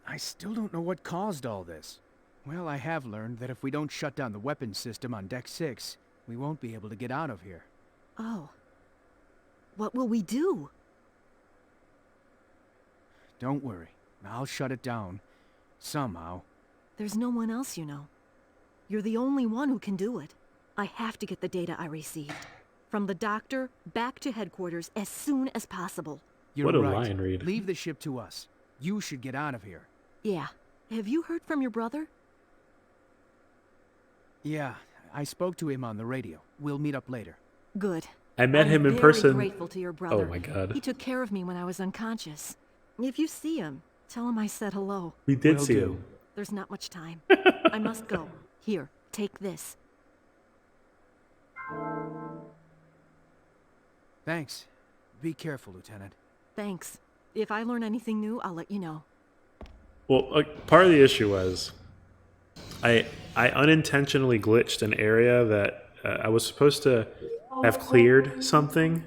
I still don't know what caused all this. Well, I have learned that if we don't shut down the weapons system on Deck 6, we won't be able to get out of here. Oh. What will we do? Don't worry. I'll shut it down. Somehow. There's no one else you know. You're the only one who can do it. I have to get the data I received. From the doctor, back to headquarters as soon as possible. You're What a right. line read. Leave the ship to us. You should get out of here. Yeah. Have you heard from your brother? Yeah, I spoke to him on the radio. We'll meet up later. Good. I met him in I'm person. very grateful to your brother. Oh my god. He took care of me when I was unconscious. If you see him, tell him I said hello. We did Will see do. him. There's not much time. I must go. Here, take this. Thanks. Be careful, Lieutenant. Thanks. If I learn anything new, I'll let you know. Well, part of the issue was I unintentionally glitched an area that I was supposed to have cleared something.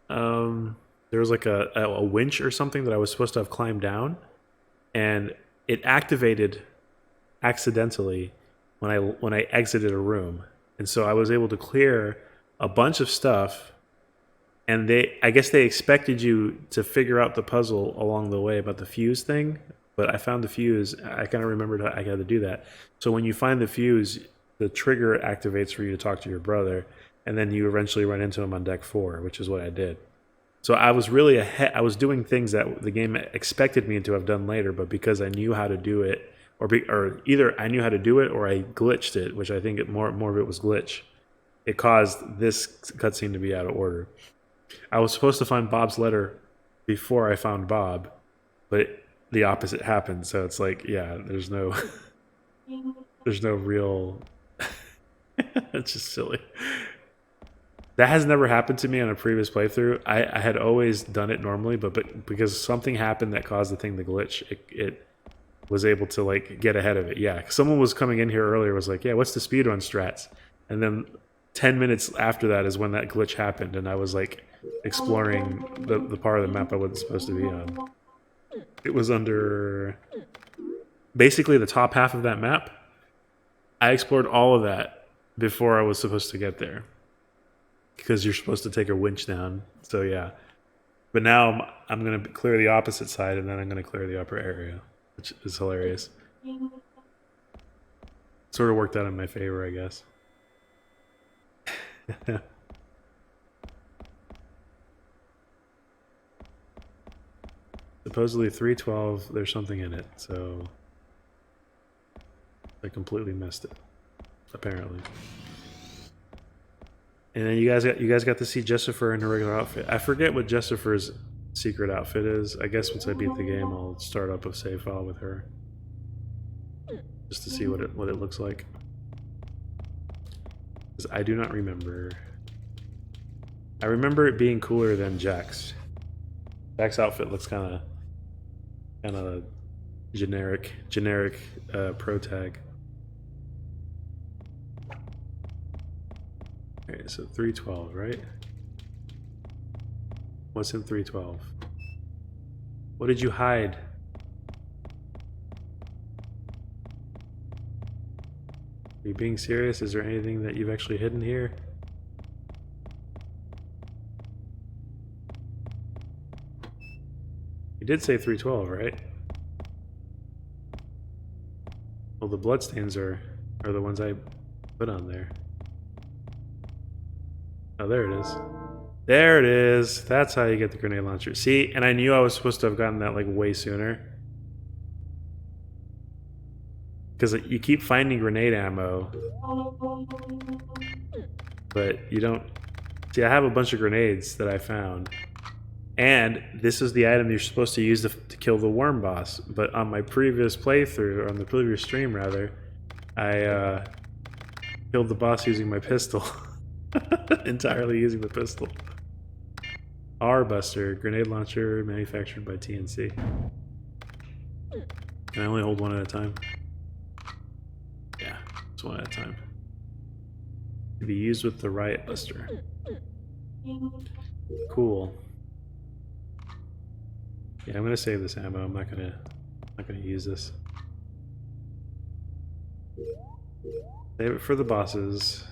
There was like a winch or something that I was supposed to have climbed down, and it activated accidentally when I exited a room, and so I was able to clear a bunch of stuff. And I guess they expected you to figure out the puzzle along the way about the fuse thing, but I found the fuse. I kind of remembered I had to do that. So when you find the fuse, the trigger activates for you to talk to your brother, and then you eventually run into him on deck 4, which is what I did. So I was really ahead. I was doing things that the game expected me to have done later, but because I knew how to do it, or either I knew how to do it or I glitched it, which I think more of it was glitch. It caused this cutscene to be out of order. I was supposed to find Bob's letter before I found Bob, but the opposite happened. So it's like, yeah, there's no real. It's just silly. That has never happened to me on a previous playthrough. I had always done it normally, but because something happened that caused the thing to glitch, it was able to like get ahead of it. Yeah, someone was coming in here earlier, was like, yeah, what's the speedrun strats? And then 10 minutes after that is when that glitch happened, and I was like exploring the part of the map I wasn't supposed to be on. It was under basically the top half of that map. I explored all of that before I was supposed to get there, because you're supposed to take a winch down. So yeah, but now I'm going to clear the opposite side, and then I'm going to clear the upper area, which is hilarious. Sort of worked out in my favor, I guess. Supposedly 312, there's something in it, so I completely missed it, apparently. And then you guys got to see Jessifer in her regular outfit. I forget what Jessifer's secret outfit is. I guess once I beat the game, I'll start up a save file with her, just to see what it looks like. 'Cause I do not remember. I remember it being cooler than Jack's. Jack's outfit looks kind of generic pro tag. Okay, so 312, right? What's in 312? What did you hide? Are you being serious? Is there anything that you've actually hidden here? You did say 312, right? Well, the bloodstains are the ones I put on there. Oh, there it is. There it is. That's how you get the grenade launcher. See, and I knew I was supposed to have gotten that like way sooner. Because you keep finding grenade ammo, but you don't... See, I have a bunch of grenades that I found. And this is the item you're supposed to use to kill the worm boss. But on my previous playthrough, or on the previous stream rather, I killed the boss using my pistol. Entirely using the pistol. R-Buster, grenade launcher manufactured by TNC. Can I only hold one at a time? Yeah, it's one at a time. To be used with the Riot Buster. Cool. Yeah, I'm gonna save this ammo. I'm not gonna use this. Save it for the bosses.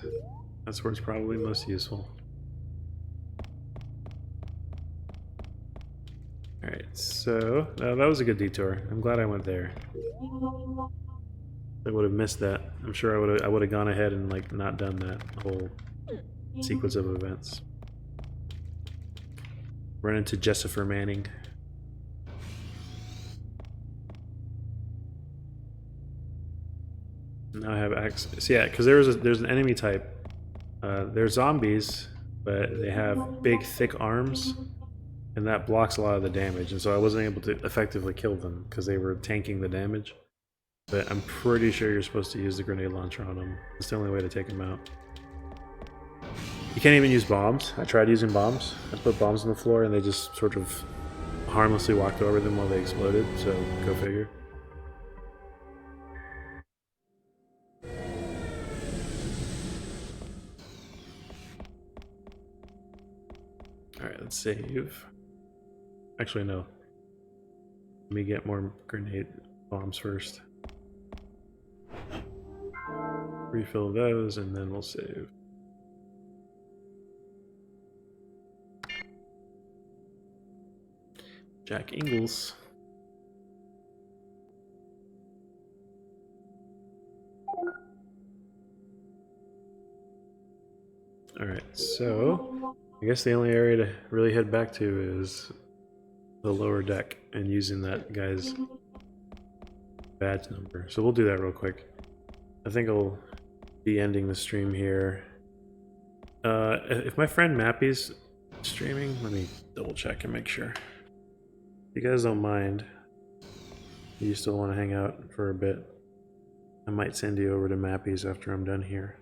That's where it's probably most useful. Alright, so that was a good detour. I'm glad I went there. I would have missed that. I'm sure I would have gone ahead and like not done that whole sequence of events. Run into Jessifer Manning. Now I have access. So yeah, because there's an enemy type. They're zombies, but they have big, thick arms, and that blocks a lot of the damage. And so I wasn't able to effectively kill them because they were tanking the damage. But I'm pretty sure you're supposed to use the grenade launcher on them. It's the only way to take them out. You can't even use bombs. I tried using bombs. I put bombs on the floor and they just sort of harmlessly walked over them while they exploded, so go figure. Alright, let's save. Actually, no. Let me get more grenade bombs first. Refill those and then we'll save. Jack Ingalls. Alright, so I guess the only area to really head back to is the lower deck and using that guy's badge number. So we'll do that real quick. I think I'll be ending the stream here. If my friend Mappy's streaming, let me double check and make sure. If you guys don't mind, you still want to hang out for a bit, I might send you over to Mappy's after I'm done here.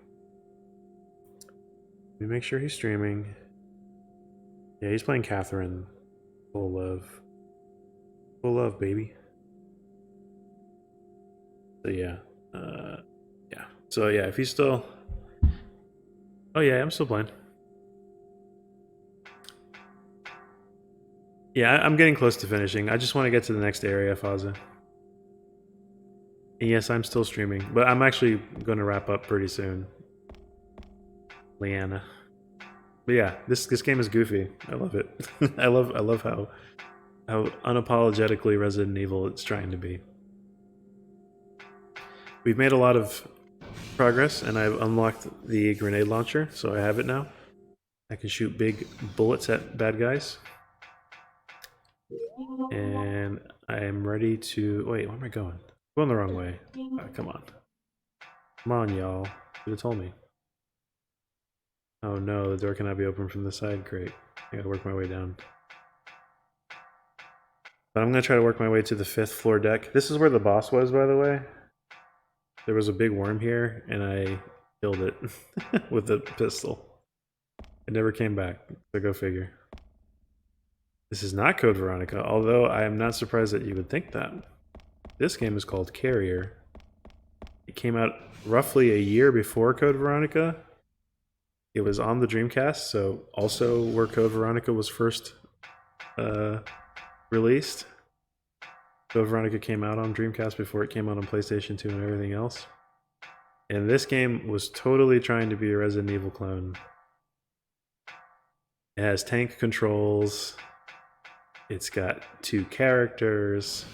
Let me make sure he's streaming. Yeah, he's playing Catherine. Full love. Full love, baby. So yeah. Yeah. So yeah, if he's still... Oh yeah, I'm still playing. Yeah, I'm getting close to finishing. I just want to get to the next area, Faza. And yes, I'm still streaming, but I'm actually going to wrap up pretty soon. Leanna. But yeah, this game is goofy. I love it. I love how unapologetically Resident Evil it's trying to be. We've made a lot of progress, and I've unlocked the grenade launcher, so I have it now. I can shoot big bullets at bad guys. And I am ready to... Wait, where am I going? I'm going the wrong way. Oh, come on. Come on, y'all. You should have told me. Oh no, the door cannot be opened from the side. Great. I gotta work my way down. But I'm gonna try to work my way to the 5th floor deck. This is where the boss was, by the way. There was a big worm here, and I killed it with a pistol. It never came back, so go figure. This is not Code Veronica, although I am not surprised that you would think that. This game is called Carrier. It came out roughly a year before Code Veronica. It was on the Dreamcast, so also where Code Veronica was first released. Code Veronica came out on Dreamcast before it came out on PlayStation 2 and everything else. And this game was totally trying to be a Resident Evil clone. It has tank controls. It's got 2 characters.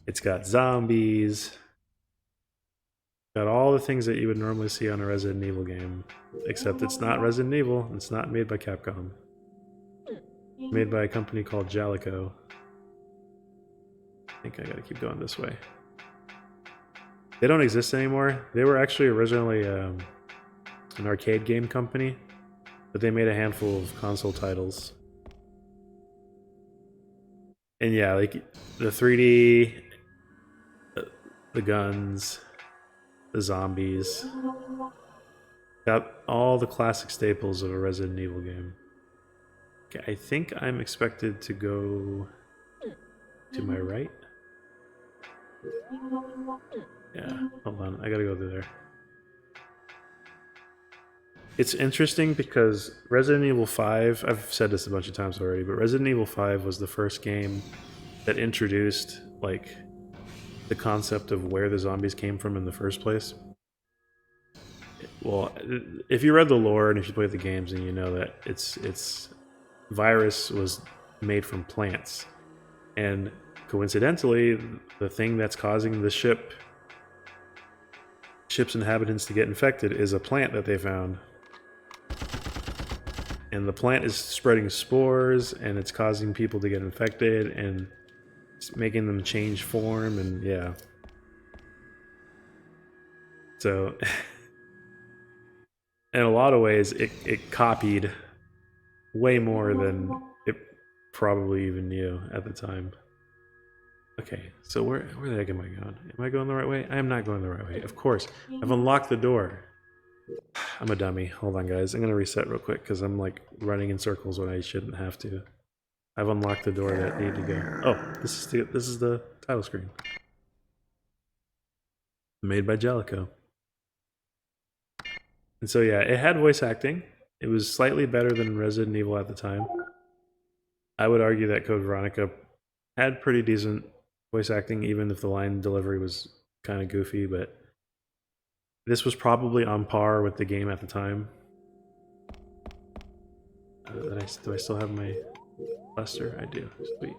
It's got zombies. Got all the things that you would normally see on a Resident Evil game. Except it's not Resident Evil. It's not made by Capcom. It's made by a company called Jalico. I think I gotta keep going this way. They don't exist anymore. They were actually originally an arcade game company, but they made a handful of console titles. And yeah, like the 3D, the guns, the zombies. Got all the classic staples of a Resident Evil game. Okay, I think I'm expected to go to my right. Yeah, hold on. I gotta go through there. It's interesting because Resident Evil 5, I've said this a bunch of times already, but Resident Evil 5 was the first game that introduced like the concept of where the zombies came from in the first place. Well, if you read the lore and if you played the games, then you know that it's virus was made from plants. And coincidentally, the thing that's causing the ship's inhabitants to get infected is a plant that they found. And the plant is spreading spores and it's causing people to get infected and it's making them change form and yeah. So in a lot of ways it copied way more than it probably even knew at the time. Okay, so where the heck am I going? Am I going the right way? I am not going the right way. Of course. I've unlocked the door. I'm a dummy. Hold on, guys. I'm going to reset real quick because I'm like running in circles when I shouldn't have to. I've unlocked the door that needed to go. Oh, this is the title screen. Made by Jellicoe. And so yeah, it had voice acting. It was slightly better than Resident Evil at the time. I would argue that Code Veronica had pretty decent voice acting, even if the line delivery was kind of goofy, but this was probably on par with the game at the time. Do I still have my Lester? I do. Sweet.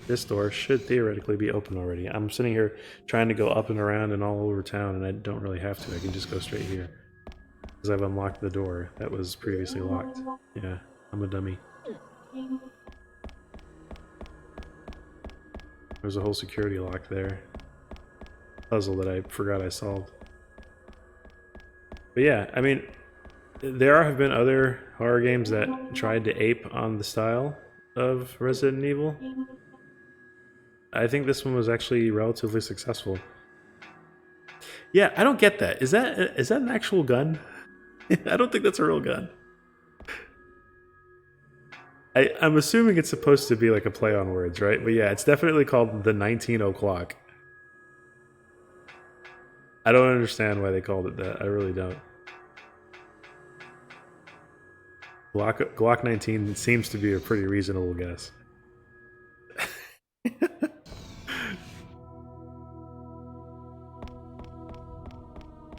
This door should theoretically be open already. I'm sitting here trying to go up and around and all over town, and I don't really have to. I can just go straight here. Because I've unlocked the door that was previously locked. Yeah, I'm a dummy. There's a whole security lock there. Puzzle that I forgot I solved. But yeah, I mean, there have been other horror games that tried to ape on the style of Resident Evil. I think this one was actually relatively successful. Yeah, I don't get that. Is that an actual gun? I don't think that's a real gun. I'm assuming it's supposed to be like a play on words, right? But yeah, it's definitely called the 19 o'clock. I don't understand why they called it that. I really don't. Glock 19 seems to be a pretty reasonable guess.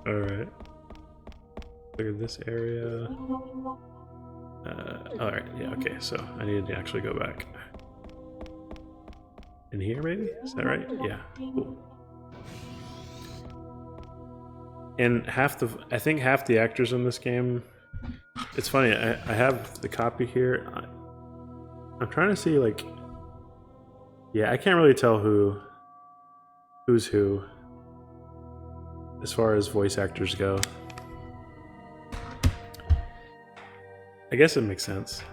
Alright. Look at this area. Alright, yeah, okay, so I need to actually go back. In here, maybe? Is that right? Yeah, cool. And I think half the actors in this game, it's funny, I have the copy here. I'm trying to see, like, yeah, I can't really tell who's who as far as voice actors go. I guess it makes sense.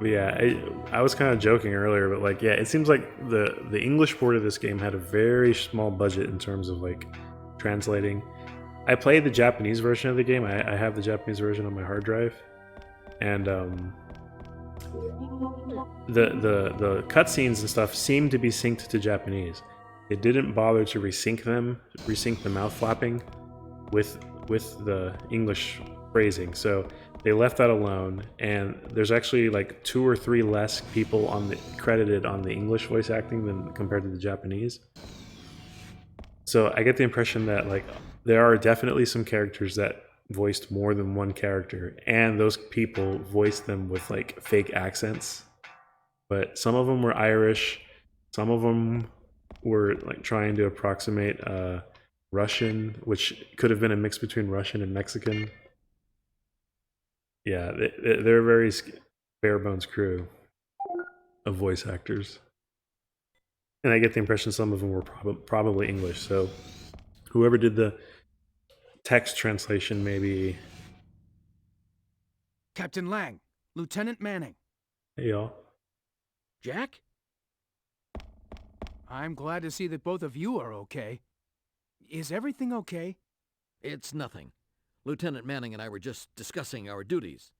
But yeah, I was kind of joking earlier, but like, yeah, it seems like the English port of this game had a very small budget in terms of like translating. I played the Japanese version of the game. I have the Japanese version on my hard drive, and the cutscenes and stuff seem to be synced to Japanese. It didn't bother to resync the mouth flapping with the English phrasing, so they left that alone. And there's actually like 2 or 3 less people credited on the English voice acting than compared to the Japanese. So I get the impression that like there are definitely some characters that voiced more than one character, and those people voiced them with like fake accents. But some of them were Irish, some of them were like trying to approximate Russian, which could have been a mix between Russian and Mexican. Yeah, they're a very bare bones crew of voice actors. And I get the impression some of them were probably English, so whoever did the text translation maybe... Captain Lang, Lieutenant Manning. Hey, y'all. Jack? I'm glad to see that both of you are okay. Is everything okay? It's nothing. Lieutenant Manning and I were just discussing our duties.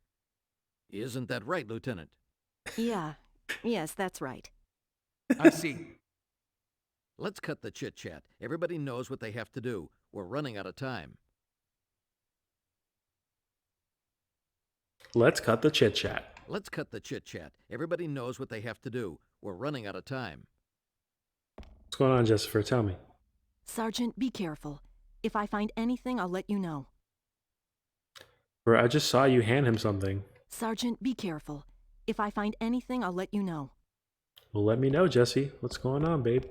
Isn't that right, Lieutenant? Yeah. Yes, that's right. I see. Let's cut the chit-chat. Everybody knows what they have to do. We're running out of time. Let's cut the chit chat. Let's cut the chit-chat. Everybody knows what they have to do. We're running out of time. What's going on, Jessica? Tell me. Sergeant, be careful. If I find anything, I'll let you know. Bro, I just saw you hand him something. Sergeant, be careful. If I find anything, I'll let you know. Well, let me know, Jesse. What's going on, babe?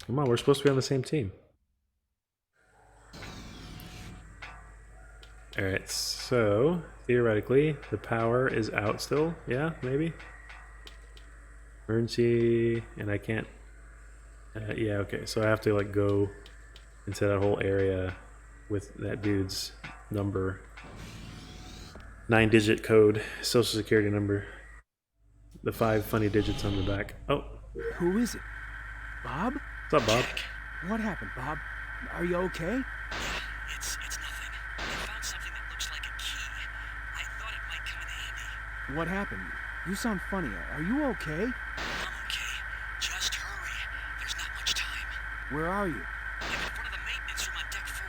Come on, we're supposed to be on the same team. Alright, so theoretically, the power is out still. Yeah, maybe? Emergency, and I can't... yeah, okay, so I have to like go into that whole area with that dude's number. 9-digit code, social security number. The 5 funny digits on the back. Oh. Who is it? Bob? What's up, Bob? What happened, Bob? Are you okay? It's nothing. I found something that looks like a key. I thought it might come in handy. What happened? You sound funny. Are you okay? I'm okay. Just hurry. There's not much time. Where are you? I'm in front of the maintenance room on deck 4.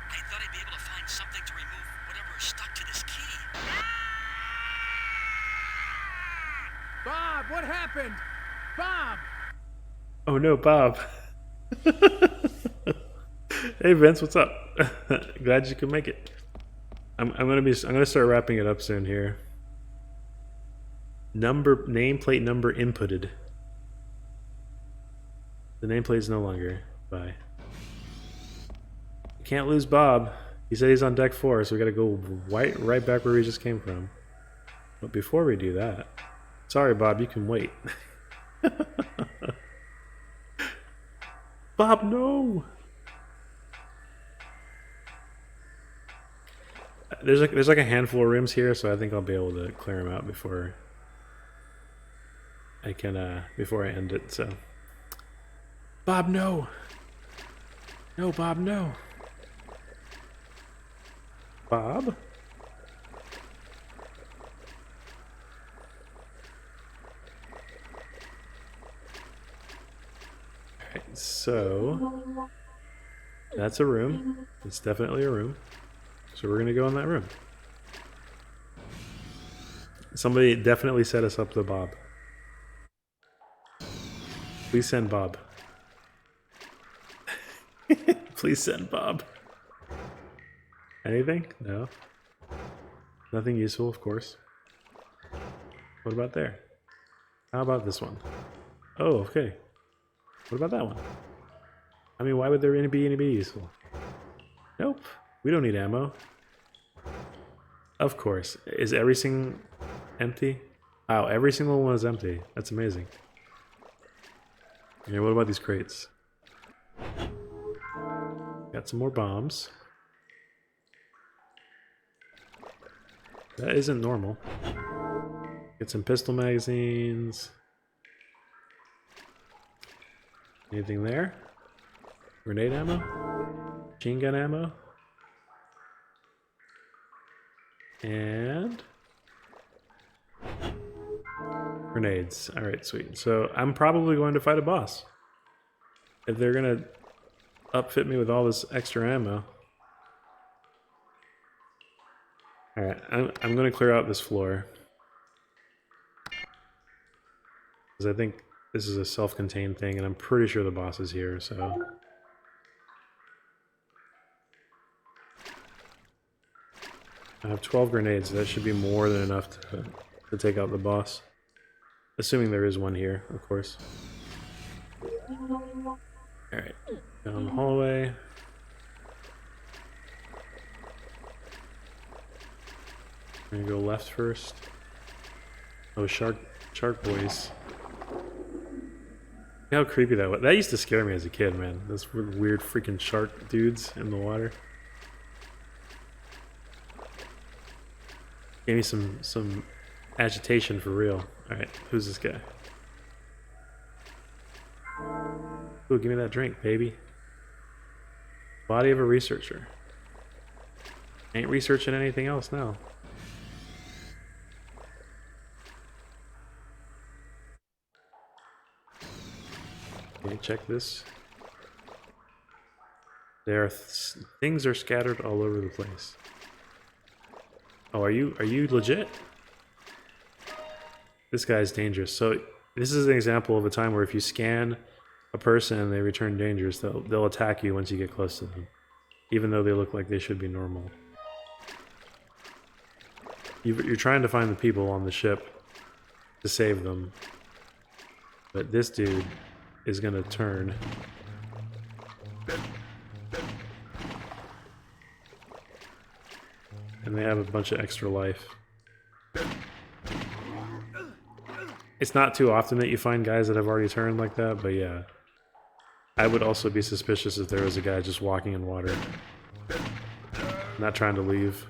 I thought I'd be able to find something to remove whatever is stuck to this key. Bob, what happened? Bob! Oh no, Bob. Hey Vince, what's up? Glad you could make it. I'm gonna start wrapping it up soon here. Nameplate number inputted. The nameplate is no longer. Bye. You can't lose Bob. He said he's on deck 4, so we gotta go right back where we just came from. But before we do that, sorry Bob, you can wait. Bob, no! There's like a handful of rooms here, so I think I'll be able to clear them out before I can before I end it. So, Bob, no! No, Bob, no! Bob? Alright, so that's a room. It's definitely a room. So we're gonna go in that room. Somebody definitely set us up to Bob. Please send Bob. Please send Bob. Anything? No. Nothing useful, of course. What about there? How about this one? Oh, okay. What about that one? I mean, why would there be any useful? Nope. We don't need ammo. Of course. Is everything empty? Wow, every single one is empty. That's amazing. Yeah, what about these crates? Got some more bombs. That isn't normal. Get some pistol magazines. Anything there? Grenade ammo? Machine gun ammo? And grenades. Alright, sweet. So I'm probably going to fight a boss. If they're gonna upfit me with all this extra ammo. Alright, I'm gonna clear out this floor. Because I think this is a self-contained thing, and I'm pretty sure the boss is here, so... I have 12 grenades, so that should be more than enough to take out the boss. Assuming there is one here, of course. Alright, down the hallway. I'm gonna go left first. Oh, shark boys. Look how creepy that was. That used to scare me as a kid, man. Those weird freaking shark dudes in the water. Gave me some agitation for real. Alright, who's this guy? Ooh, give me that drink, baby. Body of a researcher. Ain't researching anything else now. Okay, check this. There are things are scattered all over the place. Oh, are you legit? This guy's dangerous. So this is an example of a time where if you scan a person and they return dangerous, they'll attack you once you get close to them, even though they look like they should be normal. You're trying to find the people on the ship to save them, but this dude is gonna turn. And they have a bunch of extra life. It's not too often that you find guys that have already turned like that, but yeah. I would also be suspicious if there was a guy just walking in water. Not trying to leave.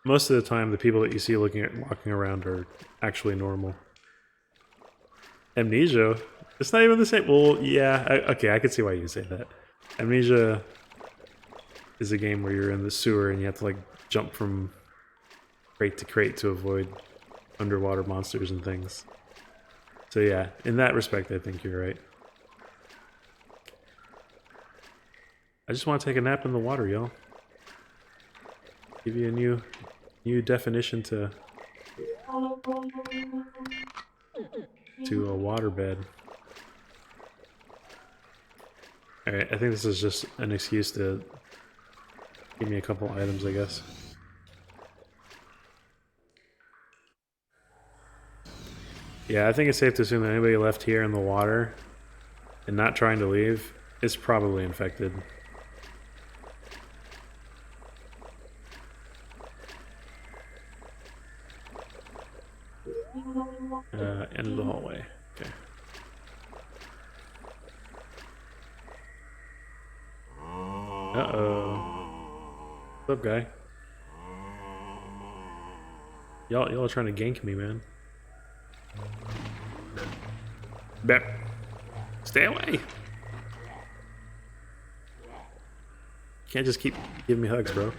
Most of the time, the people that you see walking around are actually normal. Amnesia? It's not even the same. Well, yeah, okay, I could see why you say that. Amnesia is a game where you're in the sewer and you have to like jump from crate to crate to avoid underwater monsters and things. So yeah, in that respect, I think you're right. I just want to take a nap in the water, y'all. Give you a new definition to a waterbed. Alright, I think this is just an excuse to give me a couple items, I guess. Yeah, I think it's safe to assume that anybody left here in the water and not trying to leave is probably infected. End of the hallway. Okay. Uh-oh. What's up, guy? Y'all are trying to gank me, man. Bep. Stay away! Can't just keep giving me hugs, bro.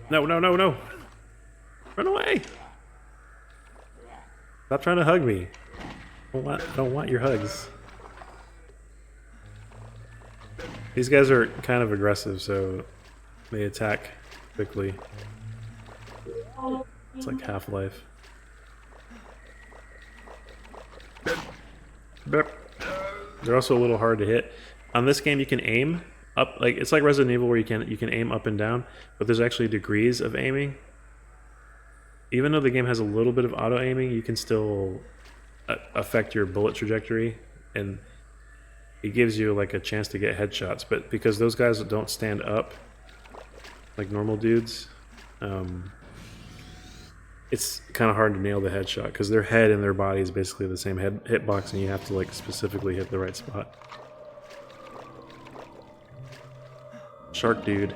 No, no, no, no! Run away! Stop trying to hug me. I don't want your hugs. These guys are kind of aggressive, so they attack quickly. It's like Half-Life. They're also a little hard to hit. On this game, you can aim up, like it's like Resident Evil where you can aim up and down, but there's actually degrees of aiming. Even though the game has a little bit of auto aiming, you can still affect your bullet trajectory, and it gives you like a chance to get headshots. But because those guys don't stand up like normal dudes, it's kind of hard to nail the headshot because their head and their body is basically the same hitbox, and you have to like specifically hit the right spot. Shark dude,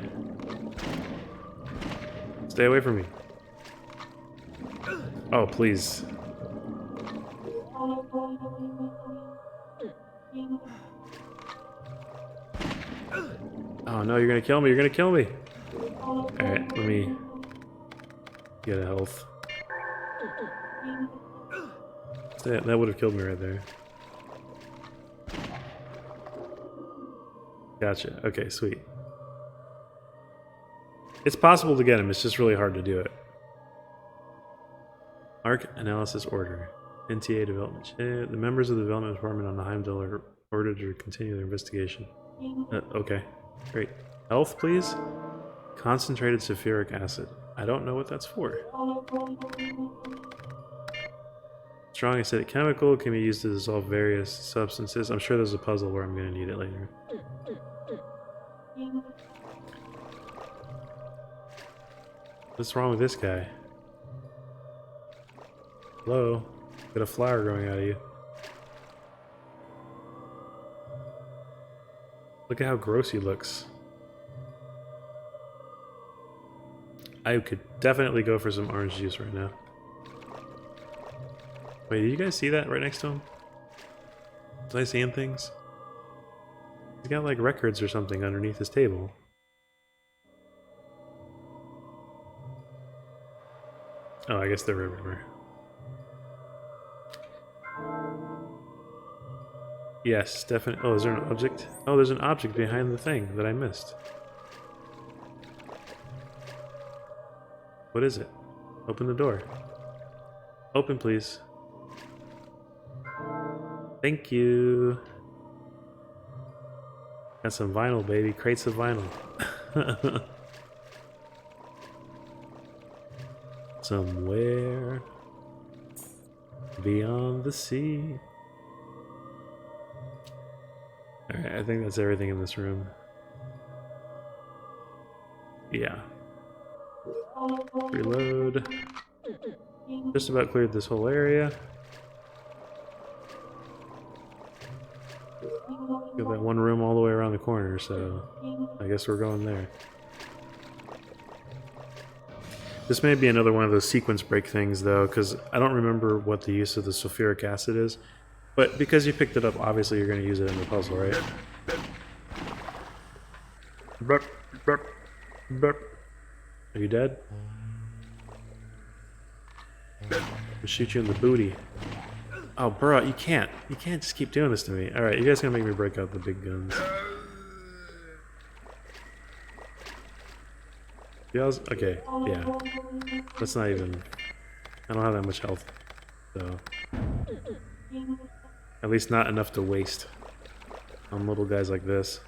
stay away from me. Oh, please. Oh no, you're gonna kill me, you're gonna kill me. Alright, let me get a health. That would have killed me right there. Gotcha. Okay, sweet. It's possible to get him, it's just really hard to do it. Arc Analysis Order. NTA Development. The members of the Development Department on the Heimdall are ordered to continue their investigation. Okay, great. Health, please? Concentrated sulfuric acid. I don't know what that's for. Strong acidic chemical can be used to dissolve various substances. I'm sure there's a puzzle where I'm going to need it later. What's wrong with this guy? Hello? Got a flower growing out of you. Look at how gross he looks. I could definitely go for some orange juice right now. Wait, did you guys see that right next to him? Was I seeing things? He's got like records or something underneath his table. Oh, I guess they're right river. Yes, definitely. Oh, is there an object? Oh, there's an object behind the thing that I missed. What is it? Open the door. Open, please. Thank you. Got some vinyl, baby. Crates of vinyl. Somewhere beyond the sea. Alright, I think that's everything in this room. Yeah. Reload. Just about cleared this whole area. Got that one room all the way around the corner, so I guess we're going there. This may be another one of those sequence break things, though, because I don't remember what the use of the sulfuric acid is. But because you picked it up, obviously you're going to use it in the puzzle, right? Burp, burp, burp. Are you dead? I'll shoot you in the booty. Oh, bro, you can't. You can't just keep doing this to me. Alright, you guys gonna make me break out the big guns. Y'all's... Okay, yeah. That's not even... I don't have that much health, so... At least not enough to waste on little guys like this.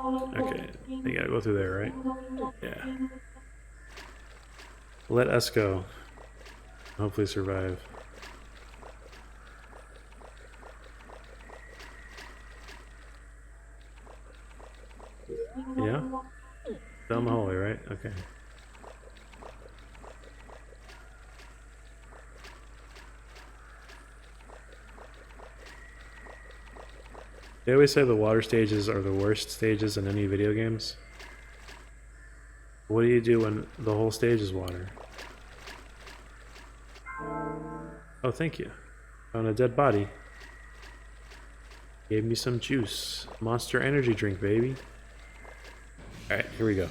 Okay, you gotta go through there, right? Yeah. Let us go. Hopefully survive. Yeah? Down the hallway, right? Okay. They always say the water stages are the worst stages in any video games. What do you do when the whole stage is water? Oh, thank you. Found a dead body. Gave me some juice. Monster energy drink, baby. Alright, here we go.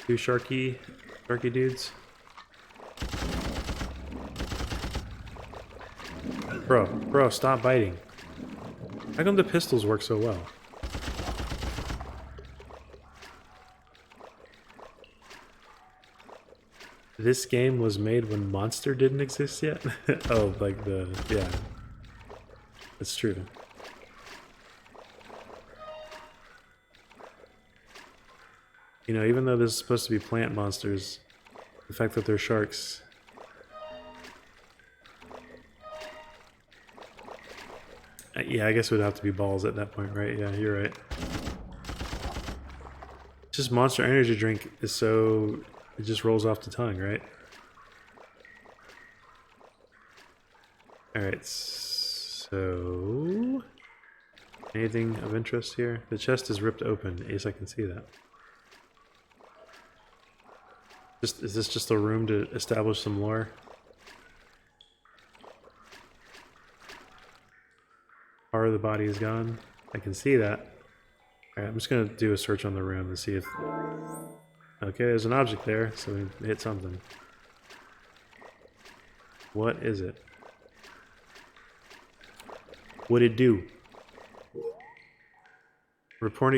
Two sharky dudes. Bro, stop biting. How come the pistols work so well? This game was made when Monster didn't exist yet? Oh, like the... yeah. That's true. You know, even though this is supposed to be plant monsters, the fact that they're sharks... yeah, I guess it would have to be balls at that point, right? Yeah, you're right. Just Monster Energy Drink is so... it just rolls off the tongue, right? Alright, so... anything of interest here? The chest is ripped open. Yes, I can see that. Is this just a room to establish some lore? Part of the body is gone. I can see that. Alright, I'm just gonna do a search on the room to see if... okay, there's an object there, so we hit something. What is it? What'd it do? Report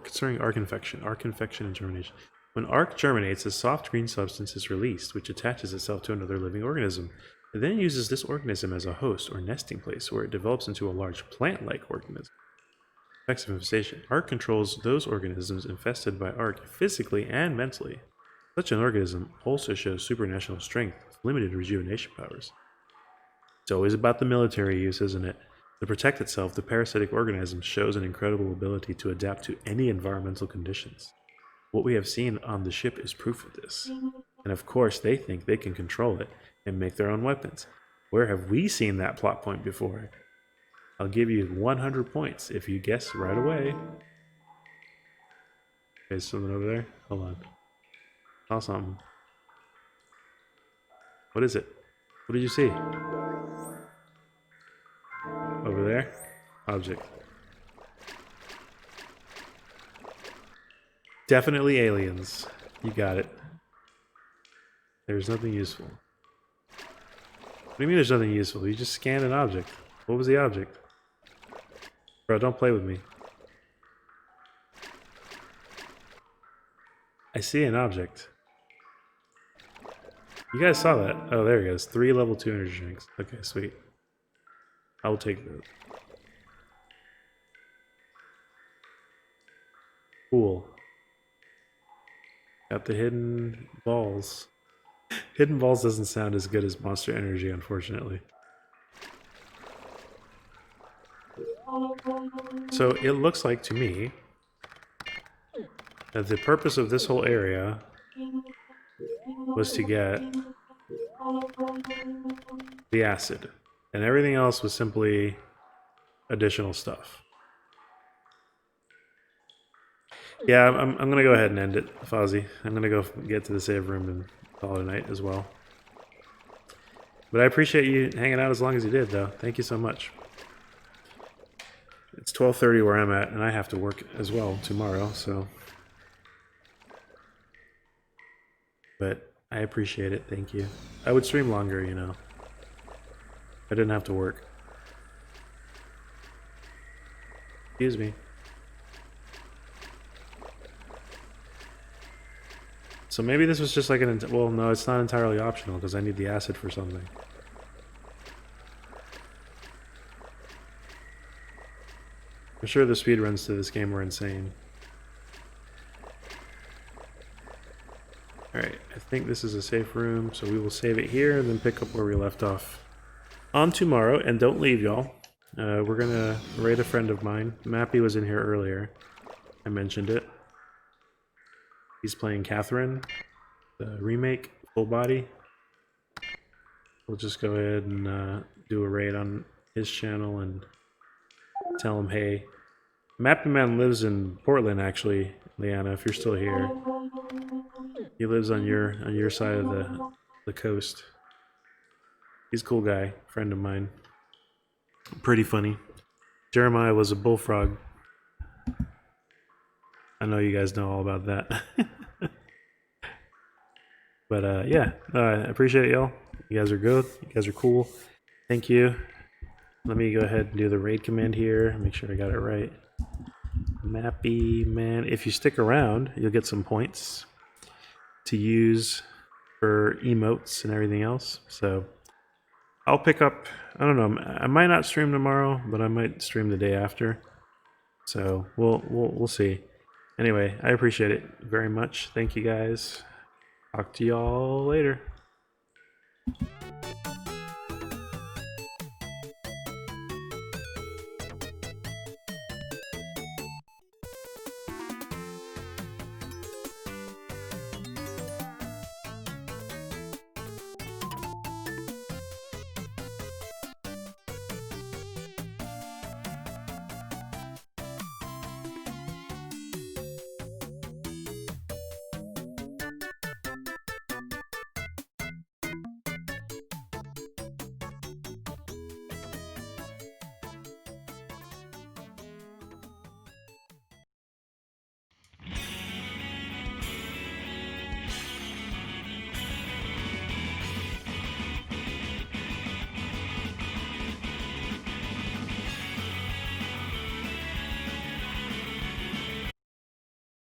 concerning arc infection. Arc infection and germination. When arc germinates, a soft green substance is released, which attaches itself to another living organism. It then uses this organism as a host or nesting place, where it develops into a large plant-like organism. Effects of infestation. Arc controls those organisms infested by Arc physically and mentally. Such an organism also shows supernatural strength with limited rejuvenation powers. It's always about the military use, isn't it? To protect itself, the parasitic organism shows an incredible ability to adapt to any environmental conditions. What we have seen on the ship is proof of this. And of course, they think they can control it, and make their own weapons. Where have we seen that plot point before? I'll give you 100 points if you guess right away. There's something over there. Hold on. Saw something. What is it? What did you see? Over there? Object. Definitely aliens. You got it. There's nothing useful. What do you mean there's nothing useful? You just scanned an object. What was the object? Bro, don't play with me. I see an object. You guys saw that. Oh, there he goes. 3 level 2 energy drinks. Okay, sweet. I will take those. Cool. Got the hidden balls. Hidden balls doesn't sound as good as Monster Energy, unfortunately. So it looks like to me that the purpose of this whole area was to get the acid, and everything else was simply additional stuff. Yeah, I'm gonna go ahead and end it, Fozzie. I'm gonna go get to the save room and call it a night as well. But I appreciate you hanging out as long as you did, though. Thank you so much. It's 12:30 where I'm at, and I have to work as well tomorrow, so... But I appreciate it, thank you. I would stream longer, you know. I didn't have to work. Excuse me. So maybe this was just like an... Well, no, it's not entirely optional, because I need the acid for something. I'm sure the speedruns to this game were insane. Alright, I think this is a safe room, so we will save it here and then pick up where we left off on tomorrow. And don't leave, y'all. We're gonna raid a friend of mine. Mappy was in here earlier. I mentioned it. He's playing Catherine, the remake, full body. We'll just go ahead and do a raid on his channel and tell him, hey. Mappy Man lives in Portland, actually, Leanna, if you're still here. He lives on your side of the coast. He's a cool guy, friend of mine. Pretty funny. Jeremiah was a bullfrog. I know you guys know all about that. But yeah, I appreciate it, y'all. You guys are good. You guys are cool. Thank you. Let me go ahead and do the raid command here. Make sure I got it right. Mappy Man. If you stick around, you'll get some points to use for emotes and everything else. So I'll pick up, I don't know, I might not stream tomorrow, but I might stream the day after. So we'll see. Anyway, I appreciate it very much. Thank you guys. Talk to y'all later.